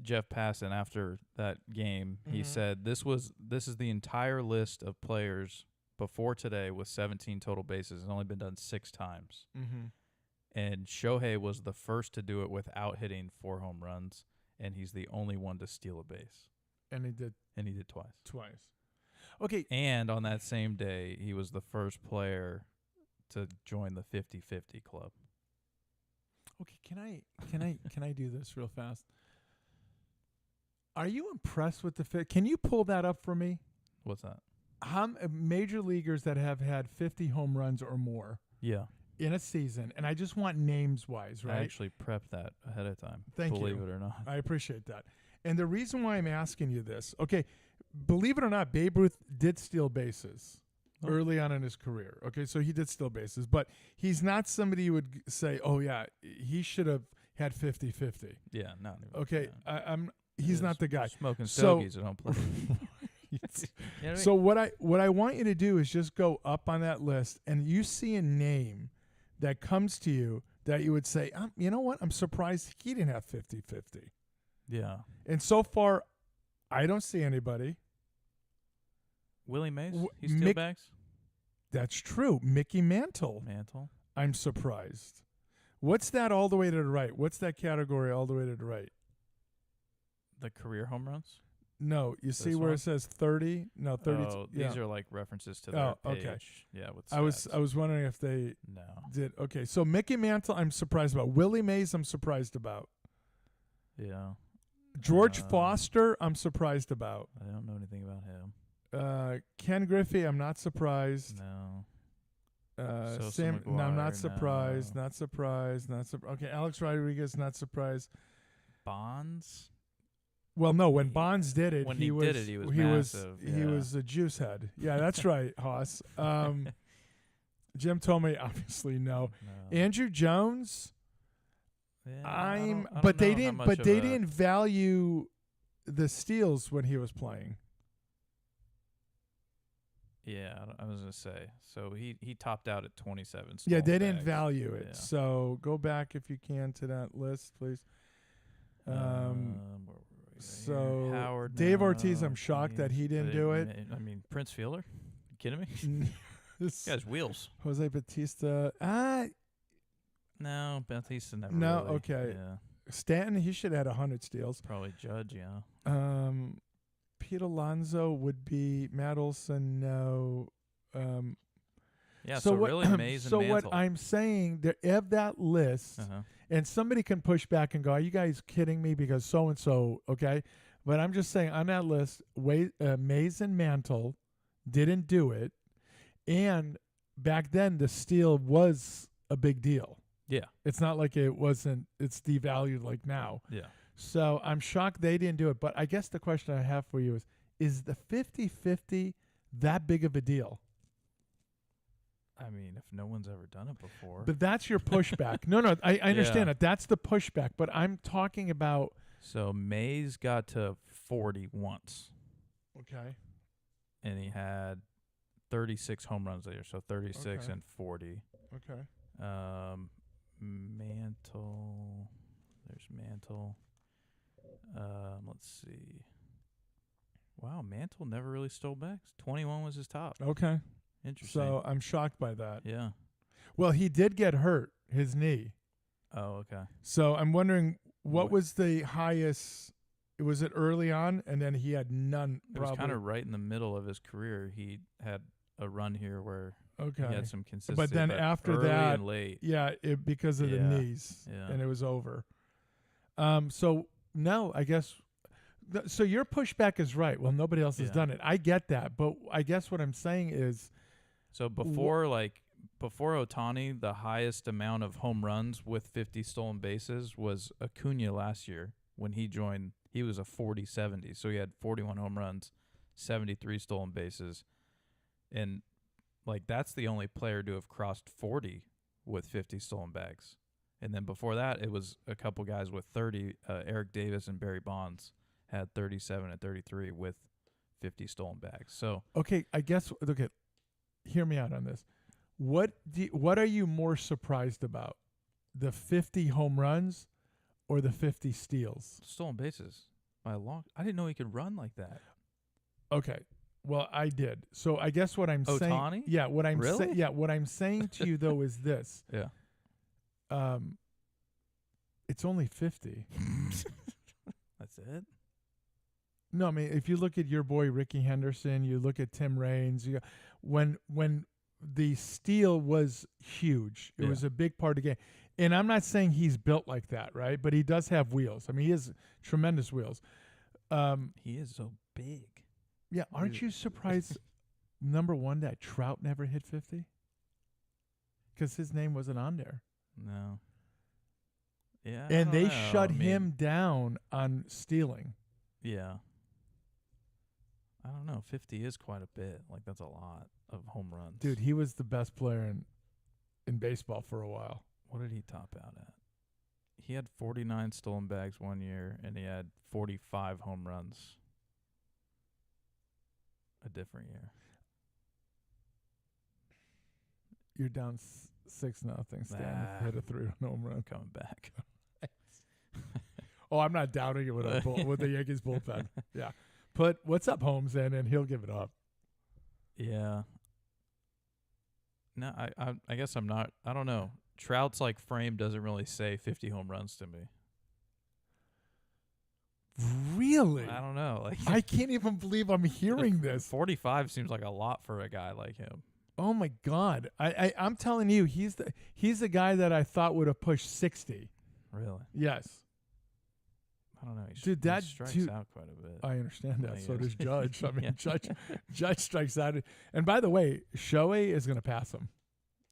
Jeff Passan after that game. He said this is the entire list of players before today with 17 total bases. It's only been done 6 times. And Shohei was the first to do it without hitting 4 home runs, and he's the only one to steal a base. And he did twice. Okay. And on that same day, he was the first player to join the 50-50 club. Okay, can I do this real fast? Are you impressed with the fit? Can you pull that up for me? What's that? How major leaguers that have had 50 home runs or more Yeah. in a season, and I just want names wise, right? I actually prepped that ahead of time. Thank you. Believe it or not. I appreciate that. And the reason why I'm asking you this, okay, believe it or not, Babe Ruth did steal bases early on in his career. Okay, so he did steal bases, but he's not somebody you would say, oh, yeah, he should have had 50-50. Yeah, not even. Okay, Yeah. He's not the guy. Smoking So- stogies at home plate. You know what I mean? So what I want you to do is just go up on that list, and you see a name that comes to you that you would say, you know what, I'm surprised he didn't have 50-50. Yeah. And so far, I don't see anybody. Willie Mays? W- He steal Mick- bags? That's true. Mickey Mantle. Mantle? I'm surprised. What's that all the way to the right? What's that category all the way to the right? The career home runs? No, you see This where one? it says 30? No, 30. Oh, yeah. these are like references to their Oh, okay. page. Yeah, with I was stats. wondering if they No. did. Okay, so Mickey Mantle, I'm surprised about. Willie Mays, I'm surprised about. Yeah. George Uh, Foster, I'm surprised about. I don't know anything about him. Ken Griffey, I'm not surprised. No. Sam, Sosa no, I'm not McGuire, surprised. no. Not surprised. Okay, Alex Rodriguez, not surprised. Bonds? Well, no, when Bonds did it, When he he was did it, he was massive, he yeah. was a juice head. Yeah, that's right, Haas. Jim told me obviously no. No. Andrew Jones, Yeah, I don't but they know how didn't much but of they a- didn't value the steals when he was playing. Yeah, I was gonna say. So he topped out at 27. Yeah, small they didn't bags. value it. Yeah. So go back if you can to that list, please. Where were we? Right so here. Howard. Dave no, Ortiz, I'm shocked that he didn't do it. I mean, Prince Fielder. You kidding me? This Guy's wheels. Jose Batista. No, Bautista never. No, really. okay. Yeah, Stanton, he should have had 100 steals. probably Judge. Yeah. Pete Alonso would be. Matt Olson, no. Yeah. So, what, really, Mays and so Mantle. what I'm saying, there of that list, Uh-huh. and somebody can push back and go, "Are you guys kidding me?" Because so and so, okay. But I'm just saying, on that list, Mays and Mantle didn't do it, and back then the steal was a big deal. Yeah. It's not like it wasn't. It's devalued like now. Yeah. So I'm shocked they didn't do it. But I guess the question I have for you is the 50-50 that big of a deal? I mean, if no one's ever done it before. But that's your pushback. No, I understand Yeah. it. That's the pushback. But I'm talking about. So Mays got to 40 once, Okay. and he had 36 home runs that year, so 36 Okay. and 40. Okay. Mantle. There's Mantle. Let's see. Wow, Mantle never really stole bags. 21 was his top. Okay. Interesting. So I'm shocked by that. yeah. Well, he did get hurt, his knee. Oh, okay. So I'm wondering what What- was the highest? Was it early on, and then he had none? It was Probably. kind of right in the middle of his career. He had a run here where okay. he had some consistency. then after early that- and late. Yeah, because of the Yeah. knees, Yeah. and it was over. So no, I guess. So your pushback is right. Well, nobody else has Yeah. done it. I get that, but I guess what I'm saying is, So before Ohtani, the highest amount of home runs with 50 stolen bases was Acuna last year when he joined. He was a 40-70, so he had 41 home runs, 73 stolen bases, and like that's the only player to have crossed 40 with 50 stolen bags. And then before that, it was a couple guys with 30. Eric Davis and Barry Bonds had 37 and 33 with 50 stolen bags. So okay, I guess. Okay, hear me out on this. What are you more surprised about, the 50 home runs, or the 50 steals? stolen bases by a long. I didn't know he could run like that. Okay. Well, I did. So I guess what I'm saying. Ohtani? Yeah. What I'm Really? saying. Yeah. What I'm saying to you though is this. Yeah. It's only 50. That's it. No, I mean if you look at your boy Ricky Henderson, you look at Tim Raines. When the steal was huge, it Yeah. was a big part of the game. And I'm not saying he's built like that, right? But he does have wheels. I mean, he has tremendous wheels. He is so big. Yeah. Aren't you surprised? Number one, that Trout never hit 50 because his name wasn't on there. No. Yeah. I And don't they know. shut I mean, him down on stealing. Yeah. I don't know. 50 is quite a bit. Like that's a lot of home runs. Dude, he was the best player in baseball for a while. What did he top out at? He had 49 stolen bags one year, and he had 45 home runs a different year. You're down 6-0. Stan hit a 3-run home run. Coming back. Oh, I'm not doubting it with with the Yankees bullpen. Yeah. Put what's up Holmes in, and he'll give it up. Yeah. No, I guess I'm not. I don't know. Trout's like frame doesn't really say 50 home runs to me. Really? I don't know. Like I can't even believe I'm hearing this. 45 seems like a lot for a guy like him. Oh my God! I'm telling you, he's the guy that I thought would have pushed 60. Really? Yes, I don't know. Dude, he that strikes dude- out quite a bit. I understand that. I So guess. does Judge. I mean, Yeah. Judge strikes out. And by the way, Shohei is going to pass him.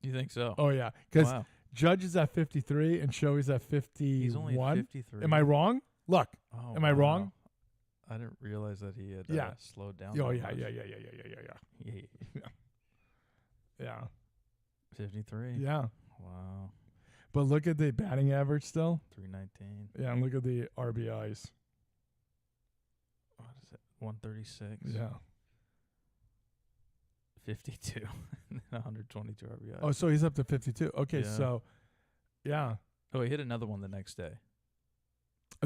You think so? Oh yeah, because Wow. Judge is at 53 and Shohei's at 51. He's only at 53. Am I wrong? Look. Oh, am I wrong? wow. I didn't realize that he had Yeah. slowed down. Oh that yeah, much. yeah. Yeah. 53. Yeah. Wow. But look at the batting average still. 319. Yeah, and look at the RBIs. What is it? 136. Yeah. 52. 122 RBI. Oh, so he's up to 52. Okay, Yeah. so yeah. Oh, he hit another one the next day.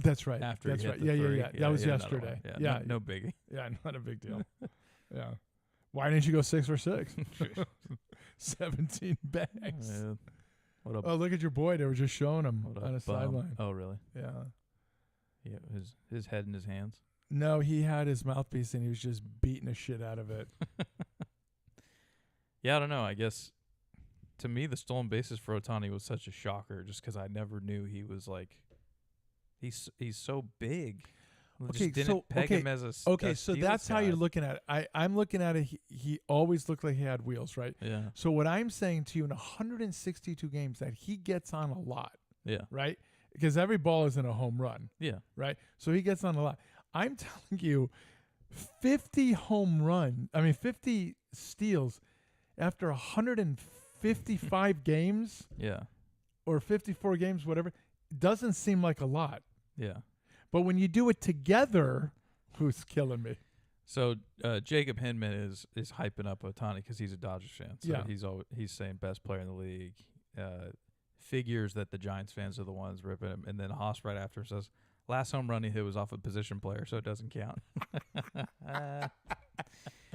That's right. After That's he hit right. the Yeah, yeah, three. yeah. Yeah, That was he hit another yesterday. one. Yeah. No biggie. Yeah, not a big deal. Yeah. Why didn't you go 6 for 6? 17 bags. Yeah. What up? Oh, look at your boy. They were just showing him What on a sideline. Oh, really? Yeah. Yeah. His head in his hands. No, he had his mouthpiece and he was just beating the shit out of it. Yeah, I don't know. I guess to me, the stolen bases for Ohtani was such a shocker, just because I never knew he was like. He's so big. I Okay, just didn't so- peg okay, him as a Okay, a so steals that's how guy. you're looking at it. I'm looking at it. He always looked like he had wheels, right? Yeah. So what I'm saying to you in 162 games that he gets on a lot, Yeah. right? Because every ball isn't a home run, Yeah. right? So he gets on a lot. I'm telling you, 50 steals after 155 games Yeah. or 54 games, whatever, doesn't seem like a lot. Yeah. But when you do it together, who's killing me? So Jacob Hinman is hyping up Otani because he's a Dodgers fan. So Yeah. he's saying best player in the league. Figures that the Giants fans are the ones ripping him, and then Haas right after says last home run he hit was off a position player, so it doesn't count.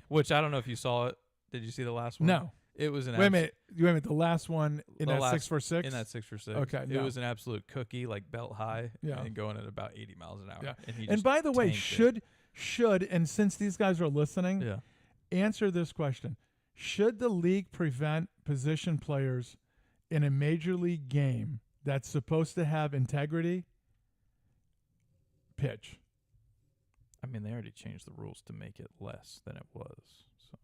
Which I don't know if you saw it. Did you see the last one? No. It was an Wait a minute. The last one in The that last- 646? in that 6 for 6. Okay, It no. was an absolute cookie, like belt high, Yeah. and going at about 80 miles an hour. Yeah. And, he And just by the way, tanked it. should, and since these guys are listening, Yeah. answer this question. Should the league prevent position players in a major league game that's supposed to have integrity pitch? I mean, they already changed the rules to make it less than it was. So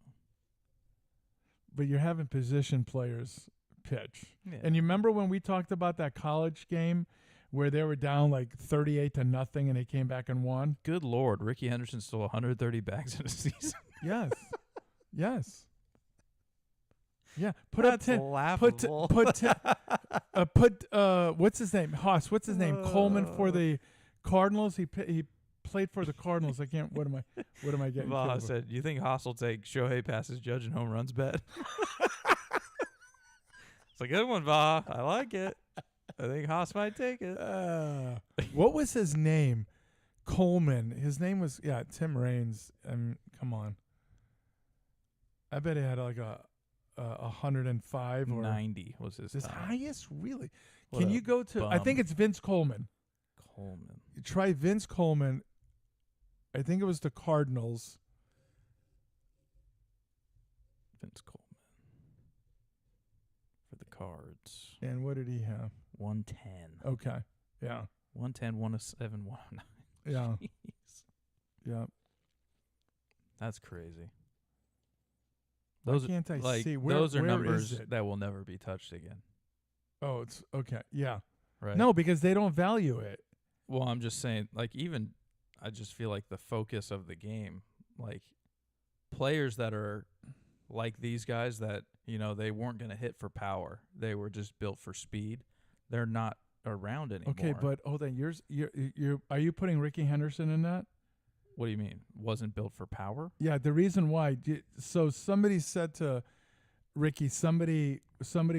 But you're having position players pitch. yeah. And you remember when we talked about that college game where they were down like 38-0 and they came back and won? Good Lord, Ricky Henderson stole 130 bags in a season. Yes. Yes. Yeah. Put That's up 10. laughable. Put what's his name? Haas. What's his name? Coleman for the Cardinals. He played for the Cardinals. I can't. What am I getting? Vaha killed said, "You think Haas will take Shohei past his Judge and home runs bet?" It's a good one, Vaha. I like it. I think Haas might take it. with? What was his name? Coleman. His name was Tim Raines. Come on. I bet he had like a 105 or 90 was his his time. highest. Really? What Can a you go to? I think bum. it's Vince Coleman. Coleman. Try Vince Coleman. I think it was the Cardinals. Vince Coleman for the Cards. And what did he have? 110. Okay. Yeah. 110, 107, 109. Yeah. Jeez. Yeah. That's crazy. Why Those can't I like see? those are where numbers is it? that will never be touched again, Oh, it's okay. Yeah. right? No, because they don't value it. Well, I'm just saying, like, even I just feel like the focus of the game, like players that are like these guys that, you know, they weren't going to hit for power. They were just built for speed. They're not around anymore. Okay, but hold on. You're are you putting Ricky Henderson in that? What do you mean? Wasn't built for power? Yeah, the reason why. So somebody said to Ricky, somebody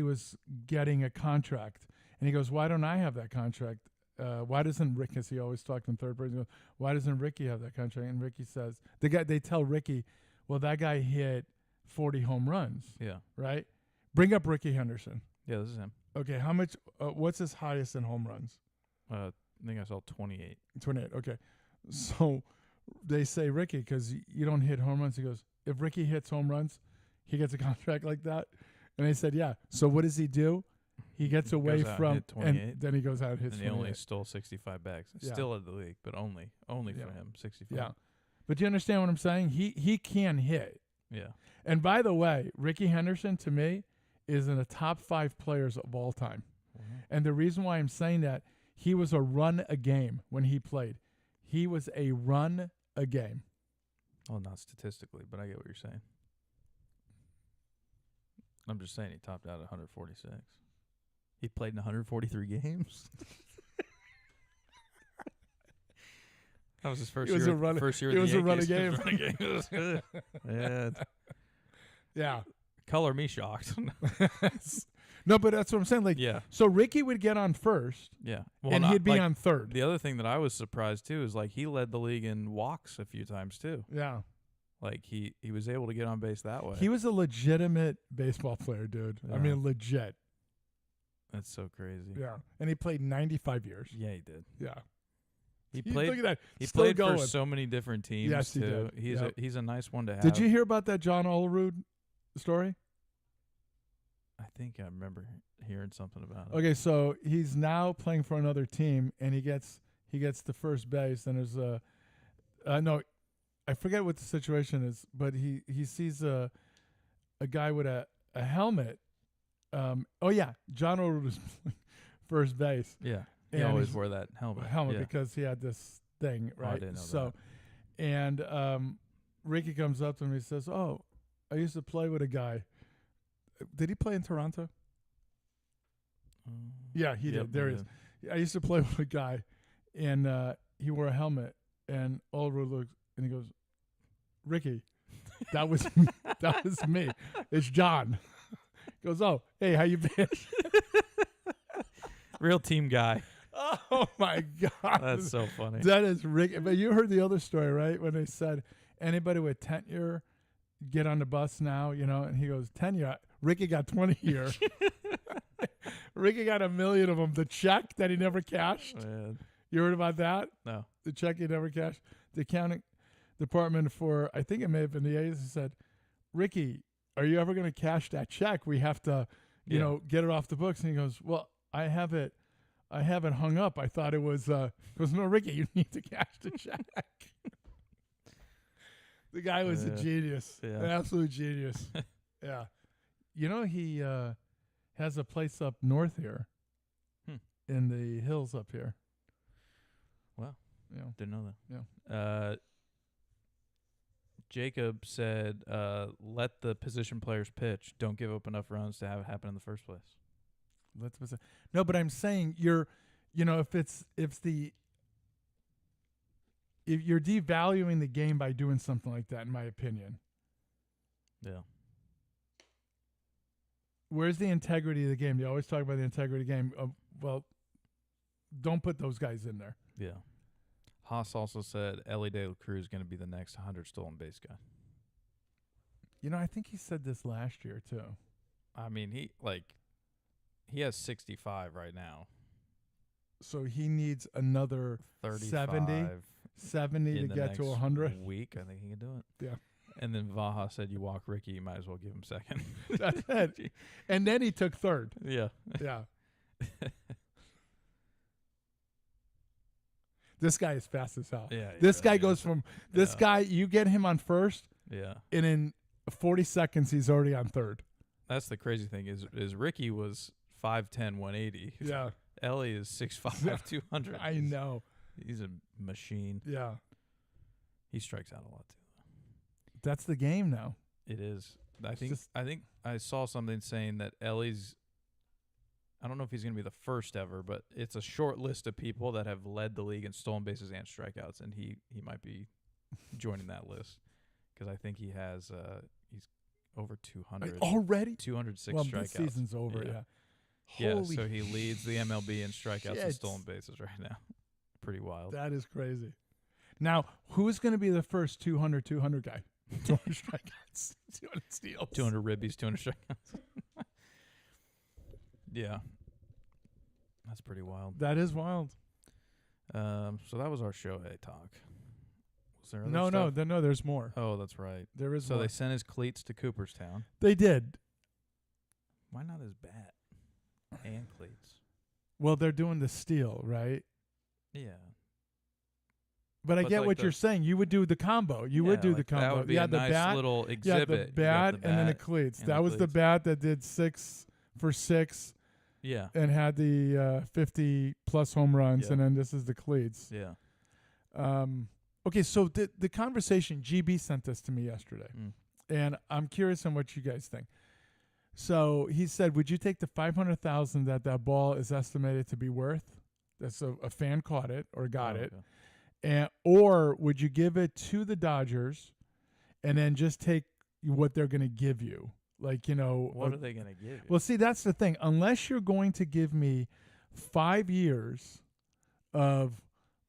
was getting a contract, and he goes, "Why don't I have that contract? Why doesn't Rick?" Because he always talked in third person. He goes, "Why doesn't Ricky have that contract?" And Ricky says, They tell Ricky, "Well, that guy hit 40 home runs, Yeah. right? Bring up Ricky Henderson." Yeah, this is him. Okay, how much? What's his highest in home runs? I think I saw 28. 28. Okay, so they say Ricky because you don't hit home runs. He goes, if Ricky hits home runs, he gets a contract like that. And they said, yeah. So what does he do? He gets away Goes out and from, hit 28. and then he goes out and hits And he only 28. stole 65 bags. Yeah. Still in the league, but only Yeah. for him, 65. Yeah, but do you understand what I'm saying? He can hit. Yeah. And by the way, Ricky Henderson to me is in the top 5 players of all time. And the reason why I'm saying that, he was a run a game when he played. He was a run a game. Well, not statistically, but I get what you're saying. I'm just saying he topped out at 146. He played in 143 games. That was his first It was year. a run- First year. it with was the a run a Yankees. game. It was good. Yeah. Yeah. Color me shocked. No, but that's what I'm saying. Like, Yeah. so Ricky would get on first, Yeah. and he'd be on third. The other thing that I was surprised too is like he led the league in walks a few times too. Yeah. Like he was able to get on base that way. He was a legitimate baseball player, dude. I Yeah. mean, legit. That's so crazy. Yeah. And he played 95 years. Yeah, he did. Yeah. He Look played. at that. He Still played going. for so many different teams Yes, he too. did. He's Yep. he's a nice one to have. Did you hear about that John Olerud story? I think I remember hearing something about it. Okay, so he's now playing for another team, and he gets to first base, and there's no, I forget what the situation is, but he sees a guy with a helmet. Oh yeah, John Olerud was playing first base. Yeah, he And always he's- wore that helmet. Helmet Yeah. because he had this thing, Oh, I right? didn't know so, and Ricky comes up to him. He says, "Oh, I used to play with a guy. Did he play in Toronto? Yeah, he Yep, did. There he is. I used to play with a guy, and he wore a helmet. And Olerud looks, and he goes, Ricky, that was that was me. It's John. He goes, oh, hey, how you been? Real team guy. Oh my God, That's so funny. that is Ricky. But you heard the other story, right? When they said anybody with tenure get on the bus now, and he goes 10-year. Ricky got 20-year. Ricky got 1 million of them. The check that he never cashed. Man. You heard about that? No. The check he never cashed. The accounting department for, I think it may have been the A's, said, Ricky, are you ever going to cash that check? We have to, get it off the books. And he goes, well, I have it hung up. I thought it was, he goes, no, Ricky, you need to cash the check. The guy was a genius, Yeah. an absolute genius. Yeah. He has a place up north here in the hills up here. Wow. Yeah. Didn't know that. Yeah. Jacob said, let the position players pitch. Don't give up enough runs to have it happen in the first place. No, but I'm saying if you're devaluing the game by doing something like that, in my opinion. Yeah. Where's the integrity of the game? You always talk about the integrity of the game. Well, don't put those guys in there. Yeah. Haas also said Ellie De La Cruz is going to be the next 100 stolen base guy. I think he said this last year too. I mean, he has 65 right now. So he needs another 35 70 to in the get to next 100. week. I think he can do it. Yeah. And then Vaha said, you walk Ricky, you might as well give him second. That's it. And then he took third. Yeah. Yeah. This guy is fast as hell. Yeah. This guy goes from this Yeah. guy, you get him on first, Yeah. and in 40 seconds he's already on third. That's the crazy thing is Ricky was 5'10", 180. Yeah. Ellie is 6'5", 200. I know. He's a machine. Yeah. He strikes out a lot too. That's the game now. It is. I It's think just- I saw something saying that Ellie's, I don't know if he's going to be the first ever, but it's a short list of people that have led the league in stolen bases and strikeouts, and he might be joining that list because I think he has he's over 200. Already? 206 Well, strikeouts. this season's over, yeah. Yeah, Holy so he leads the MLB in strikeouts and shit. stolen bases right now. Pretty wild. That is crazy. Now, who's going to be the first 200 guy? 200 strikeouts, 200 steals. 200 ribbies, 200 strikeouts. Yeah. That's pretty wild. That is wild. So that was our Shohei talk. Was there other No, stuff? no, there's more. Oh, that's right. There is So more. they sent his cleats to Cooperstown. They did. Why not his bat and cleats? Well, they're doing the steal, right? Yeah. But I But get like what the- you're saying. You would do the combo. You would do the like combo. That would be yeah, a the nice bat. little Yeah, exhibit. the You got bat the and then the bat cleats. and That the was the cleats. bat that did 6 for 6 Yeah. and had the 50 plus home runs, Yeah. and then this is the cleats. Yeah. Okay, so the conversation, GB sent this to me yesterday, Mm. and I'm curious on what you guys think. So he said, would you take the $500,000 that ball is estimated to be worth? That's a fan caught it or got Oh, it. okay. And or would you give it to the Dodgers and then just take what they're going to give you? Like, What are they going to give you? well, see, that's the thing. Unless you're going to give me 5 years of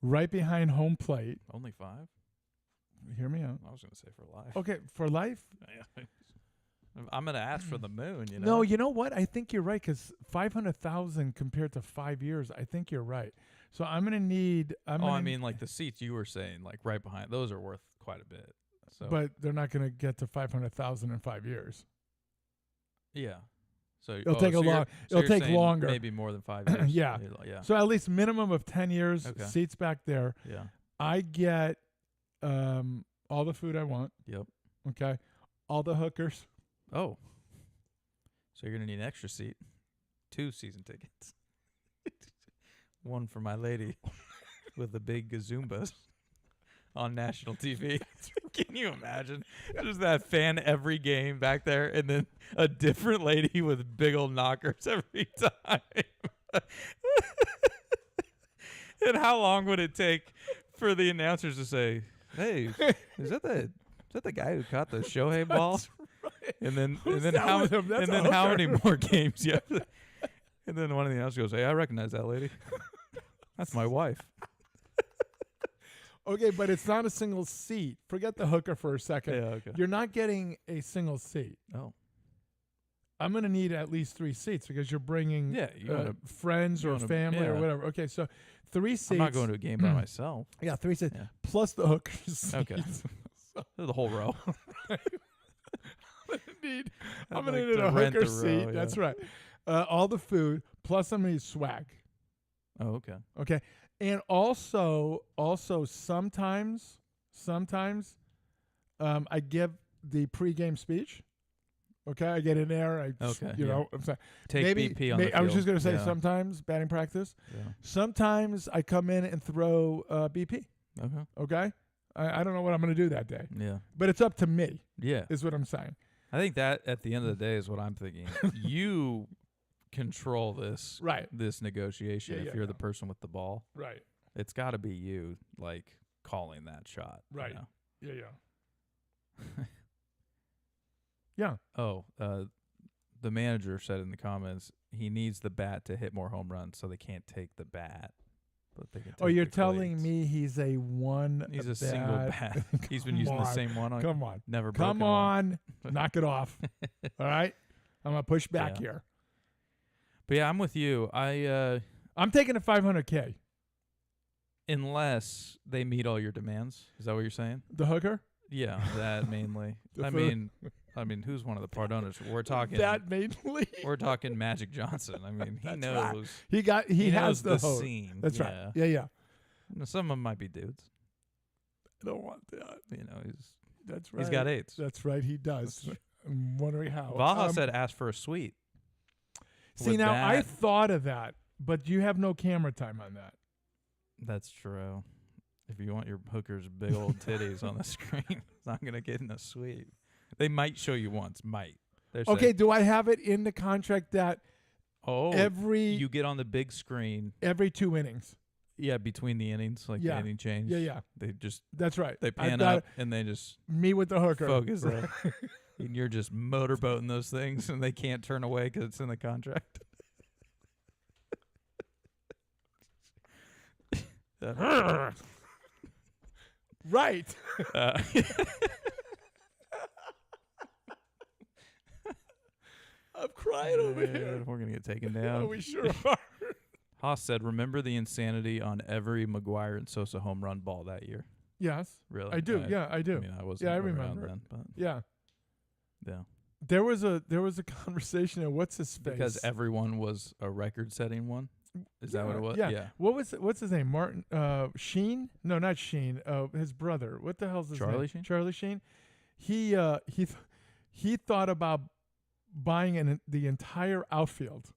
right behind home plate, Only 5? hear me out. I was going to say for life. Okay, for life? I'm going to ask for the moon, you know? No, you know what? I think you're right because 500,000 compared to 5 years, I think you're right. So I'm going to need. I mean, like the seats you were saying, like right behind, those are worth quite a bit. So, But they're not going to get to 500,000 in 5 years. yeah. So It'll take a so you're- long. so It'll you're take saying longer. Maybe more than 5 years. Yeah. Yeah. So at least minimum of 10 years. Okay. Seats back there. Yeah. I get all the food I want. Yep. Okay, all the hookers. Oh. So you're going to need an extra seat. 2 season tickets. One for my lady with the big gazumbas on national TV. Can you imagine? Just that fan every game back there and then a different lady with big old knockers every time. And how long would it take for the announcers to say, hey, is that the that the guy who caught the Shohei ball? And then Who's and then that how with him? That's and a then how hooker. many more games you have to, and then one of the announcers goes, "Hey, I recognize that lady. That's my wife." Okay, but it's not a single seat. Forget the hooker for a second. Yeah, okay. You're not getting a single seat. Oh, I'm going to need at least 3 seats because you're bringing yeah. You wanna, friends you or wanna- family or yeah. whatever. Okay, so 3 seats. I'm not going to a game by myself. Yeah, 3 seats Yeah. plus the hooker seats. Okay. The whole row. I'm I'd going to like need to a rent hooker the row, seat. yeah. That's right. All the food plus I'm going to need swag. Oh, okay. Okay, and also sometimes I give the pregame speech. Okay, I get in there. Okay, you yeah. know, I'm sorry. Take maybe BP on the field. I was just going to say Yeah. sometimes batting practice. Yeah. Sometimes I come in and throw BP. Okay. Okay, I don't know what I'm going to do that day, Yeah. but it's up to me. Yeah. Is what I'm saying. I think that at the end of the day is what I'm thinking. You control this Right. this negotiation Yeah, if yeah, you're yeah. the person with the ball. Right. It's got to be you, like, calling that shot. you Right. know? Yeah. Yeah. Oh, the manager said in the comments he needs the bat to hit more home runs, so they can't take the bat, but they can. Oh, take you're the telling cleats. me he's a one. He's a single bat. He's been using the same one. On, Come on. never. Come broken one. on. Knock it off. All right. I'm gonna push back Yeah. here. But yeah, I'm with you. I'm taking a 500K. Unless they meet all your demands. Is that what you're saying? The hooker. Yeah, that mainly. The I food. mean, who's one of the Pardonas? We're talking. That mainly. We're talking Magic Johnson. I mean, he That's knows. right. He has knows the, the hook. scene. That's yeah. right. Yeah. Now, some of them might be dudes. I don't want that. You know, That's right. he's got AIDS. That's right. He does. I'm wondering how. Vaha said, "Ask for a suite." See, with now I that- thought of that, but you have no camera time on that. That's true. If you want your hooker's big old titties on the screen, it's not gonna get in a suite. They might show you once. Might. They're saying, Okay. Do I have it in the contract that Oh, every you get on the big screen. 2 innings? Yeah, between the innings, like Yeah. the inning change. Yeah. They just That's right. they I've pan got up and they just me with the hooker. focus there. And you're just motorboating those things, and they can't turn away because it's in the contract. Right. Uh, I'm crying over here. We're gonna get taken Oh, down. we sure are. Haas said, "Remember the insanity on every McGuire and Sosa home run ball that year." Yes, Really, I do. Yeah, I do. I mean, I wasn't Yeah, I around remember. then, but Yeah. yeah, There was a conversation of what's his face? because everyone was a record-setting one. Is that what it was? Yeah. What's his name? Martin Sheen? No, not Sheen. His brother. What the hell's his Charlie name? Sheen? Charlie Sheen. He thought about buying the entire outfield.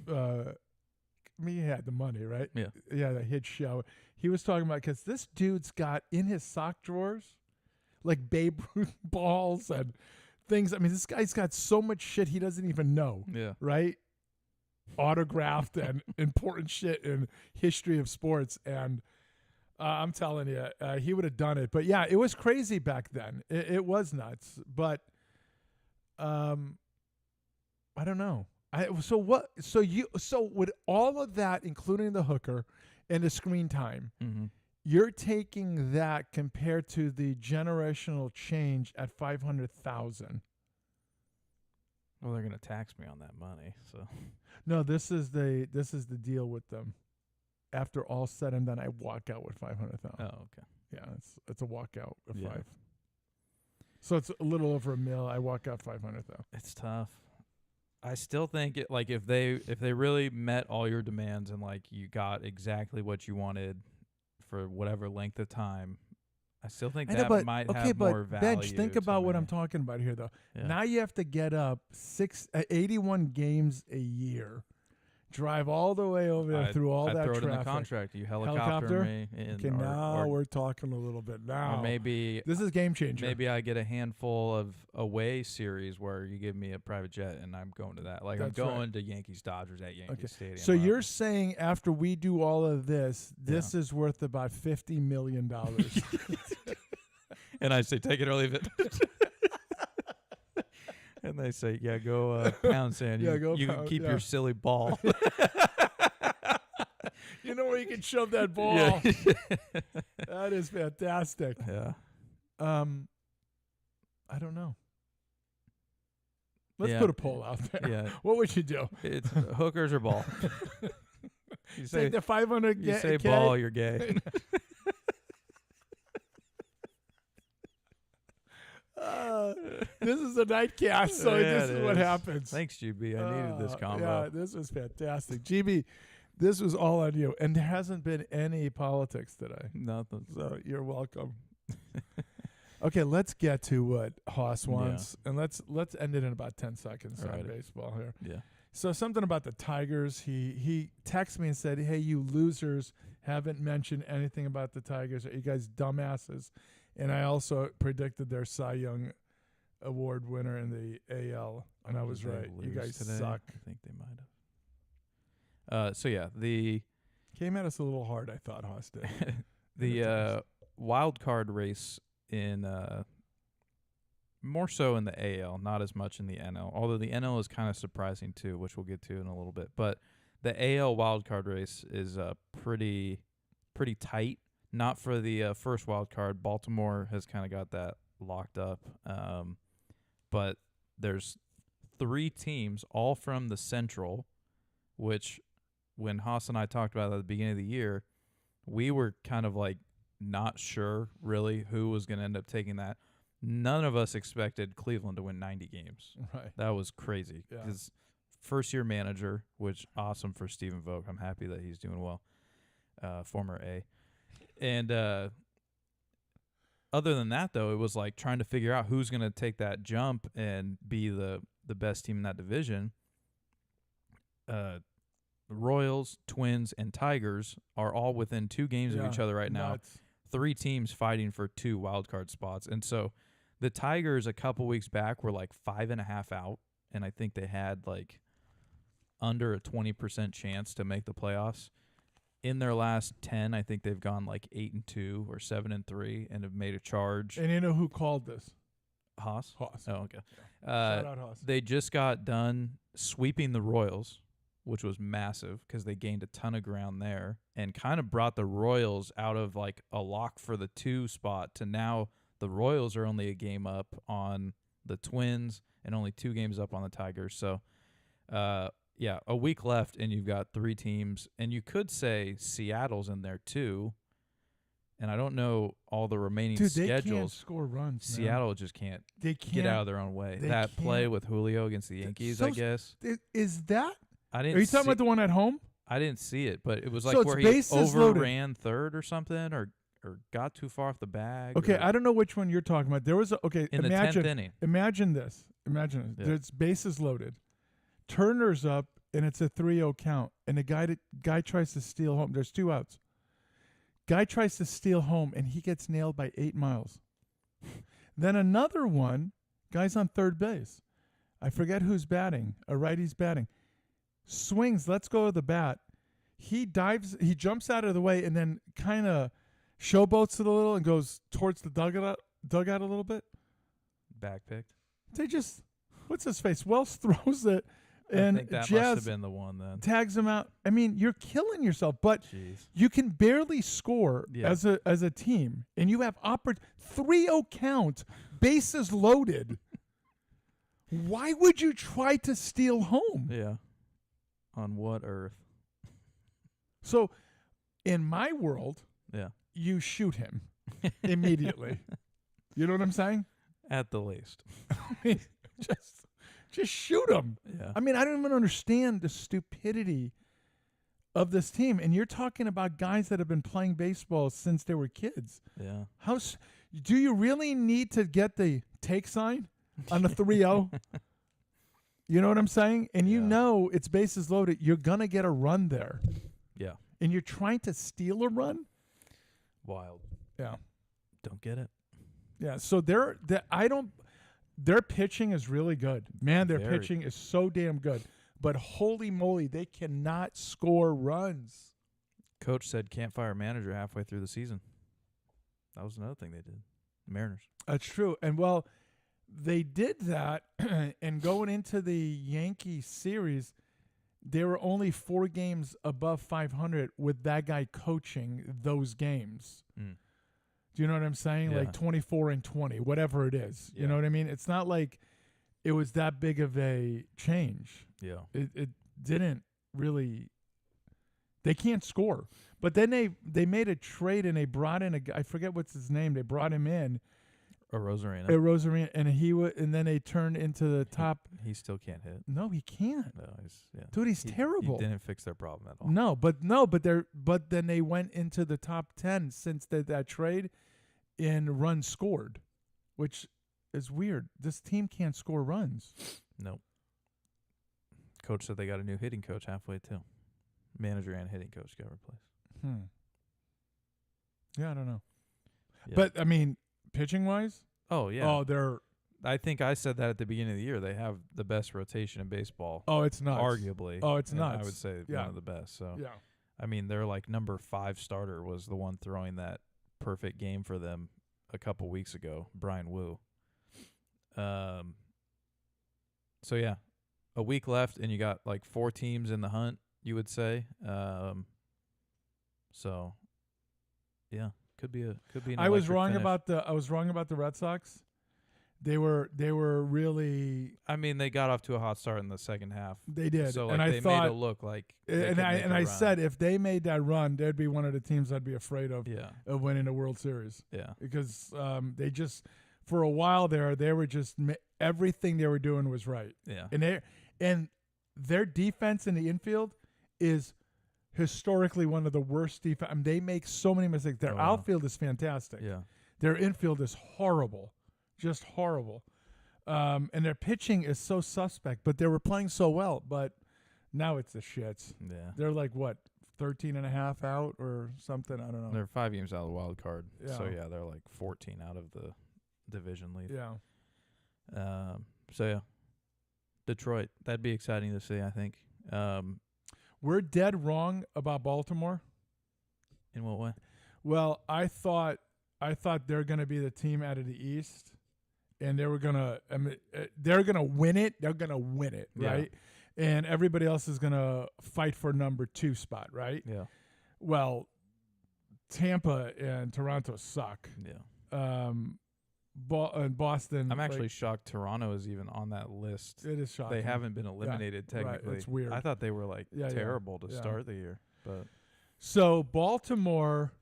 He had the money, right? Yeah. Yeah, the hit show. He was talking about because this dude's got in his sock drawers like Babe Ruth balls and things. I mean, this guy's got so much shit he doesn't even know, Yeah. right? Autographed and important shit in history of sports. And I'm telling you, he would have done it. But yeah, it was crazy back then. It was nuts. But I don't know. So with all of that, including the hooker and the screen time, Mm-hmm. you're taking that compared to the generational change at 500,000. Well, they're gonna tax me on that money, so No, this is the deal with them. After all said and done, I walk out with 500,000. oh, okay. Yeah, it's a walkout of Yeah. 5. So it's a little over $1 million. I walk out 500,000. It's tough. I still think it like if they really met all your demands and like you got exactly what you wanted for whatever length of time, I still think that might have more value. Bench, think to about what I'm me. talking about here, though. Yeah. Now you have to get up 81 games a year, drive all the way over there through all I'd that throw it in the traffic. contract. You Helicopter? helicopter me in, Okay, now we're talking a little bit now. or maybe This is game changer. maybe I get a handful of away series where you give me a private jet and I'm going to that. Like That's I'm right. going to Yankees Dodgers at Yankee Okay. Stadium. So you're saying after we do all of this, this Yeah. is worth about $50 million. And I say, take it or leave it. And they say, yeah, go pound sand. Yeah, You, go you can pound- keep yeah. your silly ball. You know where you can shove that ball. Yeah. That is fantastic. Yeah. I don't know. Let's Yeah. put a poll out there. Yeah. What would you do? It's hookers or ball. You say, Take the 500 you say ball, you're gay. This is a nightcast, so Yeah, this it is what is. happens. Thanks, GB. I needed this combo. Yeah, this was fantastic. GB, this was all on you. And there hasn't been any politics today. Nothing. So you're welcome. Okay, let's get to what Haas wants. And let's end it in about 10 seconds on Alrighty. baseball here. Yeah. So something about the Tigers. He texted me and said, "Hey, you losers haven't mentioned anything about the Tigers. Are you guys dumbasses?" And I also predicted their Cy Young Award winner in the AL, and I was Did they right. You lose guys today? suck. I think they might have. So yeah, the Came at us a little hard, I thought, Haas did. the wild card race in more so in the AL, not as much in the NL. Although the NL is kind of surprising too, which we'll get to in a little bit. But the AL wild card race is pretty tight. Not for the first wild card. Baltimore has kind of got that locked up. But there's 3 teams, all from the Central, which when Haas and I talked about it at the beginning of the year, we were kind of like not sure really who was going to end up taking that. None of us expected Cleveland to win 90 games. Right. That was crazy Yeah. because first-year manager, which awesome for Stephen Vogt. I'm happy that he's doing well, former A. And other than that, though, it was like trying to figure out who's going to take that jump and be the best team in that division. The Royals, Twins, and Tigers are all within 2 games of each other right now. Nuts. 3 teams fighting for 2 wildcard spots. And so the Tigers a couple weeks back were like 5.5 out, and I think they had like under a 20% chance to make the playoffs. In their last 10, I think they've gone like 8-2 or 7-3 and have made a charge. And you know who called this? Haas? Haas. Oh, okay. Shout out Haas. They just got done sweeping the Royals, which was massive because they gained a ton of ground there and kind of brought the Royals out of like a lock for the 2 spot to now the Royals are only a game up on the Twins and only 2 games up on the Tigers. So, yeah, a week left and you've got 3 teams. And you could say Seattle's in there too. And I don't know all the remaining Dude, they can't schedules. score runs. man. Seattle just can't They can't get out of their own way. they That play can't. with Julio against the Yankees, so I guess. Is that? I didn't. Are you talking see, about the one at home? I didn't see it, but it was So like it's where he bases loaded. overran third or something, or got too far off the bag. Okay, or I don't know which one you're talking about. There was in the 10th inning. Imagine this. Imagine this. Yeah. There's bases loaded. Turner's up, and it's a 3-0 count. And the guy tries to steal home. There's 2 outs. Guy tries to steal home, and he gets nailed by 8 miles. Then another one, guy's on third base. I forget who's batting. A righty's batting. Swings, lets go of the bat. He dives, he jumps out of the way, and then kind of showboats it a little and goes towards the dugout a little bit. Backpicked. They just, what's his face? Wells throws it, I and think that must Jazz have been the one then. tags him out. I mean, you're killing yourself, but Jeez. you can barely score Yeah. as a team, and you have 3-0 count, bases loaded. Why would you try to steal home? Yeah. On what earth? So, in my world, Yeah. you shoot him immediately. You know what I'm saying? At the least. just shoot him. Yeah. I mean, I don't even understand the stupidity of this team. And you're talking about guys that have been playing baseball since they were kids. Yeah. Do you really need to get the take sign on the 3-0? You know what I'm saying? And you Yeah. know it's bases loaded. You're going to get a run there. Yeah. And you're trying to steal a run? Wild. Yeah. Don't get it. Yeah. So their pitching is really good. Man, their Very. pitching is so damn good. But holy moly, they cannot score runs. Coach said can't fire manager halfway through the season. That was another thing they did. Mariners. That's true. And well, they did that, and going into the Yankee series, they were only 4 games above 500 with that guy coaching those games. Mm. Do you know what I'm saying? Yeah. Like 24-20, whatever it is. Yeah. You know what I mean? It's not like it was that big of a change. Yeah. It didn't really. They can't score. But then they made a trade and they brought in I forget what's his name. They brought him in, Rosarina. Rosarina, and then they turned into the top. He still can't hit. No, he can't. No, yeah. Dude, he's He terrible. didn't fix their problem at all. No, but then they went into the top 10 since that trade in runs scored, which is weird. This team can't score runs. Nope. Coach said they got a new hitting coach halfway too. Manager and hitting coach got replaced. Yeah, I don't know. Yeah. But I mean, pitching wise, oh yeah. oh, they're I think I said that at the beginning of the year. They have the best rotation in baseball, it's nuts. arguably. Oh, it's and nuts. I would say Yeah. one of the best. So Yeah. I mean, their like number 5 starter was the one throwing that perfect game for them a couple weeks ago, Brian Wu. So yeah, a week left, and you got like 4 teams in the hunt. You would say. So yeah, could be an I was electric wrong finish. about the Red Sox. They were really I mean, they got off to a hot start in the second half. they did, So and like I they thought made it look like they and could I make and a I run. said if they made that run, they'd be one of the teams I'd be afraid of winning a World Series Yeah. because they just for a while there they were just everything they were doing was right, Yeah. and their defense in the infield is historically one of the worst defense. I mean, they make so many mistakes. Their Oh, wow. outfield is fantastic. Yeah. Their infield is horrible, just horrible. And their pitching is so suspect, but they were playing so well. But now it's the shits. Yeah. They're like, what, 13 and a half out or something? I don't know. They're 5 games out of the wild card. So Yeah. yeah, they're like 14 out of the division lead. Yeah. So yeah. Detroit. That'd be exciting to see, I think. We're dead wrong about Baltimore. In what way? Well, I thought they're going to be the team out of the East, and they were going to they're going to win it. They're going to win it, Yeah. right? And everybody else is going to fight for number 2 spot, right? Yeah. Well, Tampa and Toronto suck. Yeah. And Boston. I'm actually like, shocked Toronto is even on that list. it is shocking. They haven't been eliminated right, technically. it's weird. I thought they were like Yeah, yeah, terrible to yeah. start the year. But So Baltimore,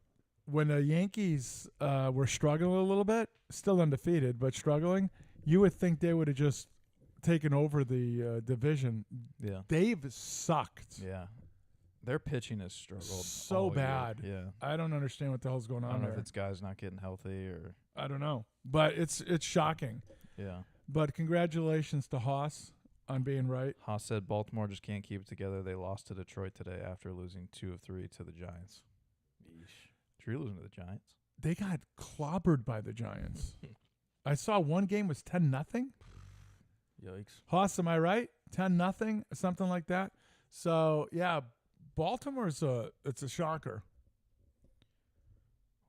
when the Yankees were struggling a little bit, still undefeated but struggling, you would think they would have just taken over the division. yeah. They've sucked Yeah. Their pitching has struggled so all year. bad. Yeah. I don't understand what the hell's going I on don't know there. if it's guys not getting healthy or I don't know, but it's shocking. yeah. But congratulations to Haas on being right. Haas said Baltimore just can't keep it together. They lost to Detroit today after losing 2 of 3 to the Giants. Yeesh. Detroit losing to the Giants? They got clobbered by the Giants. I saw one game was 10-0. Yikes. Haas, am I right? 10-0, something like that. So yeah, Baltimore's it's a shocker.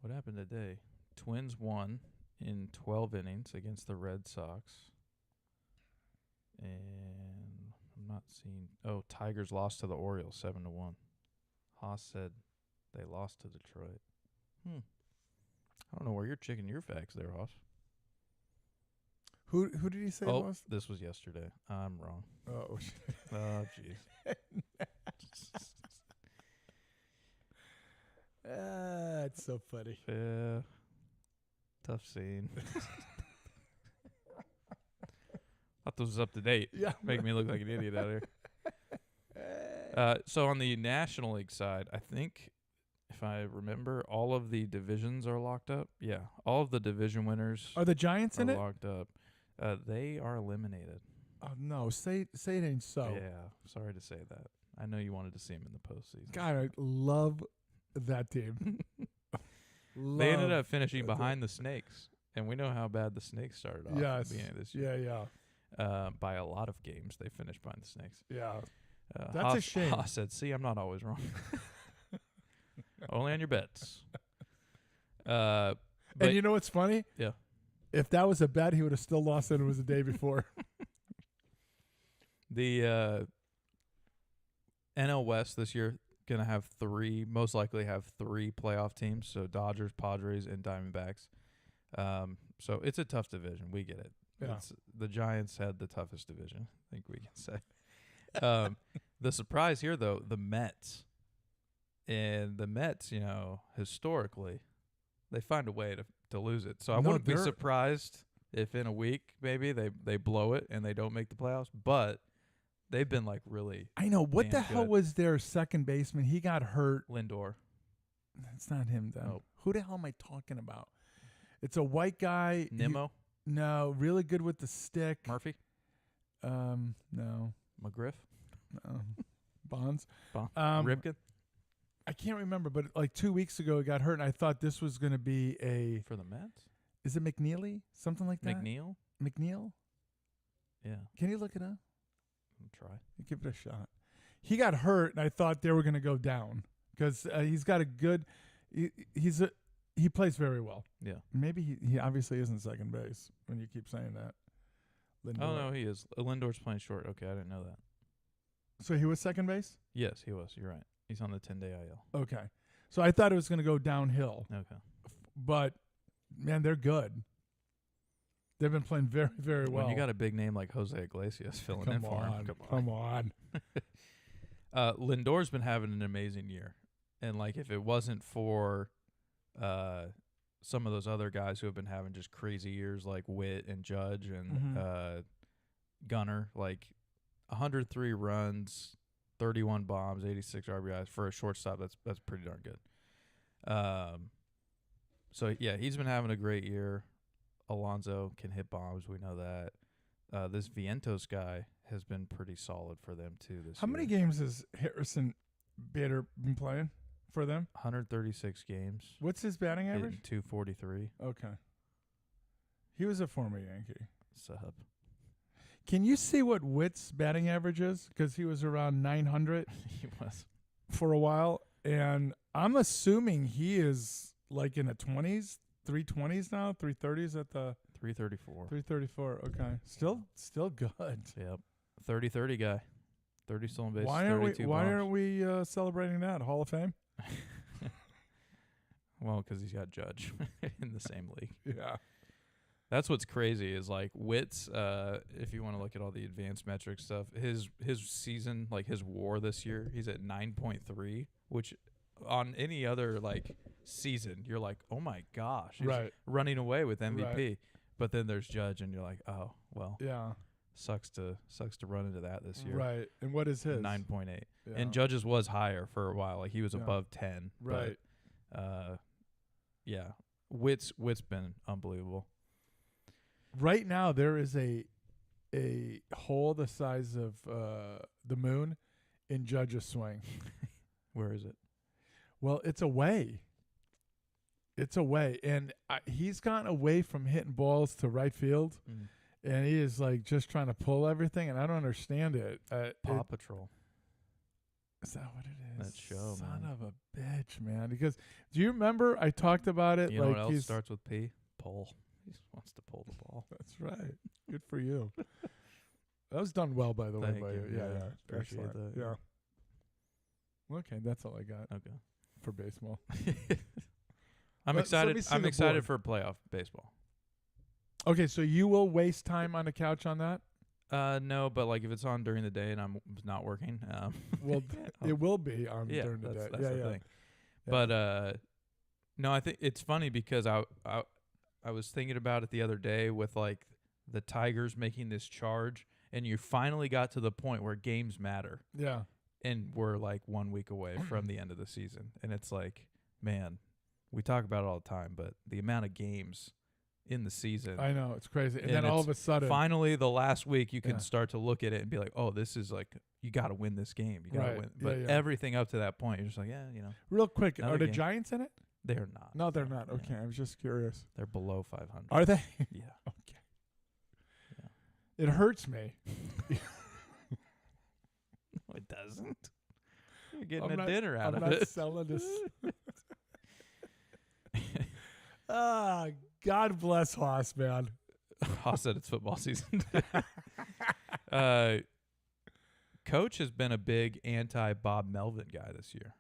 What happened today? Twins won in 12 innings against the Red Sox. And I'm not seeing. Oh, Tigers lost to the Orioles 7-1. Haas said they lost to Detroit. I don't know where you're checking your facts there, Haas. Who did he say it Oh, was? this was yesterday. I'm wrong. Oh, Oh, jeez. it's so funny. Yeah. Tough scene. Thought this was up to date. Yeah. Make me look like an idiot out here. So on the National League side, I think, if I remember, all of the divisions are locked up. Yeah, all of the division winners Are the Giants are in it? locked up. They are eliminated. Oh no, say it ain't so. Yeah, sorry to say that. I know you wanted to see them in the postseason. God, I love that team. They ended Love up finishing that team. behind the Snakes, and we know how bad the Snakes started off at Yes. the beginning of this year. Yeah. By a lot of games, they finished behind the Snakes. Yeah. That's a Haas, shame. Haas said, "See, I'm not always wrong. Only on your bets." But And you know what's funny? Yeah. If that was a bet, he would have still lost it. It was the day before. The NL West this year gonna have most likely have three playoff teams. So Dodgers, Padres, and Diamondbacks. So it's a tough division. We get it. Yeah. The Giants had the toughest division, I think we can say. The surprise here, though, the Mets. And the Mets, historically, they find a way to lose it. So I No, wouldn't be they're- surprised if in a week maybe they blow it and they don't make the playoffs. But they've been like really I know. What the Damn hell good. was their second baseman? He got hurt. Lindor. It's not him, then. Nope. Who the hell am I talking about? It's a white guy. Nimmo, No, really good with the stick. Murphy, No. McGriff, Bonds. Ripken I can't remember, but like 2 weeks ago, he got hurt, and I thought this was going to be a. for the Mets. Is it McNeely? Something like that. McNeil. McNeil. Yeah, Can you look it up? I'll try. Give it a shot. He got hurt, and I thought they were going to go down because he's got a good. He plays very well. Yeah. Maybe he obviously isn't second base when you keep saying that. Lindor. Oh no, he is. Lindor's playing short. Okay, I didn't know that. So he was second base? Yes, he was. You're right. He's on the 10-day IL. Okay. So I thought it was going to go downhill, Okay. but man, they're good. They've been playing very, very well. When you got a big name like Jose Iglesias filling in for him, Come on. Lindor's been having an amazing year, and like if it wasn't for some of those other guys who have been having just crazy years like Witt and Judge and Gunnar, like 103 runs, 31 bombs, 86 RBIs for a shortstop. That's pretty darn good. So yeah, he's been having a great year. Alonso can hit bombs. We know that. This Vientos guy has been pretty solid for them too this How year. many games has Harrison Bader been playing for them? 136 games. What's his batting average? Hitting 243. Okay. He was a former Yankee. Sub. Can you see what Witt's batting average is? Because he was around 900 He was. for a while, and I'm assuming he is like in the 20s, 320s now, 330s at the 334. 334. Okay, still good. Yep. 30-30 guy. 30 stolen bases. Why aren't we 32 Why bombs. aren't we celebrating that Hall of Fame? Well, because he's got Judge in the same league. Yeah. That's what's crazy is like Witt's. If you want to look at all the advanced metric stuff, his season, like his WAR this year, he's at 9.3, which on any other like season, you're like, oh my gosh, he's Right. running away with MVP. Right. But then there's Judge, and you're like, oh well, Yeah. sucks to run into that this year. Right. And what is his? 9.8, Yeah. and Judge's was higher for a while, like he was Yeah. above 10. Right. But, yeah, Witt's been unbelievable. Right now there is a hole the size of the moon in Judge's swing. Where is it? Well, it's away. It's away, and he's gotten away from hitting balls to right field, and he is like just trying to pull everything, and I don't understand it. Paw Patrol. Is that what it is? That show, Son man. of a bitch, man. Because do you remember I talked about it? You know like what else he's, starts with P? Pull. He just wants to pull the ball. That's right. Good for you. That was done well, by the way. Thank By you. you. Yeah, Yeah, yeah. appreciate Excellent. that. Yeah. Okay, that's all I got Okay. for baseball. I'm Let- so let me excited. see I'm the excited board. for playoff baseball. Okay, so you will waste time on the couch on that? No, but like if it's on during the day and I'm not working, Well, it will be on yeah, during the that's, day. that's yeah, the yeah. thing. Yeah. But no, I think it's funny because I was thinking about it the other day with like the Tigers making this charge, and you finally got to the point where games matter, Yeah. and we're like 1 week away from the end of the season, and it's like, man, we talk about it all the time, but the amount of games in the season. I know, it's crazy. And And then all it's of a sudden, Finally, the last week, you can Yeah. start to look at it and be like, "Oh, this is like you got to win this game. You got to Right. win." Yeah, But yeah. everything up to that point, you're just like, "Yeah, real quick, Another are the game. Giants in it? they're not. No, they're not. Yeah. Okay, I was just curious. They're below 500. Are they? Yeah. Okay. Yeah. It hurts me. No, it doesn't. You're getting I'm a not- dinner out I'm of not it. selling this. Ah, God bless Haas, man. Haas said it's football season. Coach has been a big anti-Bob Melvin guy this year.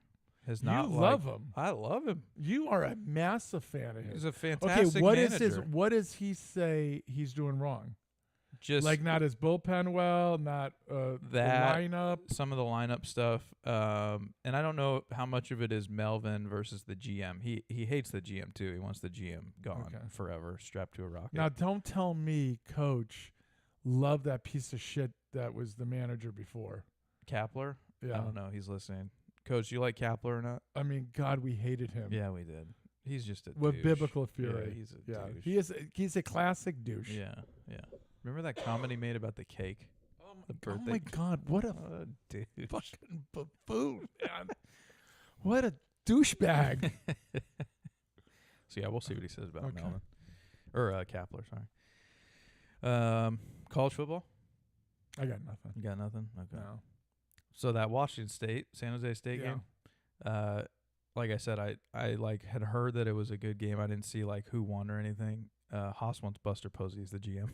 Has not You liked- love him. I love him. You are a massive fan of his. He's a Okay, fantastic what manager. is his? What does he say he's doing wrong? Just Like not his bullpen well, not the That- lineup. some of the lineup stuff, and I don't know how much of it is Melvin versus the GM. He hates the GM too. He wants the GM gone Okay. forever, strapped to a rocket. Now, don't tell me, Coach, loved that piece of shit that was the manager before. Kapler, Yeah, I don't know. He's listening. Coach, you like Kapler or not? I mean, God, we hated him. Yeah, we did. He's just a With douche. biblical fury. Yeah, he's a Yeah, douche. he's a classic douche. Yeah. Remember that comment he made about the cake? The Oh birthday. my God, what a Dude. fucking buffoon, man! What a douchebag. So yeah, we'll see what he says about Okay. Melvin or Kapler. Sorry. College football. I got nothing. You got nothing. Okay. No. So that Washington State, San Jose State Yeah. game. Like I said, I like had heard that it was a good game. I didn't see like who won or anything. Haas wants Buster Posey as the GM.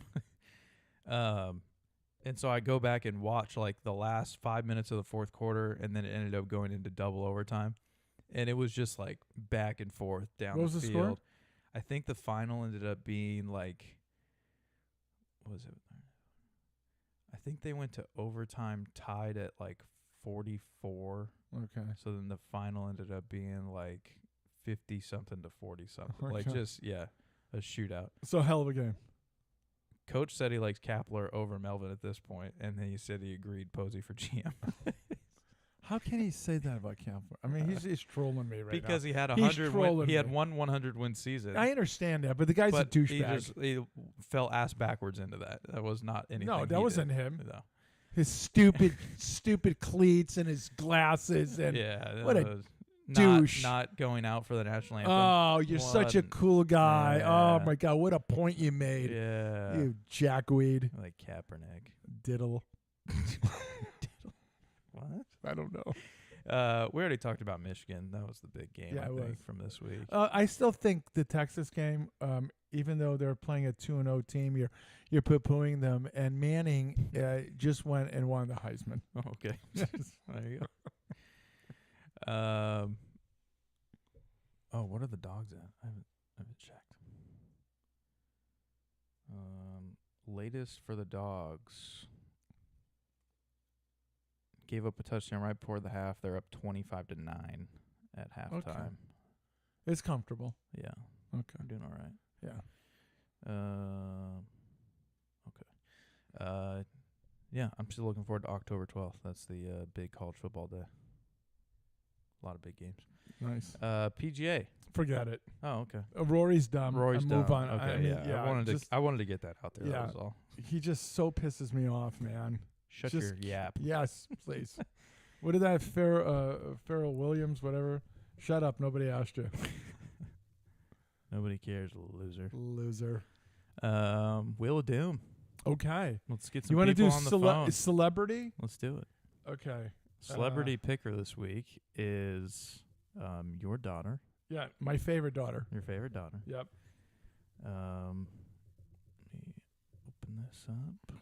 And so I go back and watch like the last 5 minutes of the fourth quarter, and then it ended up going into double overtime, and it was just like back and forth down What was the the field. score? I think the final ended up being like, what was it? I think they went to overtime tied at like 44. Okay. So then the final ended up being like 50 something to 40 something. Like Okay. just a shootout. So hell of a game. Coach said he likes Kapler over Melvin at this point, and then he said he agreed Posey for GM How can he say that about Campbell? I mean, he's trolling me right because now. he had He's 100. trolling He had me. one 100-win season. I understand that, but the guy's but a douchebag. he fell ass backwards into that. That was not anything. No, that he wasn't did. him. No. His stupid cleats and his glasses and Yeah. what a that was douche. Not going out for the national anthem. oh, you're such a What cool guy. Oh Yeah. my God, what a point you made, Yeah. you jackweed Like Kaepernick. diddle. What? I don't know. We already talked about Michigan. That was the big game, Yeah, I it think, was. from this week. I still think the Texas game, even though they're playing a 2-0 team, you're poo-pooing them. And Manning just went and won the Heisman. Okay. There you go. What are the dogs at? I haven't checked. Latest for the dogs. Gave up a touchdown right before the half. They're up 25-9 at halftime. It's comfortable. Yeah, Okay. I'm doing all right. Yeah. Okay. Yeah, I'm still looking forward to October 12th. That's the big college football day. A lot of big games. Nice. PGA. Forget it. Oh, okay. Rory's dumb. Rory's I move done. on. Okay, I mean, yeah. just- I wanted to get that out there. Yeah. That was all. he just so pisses me off, man. Shut Just your yap. Yes, please. What did that Pharrell Williams, whatever? Shut up. Nobody asked you. Nobody cares, loser. Loser. Wheel of Doom. Okay. Let's get some You want to people do on the phone. celebrity? Let's do it. Okay. Celebrity picker this week is your daughter, Yeah, my favorite daughter. your favorite daughter. Yep. Let me open this up.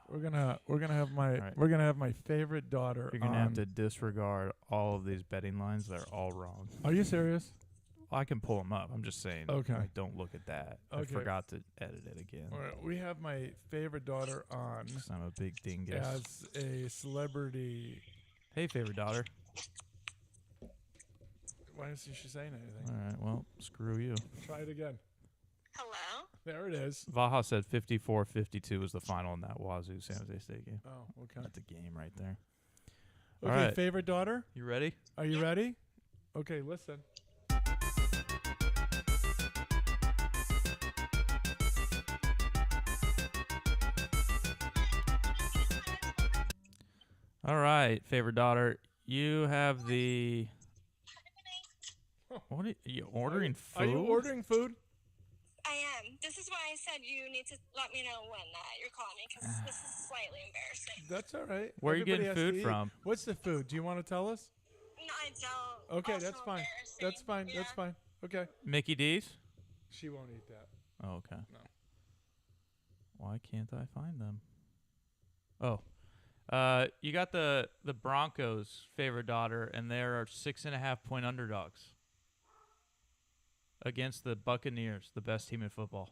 We're gonna have my All right. we're gonna have my favorite daughter. You're gonna have to disregard all of these betting lines. They're all wrong. Are you serious? I can pull them up. I'm just saying. Okay. Like, don't look at that. I Okay. forgot to edit it again. All right, we have my favorite daughter on 'Cause I'm a big dingus. as a celebrity. Hey, favorite daughter. Why isn't she saying anything? All right. Well, screw you. Try it again. Hello? There it is. Vaha said 54-52 was the final in that Wazoo San Jose State game. Oh, okay. That's a game right there. Okay, All right. favorite daughter. You ready? Are you ready? Okay, listen. All right, favorite daughter. You have the. What are you ordering food? Are you ordering food? I am. This is why I said you need to let me know when you're calling me, because this is slightly embarrassing. That's all right. Where are you Everybody getting has to food eat. from? What's the food? Do you want to tell us? No, I don't. Okay, Also that's fine. embarrassing. That's fine. Yeah. That's fine. Okay. Mickey D's? She won't eat that. Oh, okay. No. Why can't I find them? Oh. You got the Broncos' favorite daughter, and they're 6.5-point underdogs against the Buccaneers, the best team in football.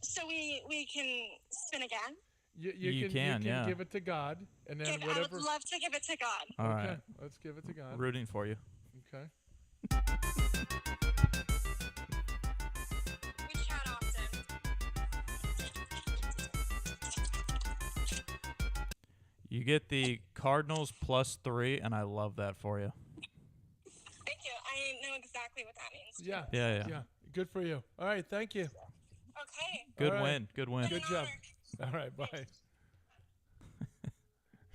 So we can spin again. You can, yeah. give it to God, and then I would whatever. love to give it to God. All Okay, right. let's give it to God. Rooting for you. Okay. We chat often. You get the Cardinals +3, and I love that for you. Thank you. I know exactly what that means. Yeah. Yeah. Yeah. Good for you. All right. Thank you. Okay. Good All right. win. Good win. Good An job. honor. All right. Bye.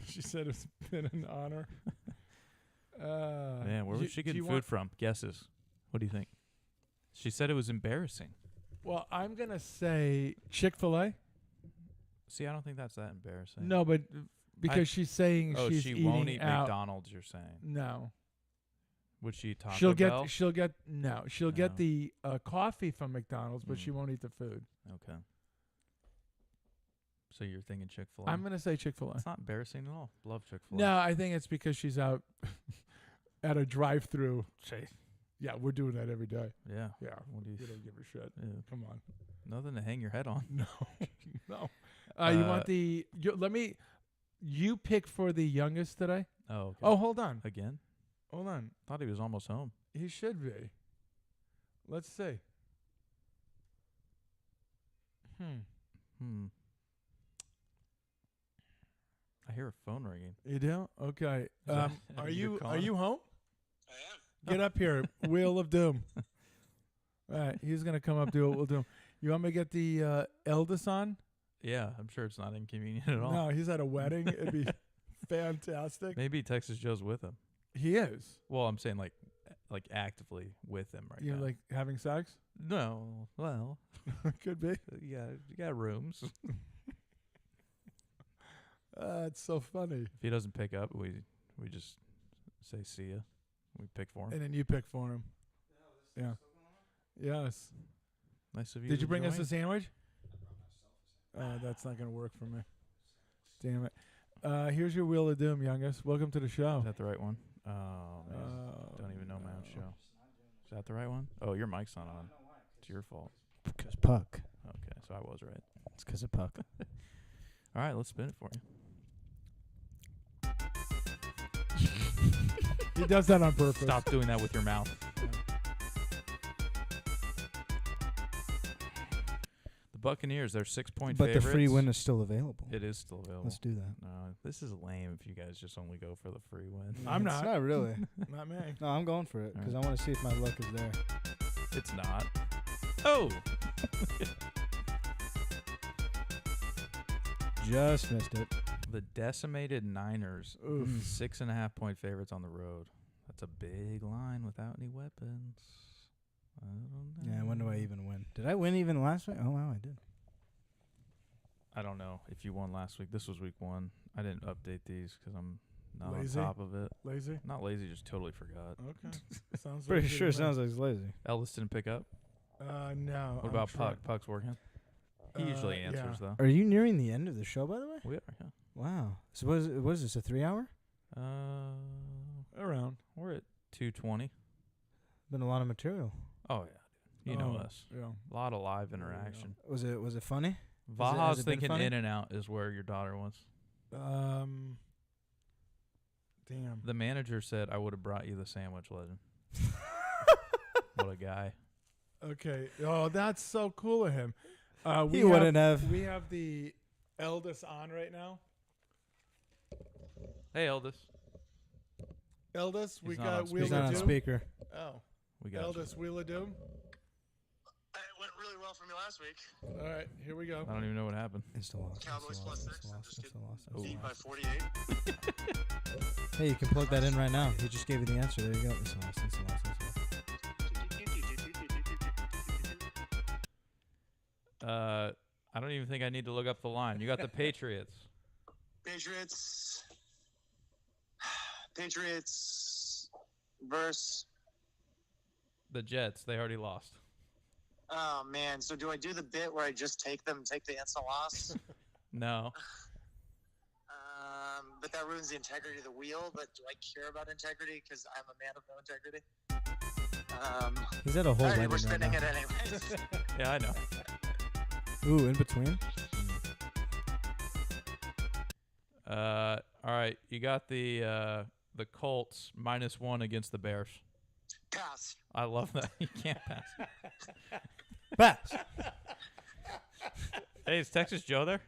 She said it's been an honor. Man, where was she getting food from? Guesses. What do you think? She said it was embarrassing. Well, I'm gonna say Chick-fil-A. See, I don't think that's that embarrassing. No, but because she's saying Oh, she's she eating won't eat out. McDonald's, you're saying. No, Would she Taco she'll Bell? get No. get the coffee from McDonald's, but she Mm. won't eat the food. Okay. So you're thinking Chick-fil-A. I'm gonna say Chick-fil-A. It's not embarrassing at all. Love Chick-fil-A. No, I think it's because she's out at a drive-through. Yeah, we're doing that every day. Yeah. Yeah, What do you we don't give a shit. yeah. Come on. Nothing to hang your head on. No, no. You want the? You pick for the youngest today. Oh, okay. Oh, hold on, Again? hold on. Thought he was almost home. He should be. Let's see. I hear a phone ringing. You do? Okay. that Are your you calling? home? I am. Get up here. Wheel of Doom. All right, he's gonna come up. Do what we'll do. You want me to get the eldest on? Yeah, I'm sure it's not inconvenient at all. No, he's at a wedding. It'd be fantastic. Maybe Texas Joe's with him. He is. Well, I'm saying like actively with him right You're now. like having sex? No. Well, Could be. you got rooms. It's so funny. If he doesn't pick up, we just say see ya. We pick for him. And then you pick for him. Yeah. Yes. Nice of you. Did to you bring us join. a sandwich? That's not gonna work for me. Damn it. Here's your Wheel of Doom, youngest. Welcome to the show. Is that the right one? Oh man, don't even know my own show. Is that the right one? Oh, your mic's not on. It's your fault. Because Puck. Okay, so I was right. It's because of Puck. All right, let's spin it for you. He does that on purpose. Stop doing that with your mouth. The Buccaneers, they're 6-point But favorites. the free win is still available. It is still available. Let's do that. No, this is lame if you guys just only go for the free win. I'm It's not. not really. Not me. No, I'm going for it because I want to see if my luck is there. It's not. Oh! Just missed it. The decimated Niners, Oof. 6.5-point favorites on the road. That's a big line without any weapons. I don't know. Yeah, when do I even win? Did I win even last week? Oh, wow, I did. I don't know if you won last week. This was week 1. I didn't update these because I'm not Lazy? on top of it. Lazy? Not lazy, just totally forgot. Okay. Sounds Pretty like sure it sounds like it's lazy. Ellis didn't pick up. No. What about Puck? Puck's working. He usually answers though. Are you nearing the end of the show, by the way? We are, yeah. Wow. So what is this, a 3-hour? Around. We're at 2:20. Been a lot of material. Oh yeah, you know us. Yeah. A lot of live interaction. Was it funny? Vaha's has it been thinking funny? In and Out is where your daughter was. Damn. The manager said I would have brought you the sandwich, legend. What a guy. Okay. Oh, that's so cool of him. He wouldn't have. We have the eldest on right now. Hey, Eldest. Eldest, we He's not got on Wheel He's of not on Doom. speaker. Oh, We got eldest Wheel of Doom. It went really well for me last week. All right, here we go. I don't even know what happened. It's the loss. Cowboys plus 6. It's the I'm loss. just It's the kidding. loss. It's the Beat by loss. 48. Hey, you can plug that in right now. He just gave you the answer. There you go. It's the loss. It's the loss. It's the loss. I don't even think I need to look up the line. You got the Patriots. Patriots Patriots versus. The Jets, they already lost. Oh man! So do I do the bit where I just take them, and take the instant loss? No. But that ruins the integrity of the wheel. But do I care about integrity? Because I'm a man of no integrity. He's at a whole Alrighty, wedding we're right spending now. it anyways. Yeah, I know. Ooh, in between. All right, you got the Colts -1 against the Bears. Pass. I love that. You can't pass. Pass. Hey, is Texas Joe there?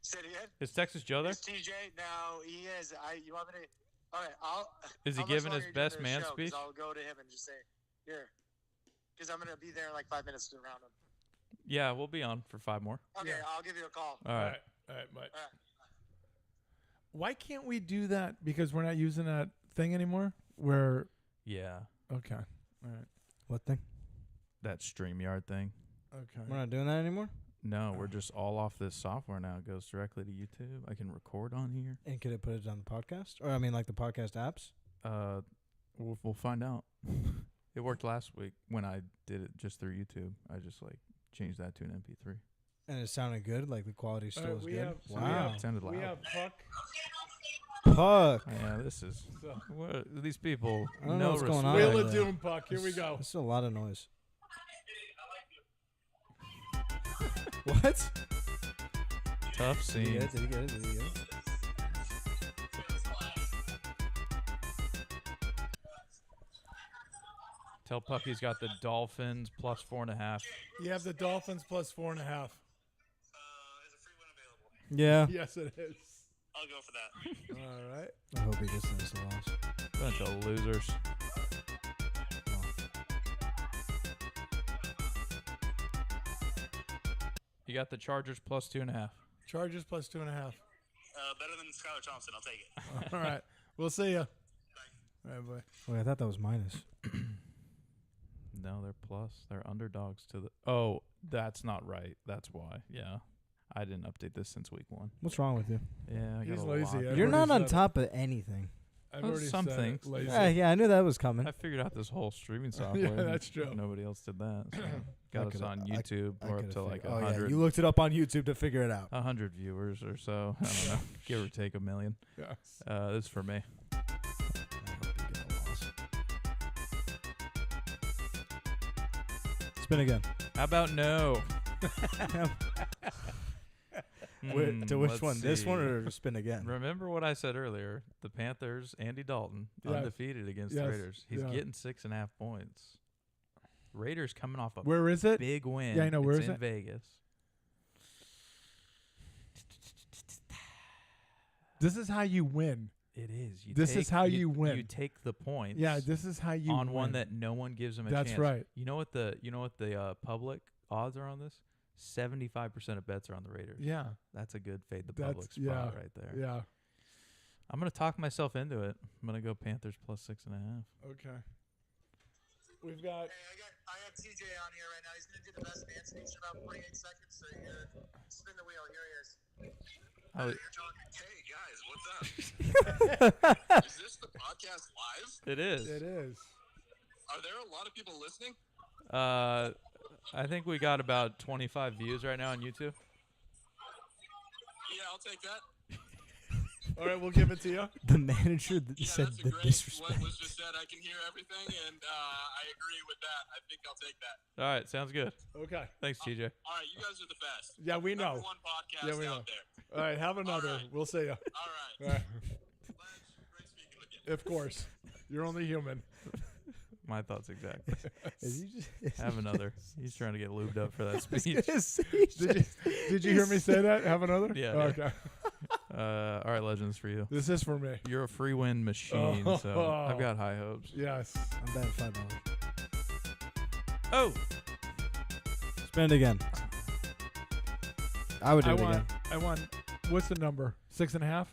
Say it again. Is Texas Joe there? Is TJ? No, he is. You want me to? All right, Is he how much giving longer his are you doing best the man show? 'Cause speech? I'll go to him and just say, here, because I'm gonna be there in like 5 minutes to round him. Yeah, we'll be on for 5 more. Okay, Yeah. I'll give you a call. All right. All right, Mike. All right. Why can't we do that? Because we're not using that thing anymore? Where, Yeah, okay. All right. What thing? that StreamYard thing. Okay. We're not doing that anymore? No, we're just all off this software now. It goes directly to YouTube. I can record on here. And could it put it on the podcast? Or, I mean, like the podcast apps? We'll find out. It worked last week when I did it just through YouTube. I just changed that to an MP3. And it sounded good? Like the quality still Alright, is we good? have- so we Wow. have- It sounded loud. We have Puck. Puck. Yeah, this is So, what these people. I don't know no what's going on respect. Wheel over of there. Doom, Puck. Here we go. This is a lot of noise. What? Tough Did he scene. get it? Did he get it? Did he get it? Tell Puck he's got the Dolphins +4.5. You have the Dolphins +4.5. Is a free win available? Yeah. Yes, it is. I'll go for that. All right. I hope he gets this loss. Bunch of losers. You got the Chargers +2.5. Chargers +2.5. Better than Skylar Thompson. I'll take it. All right. We'll see ya. All right, boy. Wait, I thought that was minus. No, they're plus. They're underdogs to the. Oh, that's not right. That's why. Yeah, I didn't update this since week 1. What's wrong with you? Yeah, I got He's a lazy. lot. I've You're already not on said it. top of anything. I've Well, already some said things. it. Lazy. Yeah, I knew that was coming. I figured out this whole streaming software. that's true. Nobody else did that. So I got us could've- on I- YouTube. I We're up could've to like figured- 100. you looked it up on YouTube to figure it out. 100 viewers or so. I don't know, give or take a million. Yes. This is for me. I hope you get a loss. Spin again. How about no? To which Let's one? This one see. or spin again? Remember what I said earlier? The Panthers, Andy Dalton, Yes. undefeated against Yes. the Raiders. He's Yeah. getting 6.5 points. Raiders coming off a Where is it? big win. Yeah, I know. Where It's is in it? Vegas. This is how you win. It is. This is how you win. You take the points. Yeah, this is how you on win. one that no one gives them a That's chance. right. You know what the public odds are on this? 75% of bets are on the Raiders. Yeah. That's a good fade the That's- public spot yeah, right there. Yeah. I'm gonna talk myself into it. I'm gonna go Panthers +6.5. Okay. We've got. Hey, I got TJ on here right now. He's gonna do the best man speech in about 48 seconds. So here, spin the wheel. Here he is. Oh, You're talking. Hey guys, what's up? Is this the podcast live? it is. It is. Are there a lot of people listening? I think we got about 25 views right now on YouTube. Yeah, I'll take that. All right, we'll give it to you. The manager Yeah, said that's a the great. disrespect. What was just said, I can hear everything, and I agree with that. I think I'll take that. All right, sounds good. Okay. Thanks, TJ. All right, you guys are the best. Yeah, we know. Number one podcast Yeah, we know. out there. All right, have another. right. We'll see you. All right. All right. Great speaking with you. Of course. You're only human. My thoughts exactly. Is he just- Have another. He's trying to get lubed up for that I was speech. gonna say, Did you hear me say that? Have another? Yeah, Oh, yeah. okay. All right, Legends for you. This is for me. You're a free win machine, so I've got high hopes. Yes. I'm betting $5. Oh, Spin it again. I would do it again. I want. What's the number? 6.5. I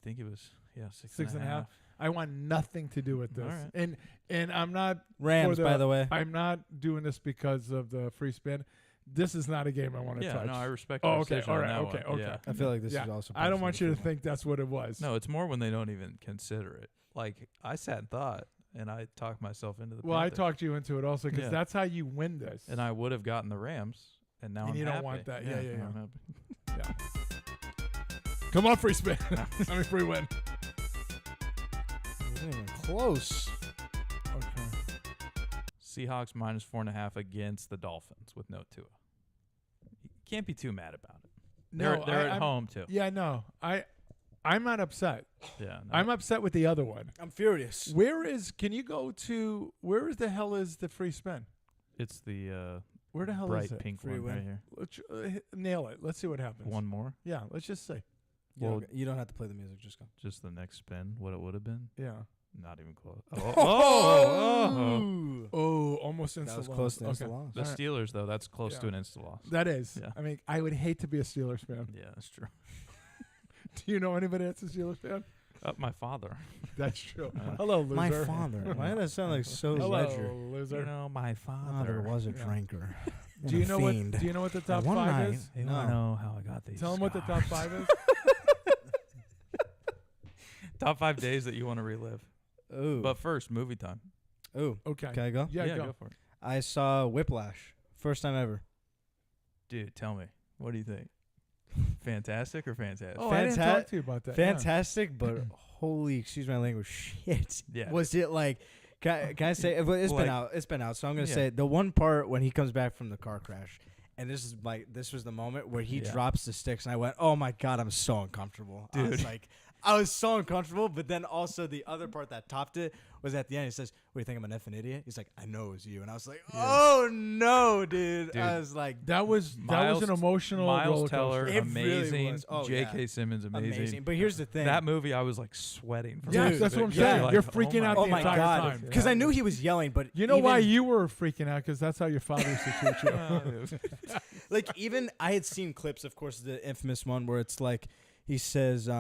think it was 6.5. I want nothing to do with this. All right. And I'm not Rams, for by the way. I'm not doing this because of the free spin. this is not a game I want to Yeah, touch. no, I respect Oh, your okay, decision all on right, that okay, one. okay. Yeah. I feel like this Yeah, is also. I don't want you to personal for me. think that's what it was. No, it's more when they don't even consider it. Like, I sat and thought, and I talked myself into the Well, I Panthers. talked you into it also because Yeah. that's how you win this. And I would have gotten the Rams, and now And I'm you don't happy. want that. Yeah, Yeah, yeah, now yeah. I'm happy. Come on, free spin. I mean, free win. It wasn't even close. Okay. Seahawks minus 4.5 against the Dolphins with no Tua. You can't be too mad about it. They're at I'm- home too. Yeah, no, I'm not upset. Yeah, no. I'm upset with the other one. I'm furious. Where is? Can you go to? Where is the hell is the free spin? It's the Where the hell bright is it? pink Free one win. right here. Let's nail it. Let's see what happens. One more, Yeah, let's just see. Well- You don't have to play the music. Just go. just the next spin. What it would have been? Yeah. Not even close. Oh, almost instant That was loss. close to instant Okay. loss. The All right. Steelers though, that's close to Yeah. an instant loss. That is. Yeah. I mean, I would hate to be a Steelers fan. Yeah, that's true. Do you know anybody that's a Steelers fan? My father. That's true. Uh, Hello, loser. My father. Why did that sound like so Hello, ledger? loser. You know, my Father was a Yeah. drinker. Do you know what? Do you know what the top one 5 night- is? They No. want to know how I got these. Tell them what the top 5 is. Top 5 days that you want to relive. Ooh. But first, movie time. Ooh. Okay. Can I go? Yeah, go. for it. I saw Whiplash. First time ever. Dude, tell me. What do you think? Fantastic or fantastic? Oh, I didn't Fanta- talk to you about that. yeah. Fantastic, but holy, excuse my language, shit. Yeah. Was it like? Can I say? Well, it's Like- been out. It's been out. So I'm gonna Yeah. say the one part when he comes back from the car crash, and this was the moment where he Yeah. drops the sticks, and I went, "Oh my god, I'm so uncomfortable." I was Dude. like, I was so uncomfortable. But then also the other part that topped it was at the end. He says, "What do you think? I'm an effing idiot." He's like, "I know it was you," and I was like, "Oh no, dude!" Dude. I was like, That was an emotional roller Miles coaster. Teller, It really amazing. was. Oh, J.K. yeah. Simmons, amazing. But here's the thing. That movie, I was like sweating. From Yes, Dude, that's what I'm yeah. saying. You're You're like, freaking out oh the my entire god, time. because I knew he was yelling, but You know why even- you were freaking out? Because that's how your father used to treat you. like even I had seen clips, of course, the infamous one where it's like he says,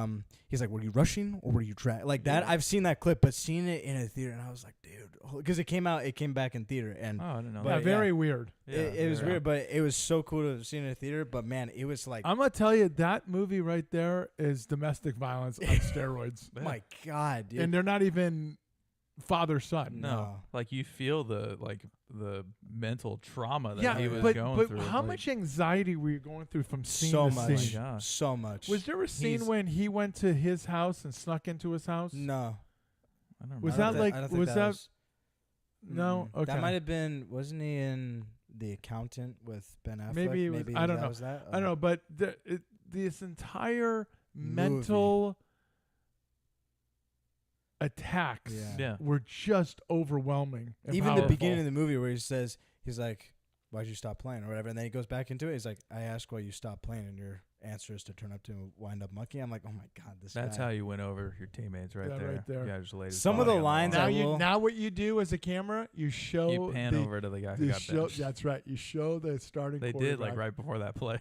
he's like, "Were you rushing or were you like that?" Yeah. I've seen that clip, but seeing it in a theater, and I was like, dude, because it came back in theater, and Oh, I didn't know. But Yeah, that. very weird. it was yeah. weird, but it was so cool to have seen it in a theater. But man, it was like, I'm gonna tell you that movie right there is domestic violence on steroids, Yeah. my god, dude. and they're not even father son. No, like you feel the mental trauma that Yeah, he was but going through. how like, much anxiety were you going through from scene so to much, scene? gosh. so much. Was there a scene He's- when he went to his house and snuck into his house? No, I don't Was I that don't thi- like- I don't think was that- was- No? Mm-mm. Okay. That might have been. Wasn't he in The Accountant with Ben Affleck? Maybe it was- I don't know. Was that? I don't know, but this entire mental attacks Yeah. were just overwhelming. and Even the powerful. beginning of the movie where he says, he's like, "Why'd you stop playing?" or whatever, and then he goes back into it. He's like, "I asked why you stopped playing, and your answer is to turn up to a wind-up monkey." I'm like, "Oh my god, this That's guy." how you win over your teammates right Yeah, there. right there. Yeah, just laid his Some of body the on lines wall. Now I will- now what you do as a camera, you show you pan the, over to the guy who the got show. benched. That's right. You show the starting. They did like quarterback. right before that play.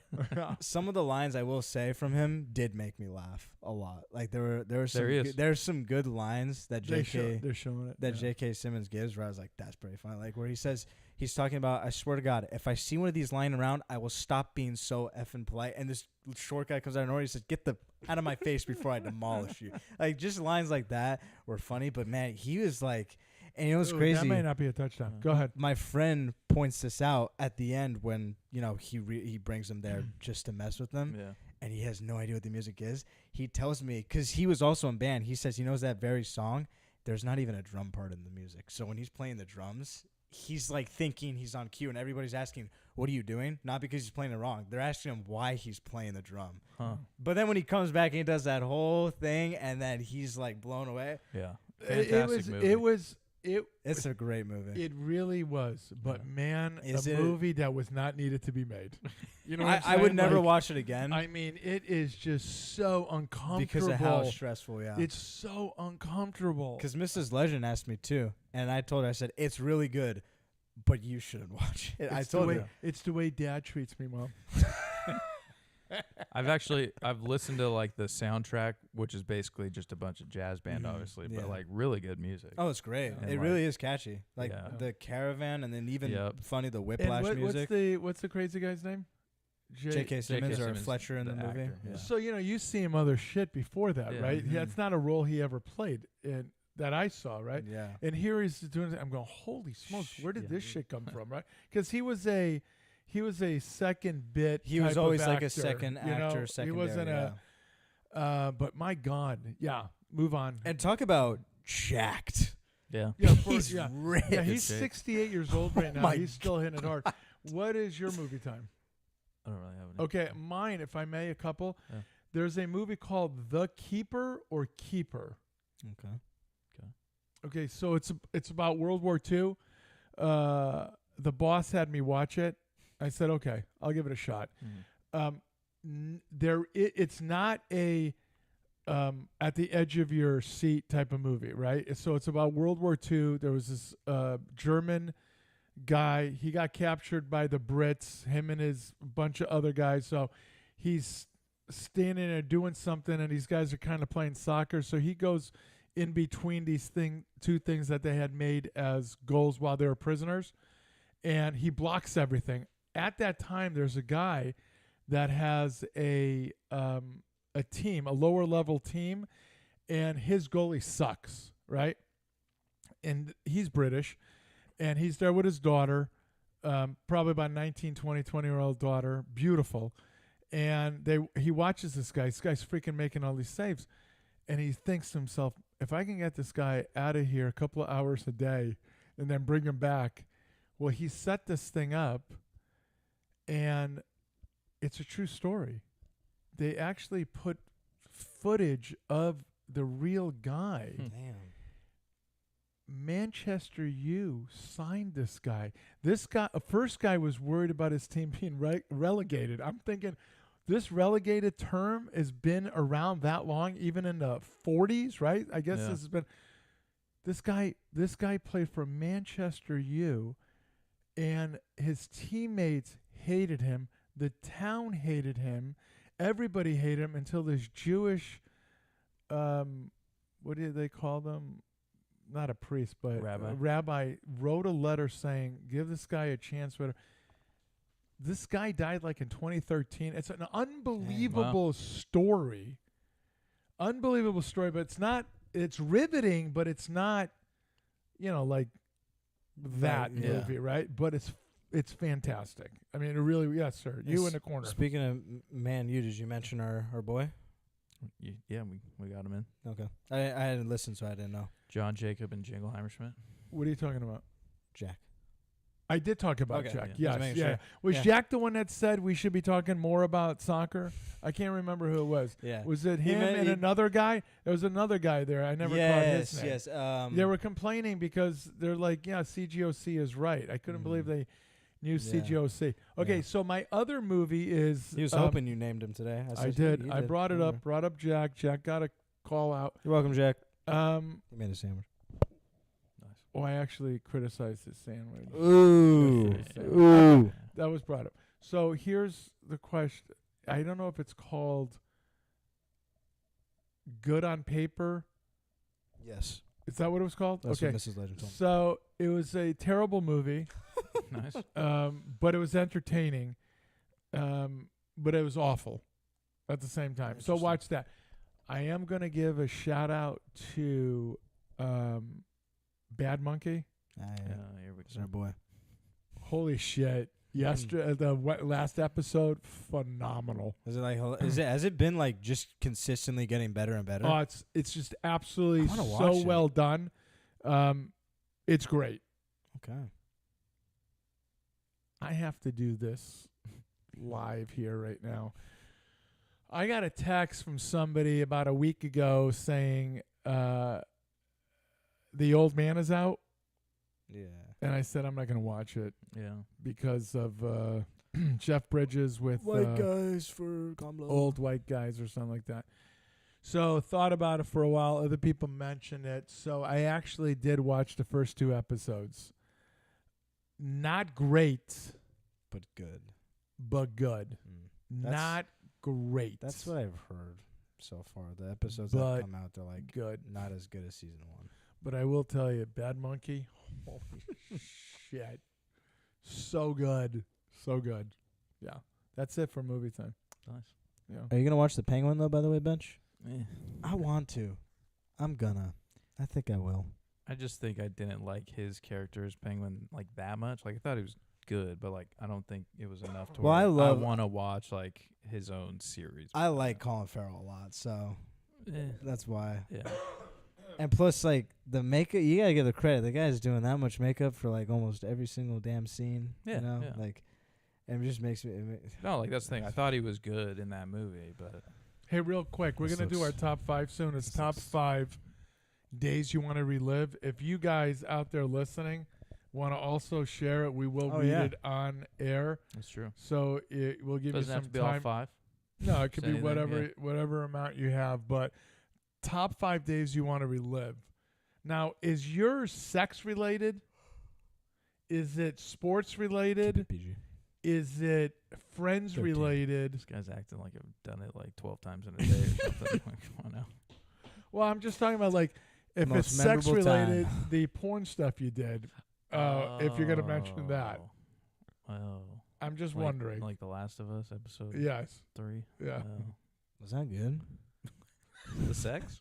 Some of the lines I will say from him did make me laugh a lot. Like there were some There is. there's some good lines that They're JK showing it. that yeah. J.K. Simmons gives where I was like, that's pretty funny. Like where he says, he's talking about, "I swear to God, if I see one of these lying around, I will stop being so effing polite." And this short guy comes out of nowhere. He says, "Get the out of my face before I demolish you." Like just lines like that were funny. But man, he was like, and it was Ooh, crazy. That may not be a touchdown. Go ahead. My friend points this out at the end when he brings them there just to mess with them. Yeah. And he has no idea what the music is. He tells me, because he was also in band, he says he knows that very song. There's not even a drum part in the music. So when he's playing the drums, he's like thinking he's on cue, and everybody's asking, "What are you doing?" Not because he's playing it wrong. They're asking him why he's playing the drum. Huh. But then when he comes back and he does that whole thing, and then he's like blown away. Yeah. It Fantastic movie. It's a great movie. It really was. But Yeah. man, Is a it- movie that was not needed to be made. You know, what I I'm would saying? never Like, watch it again I mean, it is just so uncomfortable. because of how stressful. Yeah. It's so uncomfortable. Because Mrs. Legend asked me too, and I told her, I said, "It's really good, but you shouldn't watch it." I It's the told way, her. it's the way Dad treats me, Mom. I've listened to like the soundtrack, which is basically just a bunch of jazz band, obviously, Yeah. but like really good music. Oh, it's great. And It like- really is catchy. Like Yeah. the Caravan, and then even Yep. funny the And Whiplash music. what's the crazy guy's name? J.K. Simmons or Simmons, Fletcher in the movie. actor, yeah. So you see him other shit before that, Yeah. right? Mhm. Yeah, it's not a role he ever played in that I saw, right? Yeah. And here he's doing it. I'm going, holy smokes, where did Yeah. this shit come from, right? Because he was a second bit. He was type of always like actor, a second you know? actor, He secondary. wasn't but my God, yeah. Move on. And talk about jacked. Yeah. yeah, He's yeah. ripped. Yeah, he's shape. 68 years old right now. my He's still hitting it hard. What is your movie time? I don't really have any. Okay, mine, if I may, a couple. Yeah. There's a movie called The Keeper or Keeper. Okay. Okay, so it's about World War II. The boss had me watch it. I said, okay, I'll give it a shot. Mhm. It's not a at the edge of your seat type of movie, right? So it's about World War II. There was this German guy. He got captured by the Brits. Him and his bunch of other guys. So he's standing there doing something, and these guys are kind of playing soccer. So he goes in between these two things that they had made as goals while they were prisoners, and he blocks everything. At that time, there's a guy that has a team, a lower level team, and his goalie sucks, right? And he's British, and he's there with his daughter, probably about 19, 20-year-old daughter, beautiful. And he watches this guy. This guy's freaking making all these saves. And he thinks to himself, if I can get this guy out of here a couple of hours a day and then bring him back, well, he set this thing up, and it's a true story. They actually put footage of the real guy. Damn. Manchester U signed this guy. This guy, first guy was worried about his team being relegated. I'm thinking, this relegated term has been around that long, even in the 40s, right? I guess Yeah. this has been. This guy played for Manchester U, and his teammates hated him. The town hated him. Everybody hated him until this Jewish, what did they call them? Not a priest, but Rabbi. a rabbi wrote a letter saying, give this guy a chance. Whatever. This guy died like in 2013. It's an unbelievable story. Unbelievable story, but it's riveting, but it's not, like that Right, yeah. movie, right? But it's fantastic. I mean, it really, yes, sir. You in the corner. Speaking of Man U, did you mention our boy? Yeah, we got him in. Okay. I hadn't listened, so I didn't know. John Jacob and Jingleheimer Schmidt. What are you talking about? Jack. I did talk about Okay, Jack. yeah. Just Yes, making yeah. sure. Was Yeah. Jack the one that said we should be talking more about soccer? I can't remember who it was. Yeah. Was it He him meant- and he- another guy? There was another guy there. I never caught his name. Yes. They were complaining because they're like, yeah, CGOC is right. I couldn't believe they knew Yeah. CGOC. Okay, Yeah. so my other movie is He was hoping you named him today. I said, did. "You I brought it Yeah. up. Brought up Jack. Jack got a call out. You're welcome, Jack. He He made a sandwich. Nice. I actually criticized his sandwich. Ooh. Yes, Ooh. That was brought up. So here's the question. I don't know if it's called Good on Paper. Yes. Is that what it was called? That's okay. what Mrs. Legend told me. So it was a terrible movie, Nice. but it was entertaining, but it was awful at the same time. So Interesting. watch that. I am going to give a shout out to Bad Monkey. Here we It's go. our boy. Holy shit. Yesterday, last episode, phenomenal. Is it like? Has it been like just consistently getting better and better? Oh, it's just absolutely I wanna so watch it. well done. It's great. Okay. I have to do this live here right now. I got a text from somebody about a week ago saying The Old Man is out, Yeah. and I said I'm not going to watch it Yeah. because of Jeff Bridges with guys for Comlo. old white guys or something like that. So thought about it for a while. Other people mentioned it. So I actually did watch the first 2 episodes. Not great, but good. but good. That's- Not great. That's what I've heard so far. The episodes that But come out, they're like good. not as good as season 1. But I will tell you, Bad Monkey, holy shit. So good. So good. Yeah. That's it for movie time. Nice. Yeah. Are you gonna watch The Penguin though? By the way, Bench. Eh. I want to. I'm gonna. I think I will. I just think I didn't like his character as Penguin like that much. Like I thought he was good, but like I don't think it was enough to Well, where I love- want to watch like his own series. I like Colin Farrell a lot, so Eh, that's why. yeah. And plus, like the makeup, you gotta give the credit. The guy's doing that much makeup for like almost every single damn scene. Yeah, You know, yeah. like, and it just makes me. No, like that's the thing. I thought he was good in that movie, but Hey, real quick, we're This going to do our looks- top 5 soon. It's this top looks- 5 days you want to relive. If you guys out there listening want to also share it, we will Oh, read yeah. it on air. that's true. So it will give Doesn't you have some to be all time. 5. No, it could Say be anything, whatever amount you have. But top 5 days you want to relive. Now, is yours sex related? Is it sports related? PG. Is it friends 13. related? This guy's acting like I've done it like 12 times in a day or something. Like, come on now. Well, I'm just talking about like if Most it's sex memorable related, time. the porn stuff you did. If you're gonna mention that, Oh. I'm just Like- wondering. Like The Last of Us episode Yes. 3. Yeah. Was that good? The sex?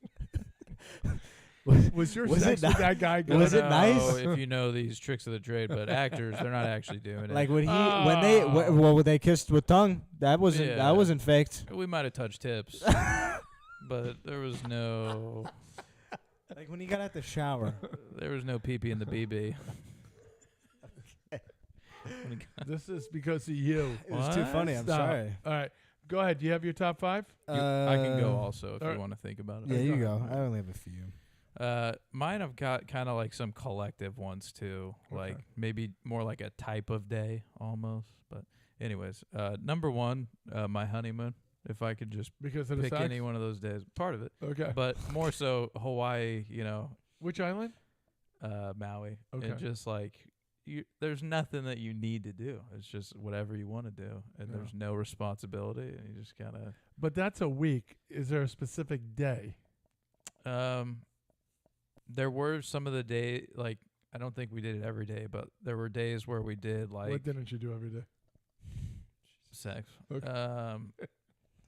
Was your Was sex it with ni- that guy good? Was it nice? If you know these tricks of the trade, but actors, they're not actually doing it. Like when when they kissed with tongue, that wasn't Yeah. that wasn't faked. We might have touched tips, but there was no Like when he got out the shower. pee-pee in the BB. This is because of you. It was too What? funny. I'm Stop. sorry. All right, go ahead. Do you have your top 5? I can go also if alright. you want to think about it. Yeah, you Go go. ahead. I only have a few. Mine have got kind of like some collective ones too, like Okay. maybe more like a type of day almost. But anyways, number 1, my honeymoon. If I could just Because of the pick sex. any one of those days, part of it, Okay. but more so Hawaii. Which island? Maui, Okay. and just like there's nothing that you need to do. It's just whatever you want to do, and Yeah. there's no responsibility, and you just gotta. But that's a week. Is there a specific day? There were some of the day, like I don't think we did it every day, but there were days where we did like What didn't you do every day? sex. Okay.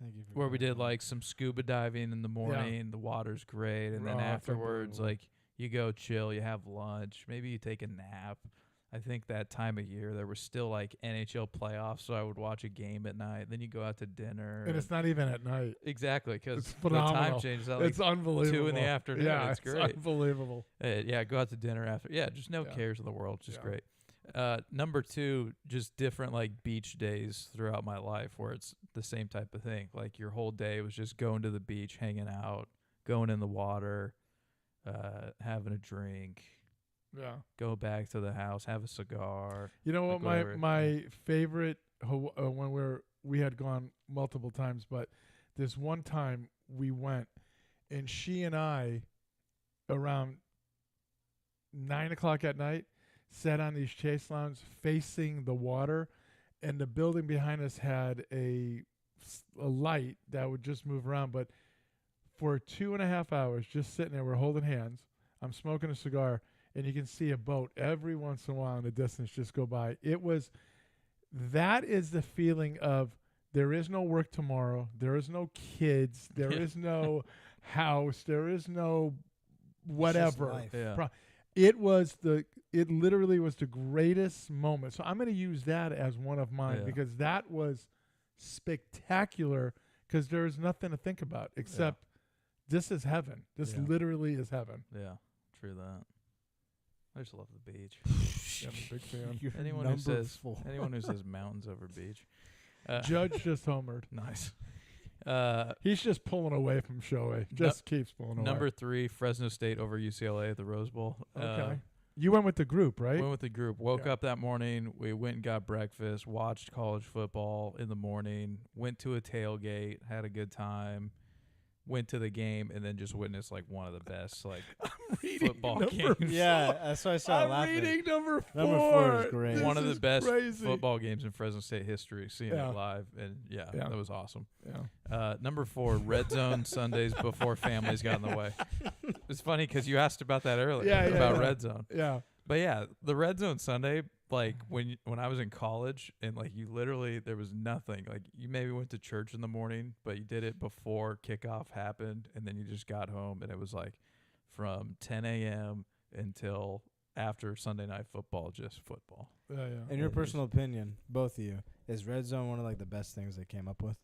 Thank you for Where we going did on. like some scuba diving in the morning. The water's great, and then Oh, that's afterwards, unbelievable. like you go chill, you have lunch, maybe you take a nap. I think that time of year there was still like NHL playoffs, so I would watch a game at night. Then you go out to dinner. And it's not even at night. exactly because It's the time phenomenal. changes. At like It's unbelievable. 2 in the afternoon. Yeah, It's great. unbelievable. Yeah, go out to dinner after. Yeah, just no Yeah. cares in the world. Just Yeah. great. Number 2, just different like beach days throughout my life where it's the same type of thing. Like your whole day was just going to the beach, hanging out, going in the water, having a drink, Yeah. go back to the house, have a cigar. You know what? Like whatever. My favorite when we had gone multiple times, but this one time we went, and she and I, around 9:00 at night, sat on these chase lounges facing the water, and the building behind us had a light that would just move around. But for 2.5 hours, just sitting there, we're holding hands. I'm smoking a cigar, and you can see a boat every once in a while in the distance just go by. That is the feeling of there is no work tomorrow. There is no kids. There is no house. There is no whatever. life. Yeah. It literally was the greatest moment. So I'm going to use that as one of mine Yeah. because that was spectacular because there is nothing to think about except this is heaven. This Yeah. literally is heaven. Yeah, true that. I just love the beach. Yeah, I'm a big fan. You're anyone who number says 4. mountains over beach. Judge just homered. Nice. He's just pulling away from Shohei. Just keeps pulling away. Number 3, Fresno State over UCLA at the Rose Bowl. Okay. You went with the group, right? Went with the group. Woke Yeah. up that morning. We went and got breakfast. Watched college football in the morning. Went to a tailgate. Had a good time. went to the game and then just witnessed like one of the best like reading football number games. Yeah, that's why I started I'm laughing. reading number 4. Number 4 is great. This One of the is best crazy. football games in Fresno State history. Seeing Yeah. it live, and Yeah. that was awesome. Yeah. Number 4, red zone Sundays before families got in the way. It's funny because you asked about that earlier about red zone. Yeah. But yeah, the red zone Sunday, like when I was in college, and like you literally there was nothing. Like you maybe went to church in the morning, but you did it before kickoff happened, and then you just got home, and it was like from 10 a.m. until after Sunday night football, just football. Yeah. In your personal opinion, both of you, is red zone one of like the best things they came up with?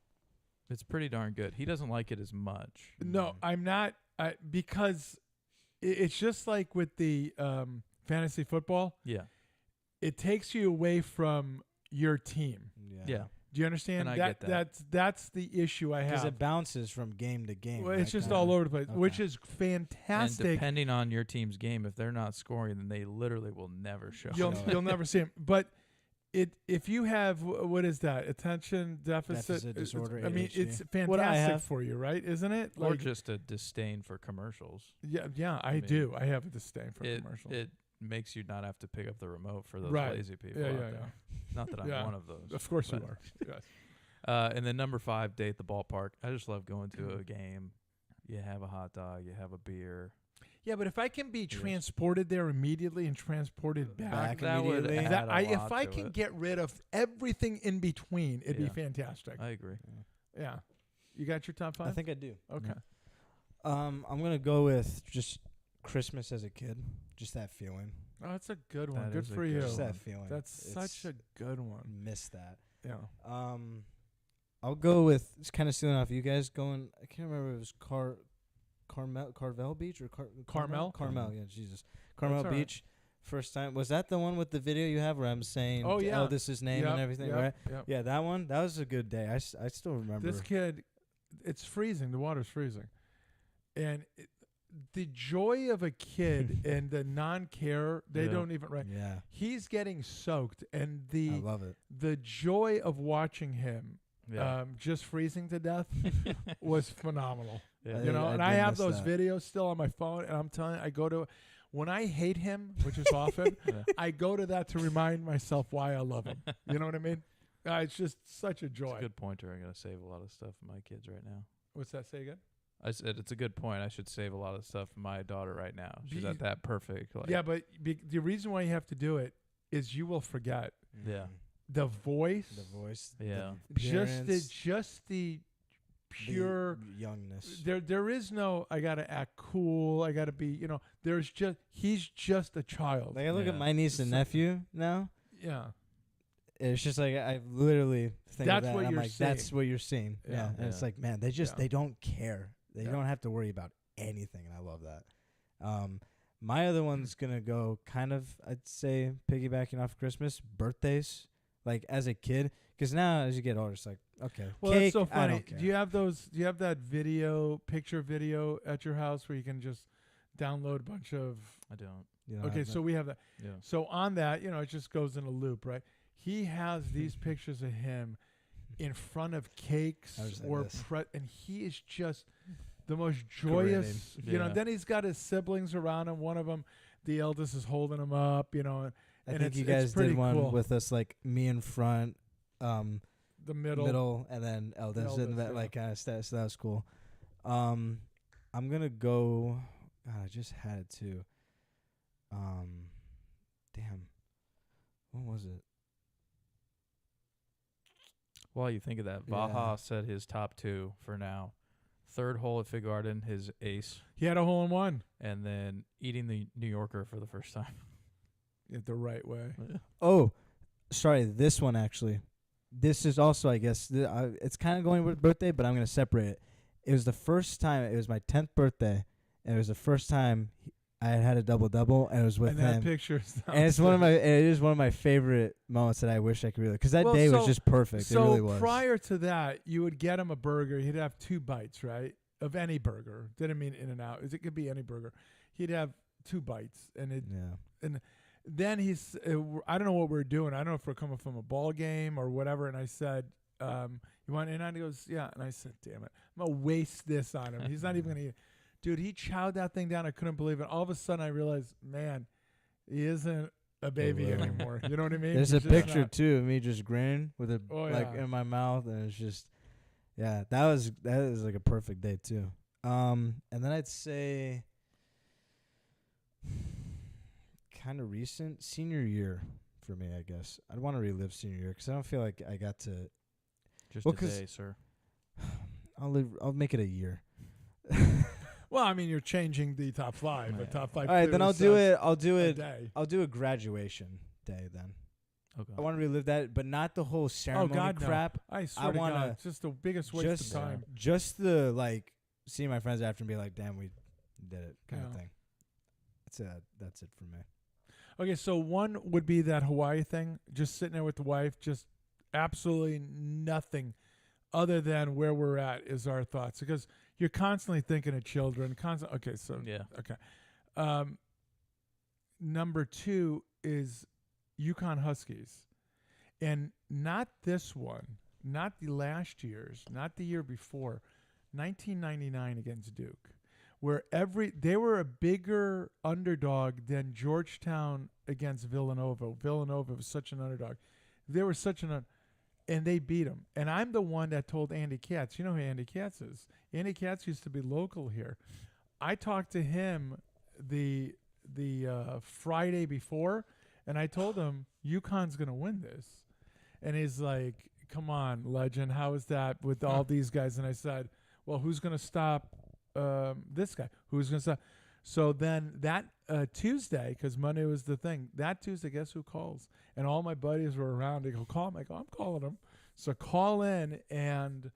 It's pretty darn good. He doesn't like it as much. No, I'm not. Because it's just like with the fantasy football. Yeah. It takes you away from your team. Yeah. Do you understand? And I get that. That's the issue I Because have. it bounces from game to game. Well, right, it's just kinda? all over the place, Okay. which is And fantastic. depending on your team's game, if they're not scoring, then they literally will never show. You'll never see him. But if you have what is that attention deficit disorder, I mean, ADHD. it's What I fantastic have. for you, right? Isn't it? Or just a disdain for commercials. Yeah, I mean, do. I have a disdain for commercials. It makes you not have to pick up the remote for those Right. lazy people Yeah, out yeah, there. Not that I'm Yeah. one of those. Of course you but- are. Yes. And then number 5, date the ballpark. I just love going to a game. You have a hot dog. You have a beer. Yeah, but if I can be transported there immediately and transported back, that would immediately. add a if lot I to can it. get rid of everything in between, it'd be Yeah. fantastic. I agree. Yeah. You got your top 5? I think I do. Okay. I'm gonna go with just Christmas as a kid, just that feeling. Oh, that's a good one. That Good is a for good you. Just one. that feeling. That's such a good one. Miss that. Yeah. I'll go with it's kind of stealing off you guys. Going, I can't remember if it was Carvel Beach or Carmel? Carmel, yeah, Jesus, Carmel all right. Beach. First time was that the one with the video you have where I'm saying, Oh, yeah. this is name and everything, yep, right? Yep. Yeah, that one. That was a good day. I still remember. This kid, it's freezing. The water's freezing. And the joy of a kid and the non-care, they Yeah. don't even, right? Yeah, He's getting soaked. And I love it. the joy of watching him Yeah. just freezing to death was phenomenal. Yeah. You know, I and did I have miss those that. videos still on my phone, and I'm telling you, I go to when I hate him, which is often, Yeah. I go to that to remind myself why I love him. You know what I mean? It's just such a It's joy. a good pointer. I'm gonna save a lot of stuff for my kids right now. What's that say again? I said it's a good point. I should save a lot of stuff for my daughter right now. She's Be- at that perfect. Like, Yeah, but the reason why you have to do it is you will forget Yeah. the voice, The voice. Yeah. just the pure. youngness. There is no. I gotta act cool. I gotta be. You know. There's just. He's just a child. Like I look at Yeah. my niece and So- nephew now. Yeah. It's just like I literally think That's of that. what and I'm you're like, that's seeing. what you're seeing. Yeah. Yeah. And it's Yeah. like, man, they just Yeah. they don't care. They Yeah. don't have to worry about anything, and I love that. My other one's gonna go kind of, I'd say, piggybacking off Christmas, birthdays. Like as a kid, because now as you get older, it's like, okay, Well, cake, that's so I funny. don't care. Do you have those? Do you have that picture video at your house where you can just download a bunch of? I don't. You know, Okay, I've so we have that. Yeah. So on that, it just goes in a loop, right? He has these pictures of him in front of cakes I was like or this. and he is just the most joyous. Yeah. Then he's got his siblings around him. One of them, the eldest, is holding him up. I and think you it's guys pretty did one cool. with us, like me in front, The middle. and then eldest, eldest, and that yeah. like kind of stuff. So that was cool. I'm gonna go. God, I just had it too. Damn, what was it? While you think of that, Yeah. Baja said his top 2 for now. Third hole at Fig Garden, his ace, He had a hole in one. and then eating the New Yorker for the first time. The right way. Oh, sorry, this one actually. This is also, I guess, it's kind of going with birthday, but I'm gonna separate it. It was the first time. It was my 10th birthday, and it was the first time I had a double, and it was with And that him. picture is And it's it is one of my favorite moments that I wish I could really, because that day was just perfect. So it really was. prior to that, you would get him a burger. He'd have 2 bites, right, of any burger. Didn't mean In-N-Out. It could be any burger. He'd have 2 bites, and Yeah. then he's. I don't know what we're doing. I don't know if we're coming from a ball game or whatever. And I said, You want in on?" He goes, "Yeah." And I said, "Damn it, I'm gonna waste this on him. He's not even gonna eat it." Dude, he chowed that thing down. I couldn't believe it. All of a sudden, I realized, man, he isn't a baby little. anymore. You know what I mean? There's He's a just picture not. too of me just grinning with it Oh, like yeah. in my mouth, and it's just, yeah, that is like a perfect day too. And then I'd say, kind of recent senior year for me, I guess. I'd want to relive senior year because I don't feel like I got to. Just Well, a 'cause- day, sir. I'll make it a year. Well, I mean, you're changing the top five. The Yeah. top five. All right, then clearly I'll do says it. I'll do a it. day. I'll do a graduation day then. Okay. I want to relive that, but not the whole Oh ceremony God, crap. no! I swear I to wanna God, it's just the biggest waste just of time. just the like seeing my friends after and be like, damn, we did it kind of Yeah. thing. That's it for me. Okay, so one would be that Hawaii thing, just sitting there with the wife, just absolutely nothing other than where we're at is our thoughts, because you're constantly thinking of children. Okay, so Yeah. okay. Number two is Yukon Huskies, and not this one, not the last year's, not the year before, 1999 against Duke, where they were a bigger underdog than Georgetown against Villanova. Villanova was such an underdog. They were such and they beat them. And I'm the one that told Andy Katz. You know who Andy Katz is? Andy Katz used to be local here. I talked to him the Friday before, and I told him UConn's going to win this. And he's like, "Come on, legend. How is that with all these guys?" And I said, "Well, who's going to stop this guy? Who's going to stop?" So then that Tuesday, because Monday was the thing, that Tuesday, guess who calls? And all my buddies were around. They go, "Call him." I go, "I'm calling him." So call in, and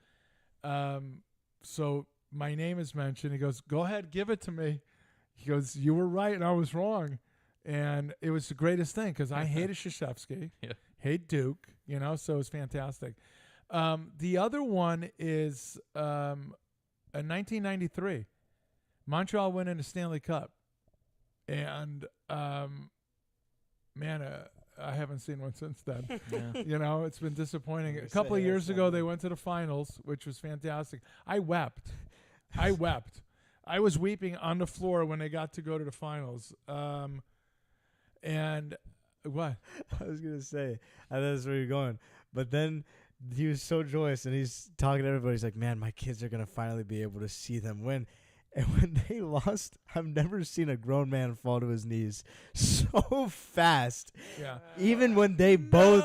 so my name is mentioned. He goes, "Go ahead, give it to me." He goes, "You were right, and I was wrong." And it was the greatest thing because I hated Krzyzewski, Yeah. hate Duke, so it was fantastic. The other one is in 1993. Montreal went in the Stanley Cup, and I haven't seen one since then. Yeah. It's been disappointing. You're A couple of saying years that's ago, not they good. went to the finals, which was fantastic. I wept. I wept. I was weeping on the floor when they got to go to the finals. And what? I was gonna say, I thought that's where you're going, but then he was so joyous, and he's talking to everybody. He's like, "Man, my kids are gonna finally be able to see them win." And when they lost, I've never seen a grown man fall to his knees so fast. Yeah. Even when they both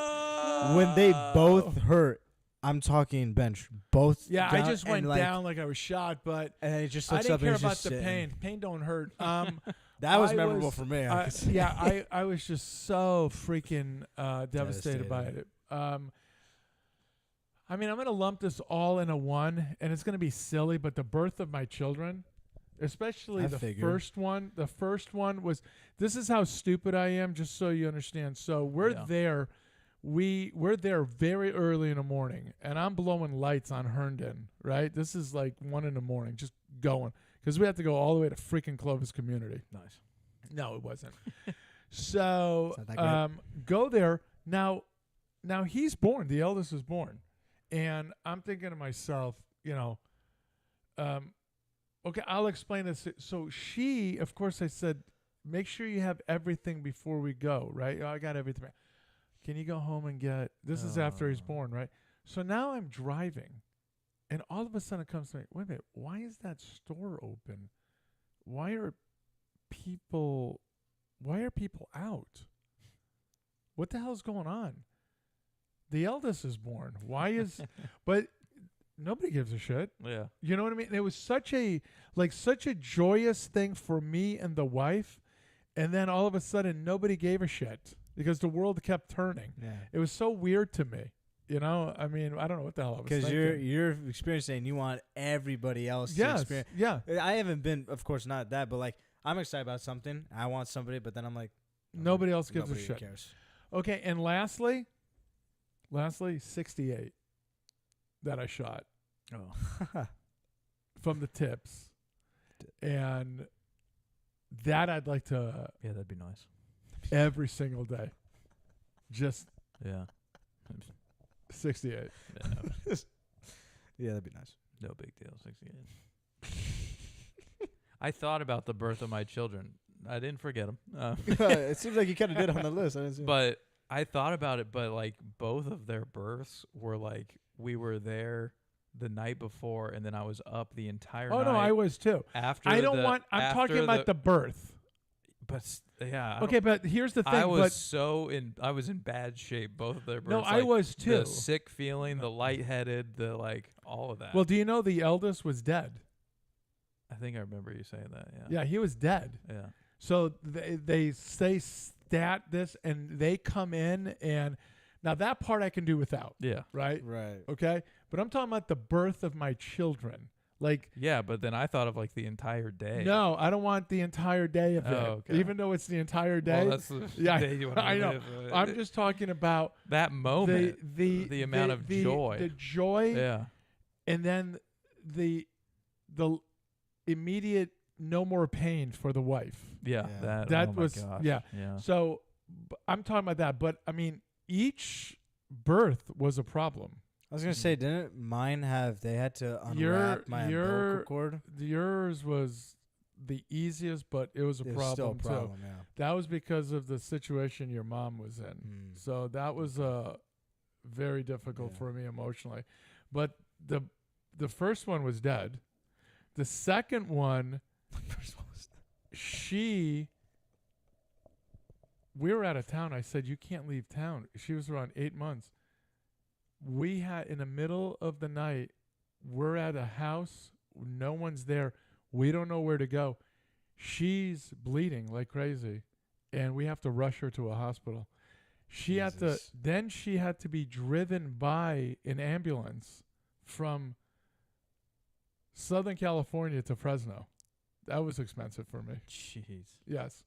hurt. I'm talking bench. Both. Yeah, I down just went and like, down like I was shot, but and then he just I looks didn't up care and he's about just the sitting. pain. Pain don't hurt. That was I memorable was- for me. I could say. Yeah, I was just so freaking devastated by it. I mean, I'm going to lump this all in a one, and it's going to be silly, but the birth of my children, especially I the figured. first one was, this is how stupid I am, just so you understand. So we're Yeah. there. We're there very early in the morning, and I'm blowing lights on Herndon, right? This is like 1 a.m, just going, because we have to go all the way to freaking Clovis Community. Nice. No, it wasn't. So It's not that great. go there. Now he's born. The eldest is born. And I'm thinking to myself, okay, I'll explain this. So she, of course, I said, make sure you have everything before we go, right? Oh, I got everything. Can you go home and get, this is after he's born, right? So now I'm driving, and all of a sudden it comes to me, wait a minute, why is that store open? Why are people out? What the hell's going on? The eldest is born. Why is but nobody gives a shit. Yeah. You know what I mean? It was such a joyous thing for me and the wife, and then all of a sudden nobody gave a shit because the world kept turning. Yeah. It was so weird to me. I mean, I don't know what the hell I was Because thinking. you're experiencing, you want everybody else to Yes, experience. yeah. I haven't been, of course, not that, but like I'm excited about something. I want somebody, but then I'm like, Nobody else gives nobody a shit. cares. Okay, and lastly, 68 that I shot Oh. from the tips, and that I'd like to Yeah, that'd be nice. every single day, just Yeah. 68. Yeah, Yeah, that'd be nice. no big deal. 68. I thought about the birth of my children. I didn't forget them. It seems like you kind of did on the list. I didn't see it. But I thought about it, but like both of their births were like we were there the night before, and then I was up the entire night. Oh no, I was too. After I don't the- want. I'm after talking about the birth. But yeah. Okay, but here's the thing. I was but I was in bad shape. Both of their births. no, I like, was too. The sick feeling, the lightheaded, the like all of that. Well, do you know the eldest was dead? I think I remember you saying that. Yeah. Yeah, he was dead. Yeah. So they say stat this, and they come in, and now that part I can do without, Yeah. right? Right. Okay, but I'm talking about the birth of my children. Like, Yeah, but then I thought of like the entire day. no, I don't want the entire day of it, Oh, okay. even though it's the entire day. Well, that's the Yeah, day you want to I know. live. I'm just talking about that moment. the amount of joy. the joy, Yeah. and then the immediate no more pain for the wife. Yeah. Yeah. That oh my was- gosh. yeah. Yeah. So I'm talking about that, but I mean, each birth was a problem. I was gonna say, didn't mine have? They had to Your- unwrap my umbilical cord. Yours was the easiest, but it was a It was still a problem, too. problem. Yeah. That was because of the situation your mom was in. Mm. So that was very difficult Yeah. for me emotionally. But the first one was dead. The second one, we were out of town. I said, you can't leave town. She was around 8 months. We had, in the middle of the night, we're at a house. No one's there. We don't know where to go. She's bleeding like crazy, and we have to rush her to a hospital. She had to, Jesus. then she had to be driven by an ambulance from Southern California to Fresno. That was expensive for me. Jeez. Yes.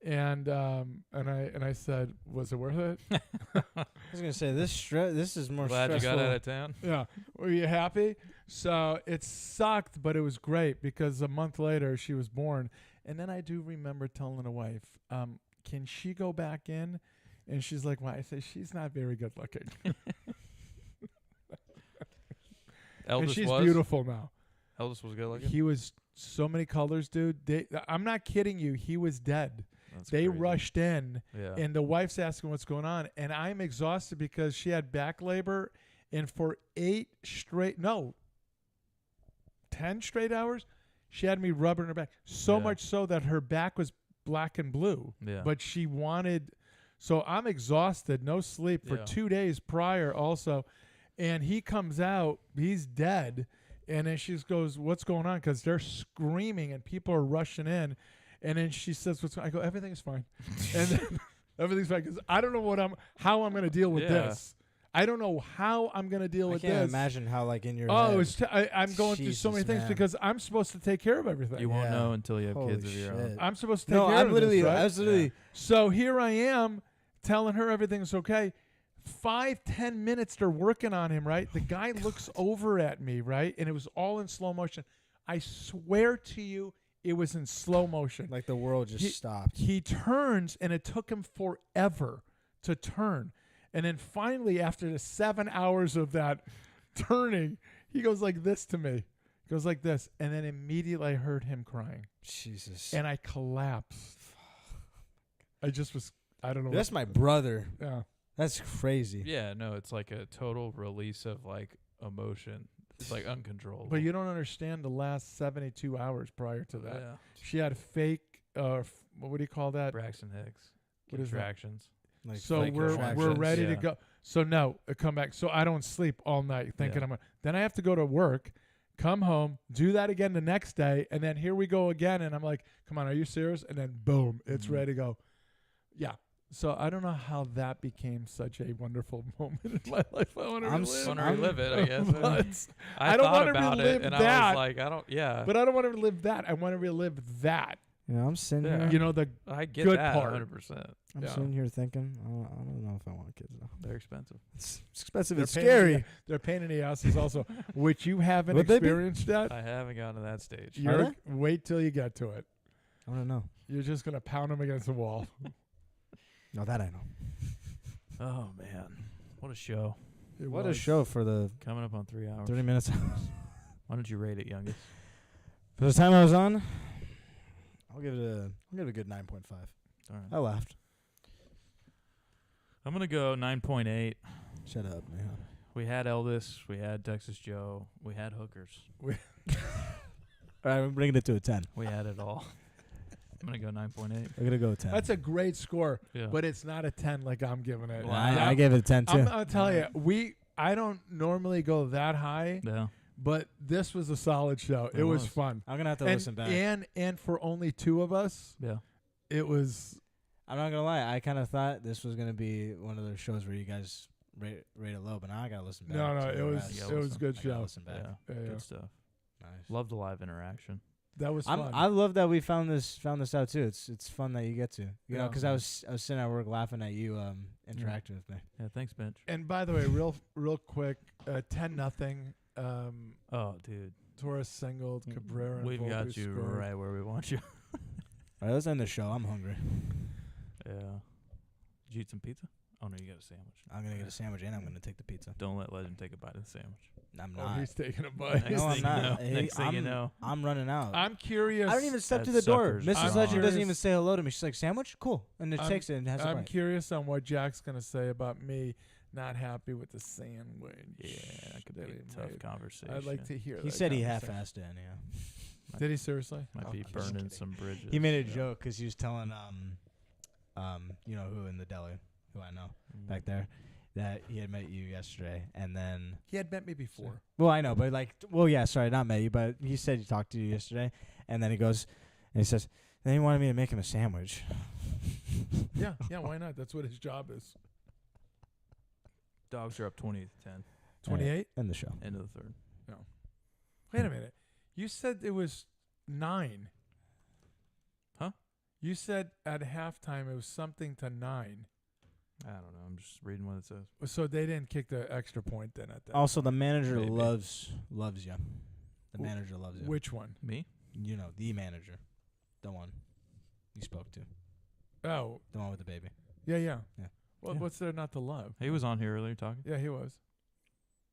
And I said, was it worth it? I was gonna say this is more Glad you stressful. got out of town. Yeah. Were you happy? So it sucked, but it was great because a month later she was born. And then I do remember telling the wife, can she go back in? And she's like, why? I say, she's not very good looking. And Eldest she's was beautiful now. Eldest was good looking. He was so many colors, dude. I'm not kidding you. He was dead. That's They crazy. rushed in. Yeah. And the wife's asking what's going on. And I'm exhausted because she had back labor. And for 10 straight hours, she had me rubbing her back. So Yeah. much so that her back was black and blue. Yeah. But she wanted. So I'm exhausted, no sleep for Yeah. 2 days prior also. And he comes out, he's dead. And then she goes, what's going on? Because they're screaming and people are rushing in. And then she says, "What's?" I go, "Everything's fine," and then everything's fine because I don't know how I'm going to deal with Yeah. this. I don't know how I'm going to deal I with can't this. imagine how like in your Oh, head. it's I'm going through so many Jesus, things man. because I'm supposed to take care of everything. You won't Yeah. know until you have Holy kids of your own. shit. I'm supposed to take No, care I'm of literally. this, right? I was literally. So here I am telling her everything's okay. 5-10 minutes they're working on him, right? The guy looks over at me, right? And it was all in slow motion. I swear to you, it was in slow motion. Like the world just stopped. He turns, and it took him forever to turn. And then finally, after the 7 hours of that turning, he goes like this to me. He goes like this. And then immediately I heard him crying. Jesus. And I collapsed. I just was, I don't know. That's my brother. Yeah. That's crazy. Yeah, no, it's like a total release of like emotion. It's like uncontrollable. But you don't understand the last 72 hours prior to that. Yeah. She had fake, what do you call that? Braxton Hicks. What is that? Contractions. Like So fake we're contractions, ready to yeah. go. So no, come back. So I don't sleep all night thinking Yeah. I'm. Then I have to go to work, come home, do that again the next day, and then here we go again. And I'm like, come on, are you serious? And then boom, it's Mhm. ready to go. Yeah. So I don't know how that became such a wonderful moment in my life. I want to I'm relive. s- Want to I'm- relive it, I guess. But I don't thought wanna about relive it, and I that. was like, I don't. Yeah. But I don't want to relive that. I want to relive that. You know, I'm sitting Yeah. here. You know, the I get good that part. 100%. I'm Yeah. sitting here thinking, I don't know if I want kids though. They're expensive. It's expensive. they're It's pain in the- scary. They're pain in the asses also, which you haven't Would they be? experienced yet. I haven't gotten to that stage. You're wait till you get to it. I don't know. You're just gonna pound them against the wall. No, that I know. Oh man, what a show! What a was. show for the Coming up on 3 hours. 30 minutes. Why don't you rate it, youngest? For the time I was on, I'll give it a good 9.5. All right. I laughed. I'm gonna go 9.8. Shut up, man. We had Elvis. We had Texas Joe. We had hookers. All right, we're bringing it to a 10. We had it all. I'm gonna go 9.8. We're gonna go with 10. That's a great score, Yeah. but it's not a 10 like I'm giving it. Well, I gave it a 10 too. I'll tell you, I don't normally go that high, Yeah. but this was a solid show. It It was was. fun. I'm gonna have to And, listen back. and for only two of us, Yeah. it was I'm not gonna lie. I kind of thought this was gonna be one of those shows where you guys rate it low, but now I gotta listen back. no, to it the was rest. Yeah, it was a good I gotta show. listen back. Yeah. Yeah, yeah. Good stuff. Nice. Love the live interaction. That was fun. I love that we found this out too. It's fun that you get to, you know, Yeah. because I was sitting at work laughing at you interacting with me. Yeah. Thanks, Bench. And by the way, real quick, 10-0. Oh, dude. Torres singled, Cabrera. and We've got Volpe you scored. right where we want you. All right, let's end the show. I'm hungry. Yeah. Did you eat some pizza? Oh no, you got a sandwich. I'm gonna get a sandwich and I'm gonna take the pizza. Don't let Legend take a bite of the sandwich. I'm Oh, not. he's taking a bite. Next No, I'm thing not. you know. Hey, Next thing you I'm- know. I'm running out. I'm curious. I don't even step That to the door. sucker's Mrs. gone. Legend doesn't I'm even say hello to me. She's like, sandwich? Cool. And then I'm- takes it and has a I'm bite. curious on what Jack's gonna say about me not happy with the sandwich. Yeah, that could be that a he tough made. conversation. I'd like to hear. He that said he conversation. half-assed it, yeah. Did he seriously? Might Oh, be I'm just burning kidding. some bridges. He made a joke because he was telling you know who in the deli, who I know back there, that he had met you yesterday, and then He had met me before. well I know, but like yeah, sorry, not met you, but he said he talked to you yesterday, and then he goes and he says then he wanted me to make him a sandwich. Yeah, why not? That's what his job is. Dogs are up 20-10. 28. End the show. End of the third. Wait a minute. You said it was 9. Huh? You said at halftime it was something to 9. I don't know. I'm just reading what it says. So they didn't kick the extra point then at that. Also, the manager Maybe. loves you. The Wh- manager loves you. Which one? Me? You know, the manager, the one you spoke to, Oh, the one with the baby. yeah. Yeah. Well, Yeah. what's there not to love? He was on here earlier talking. Yeah, he was.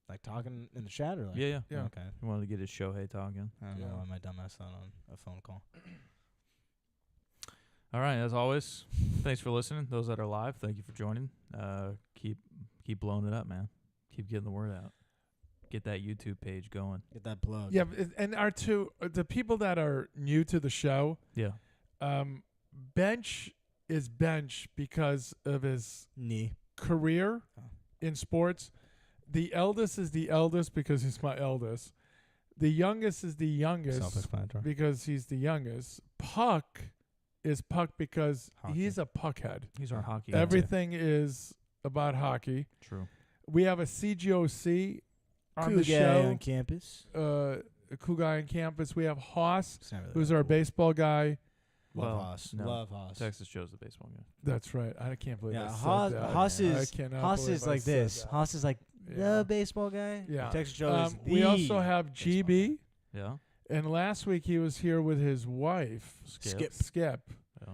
Like talking in the chat or like Yeah, yeah. Yeah. Okay. He wanted to get his Shohei talking. I don't Yeah. know why my dumbass thought on a phone call. All right, as always, thanks for listening. Those that are live, thank you for joining. Keep blowing it up, man. Keep getting the word out. Get that YouTube page going. Get that plug. Yeah, and the people that are new to the show, Yeah. Bench is Bench because of his Knee. career Oh. in sports. The eldest is the eldest because he's my eldest. The youngest is the youngest Self-explanatory. because he's the youngest. Puck is Puck because Hockey. he's a puckhead. He's our hockey. guy. Everything is about hockey. True. We have a CGOC on Cool the guy show. on campus. A cool guy on campus. We have Haas, It's not really who's that our cool. baseball guy. Love Well, Haas. no. Love Haas. Texas Joe's the baseball guy. That's right. I can't believe I Yeah, said Haas, that. Haas I is cannot Haas believe is I like said this. that. Haas is like Yeah. the baseball guy. Yeah. Texas Joe is the We also have baseball GB, Yeah. and last week he was here with his wife, Skip. Skip. Yeah.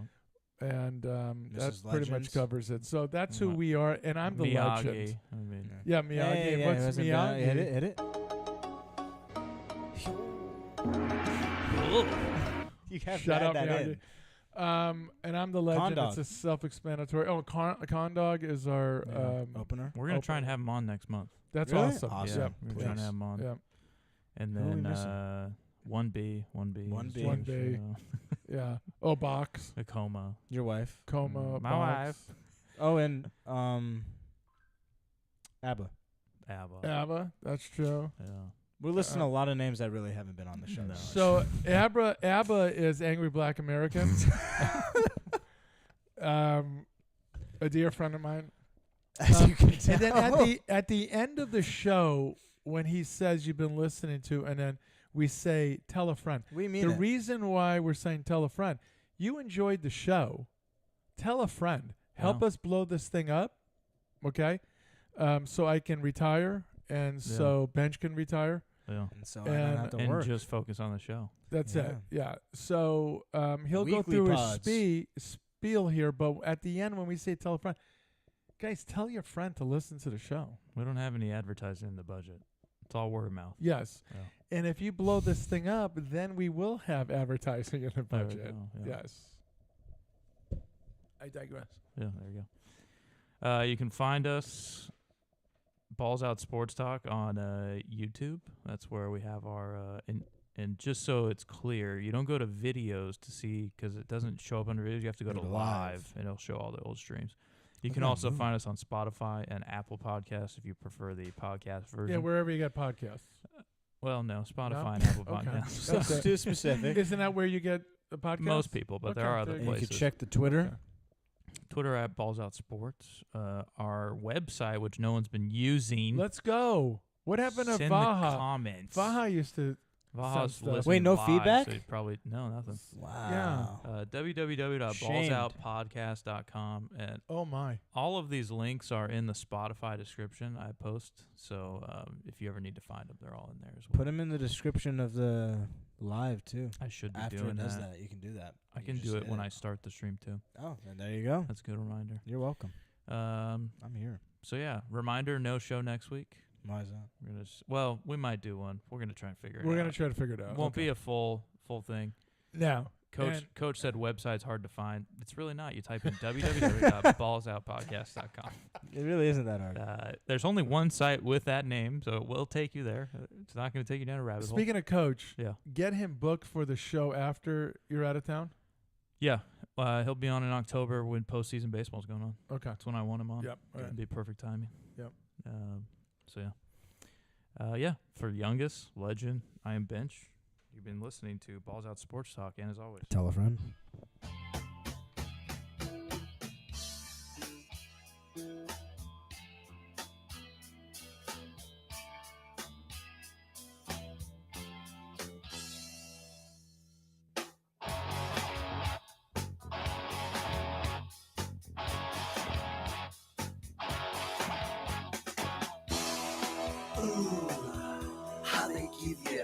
And that Mrs. pretty much Legends. covers it. So that's who Guy. we are, and I'm the Miyagi. legend. I mean, Yeah, Miyagi. Hey, What's wasn't bad. Miyagi? Hit it. You have Shut to up, add that Miyagi. in. And I'm the legend. Condog. It's a self-explanatory. Oh, Condog is our. Yeah. Opener. we're gonna try and have him on next month. That's Really? awesome. Awesome. Yep. We're trying to Please. have him on. Yep. And Who are we then missing? 1B. 1B. 1B. Yeah. Oh, Box, Acoma. Your wife. Coma, My Box. wife. Oh, and ABBA. ABBA. ABBA. That's true. Yeah. We're listing a lot of names that really haven't been on the show. No. So ABBA is Angry Black Americans. A dear friend of mine. As you can tell. And then at the end of the show, when he says you've been listening to, and then we say tell a friend. We mean The it. reason why we're saying tell a friend, you enjoyed the show. Tell a friend. Help Yeah. us blow this thing up, okay? So I can retire, and so Bench can retire. Yeah. And so I don't have to And work. just focus on the show. That's Yeah. it. Yeah. So he'll go Weekly through pods. his spiel here, but at the end when we say tell a friend, Guys, tell your friend to listen to the show. We don't have any advertising in the budget. It's all word of mouth. Yes. Yeah. And if you blow this thing up, then we will have advertising in the There we budget. go, yeah. Yes. I digress. Yeah, there you go. You can find us, Balls Out Sports Talk, on YouTube. That's where we have our and just so it's clear, you don't go to videos to see because it doesn't show up under videos. You have to go to live, and it'll show all the old streams. You can also find us on Spotify and Apple Podcasts if you prefer the podcast version. Yeah, wherever you get podcasts. Well, no, Spotify No? and Apple Okay. Podcasts. That's too specific. Isn't that where you get the podcast? Most people, but there Okay, are other there you And you places. can check the Twitter. Okay. Twitter at Balls Out Sports. Our website, which no one's been using. Let's go. What happened to Send Vaha? the comments. Vaha used to. Vaha's stuff. listening Wait, no live, feedback? So he's probably nothing. Wow. www.ballsoutpodcast.com, and Oh my. all of these links are in the Spotify description I post. So if you ever need to find them, they're all in there as well. Put them in the description of the live too. I should be After doing it does that. that, you can do that. I You can just do it say when that. I start the stream too. Oh, and there you go. That's a good reminder. You're welcome. I'm here. So yeah, reminder: no show next week. Why is that? We're gonna we might do one. We're gonna try and figure it out. We're gonna try to figure it out. Won't be a full thing. Now. Coach said website's hard to find. It's really not. You type in www.ballsoutpodcast.com. It really isn't that hard. There's only one site with that name, so it will take you there. It's not going to take you down a rabbit hole. Speaking of Coach, Yeah. get him booked for the show after you're out of town. Yeah, he'll be on in October when postseason baseball's going on. Okay. That's when I want him on. Yep. All It'd right. be perfect timing. Yep. So yeah. For youngest legend, I am Bench. You've been listening to Balls Out Sports Talk, and as always, Tell a friend. Ooh, how they give you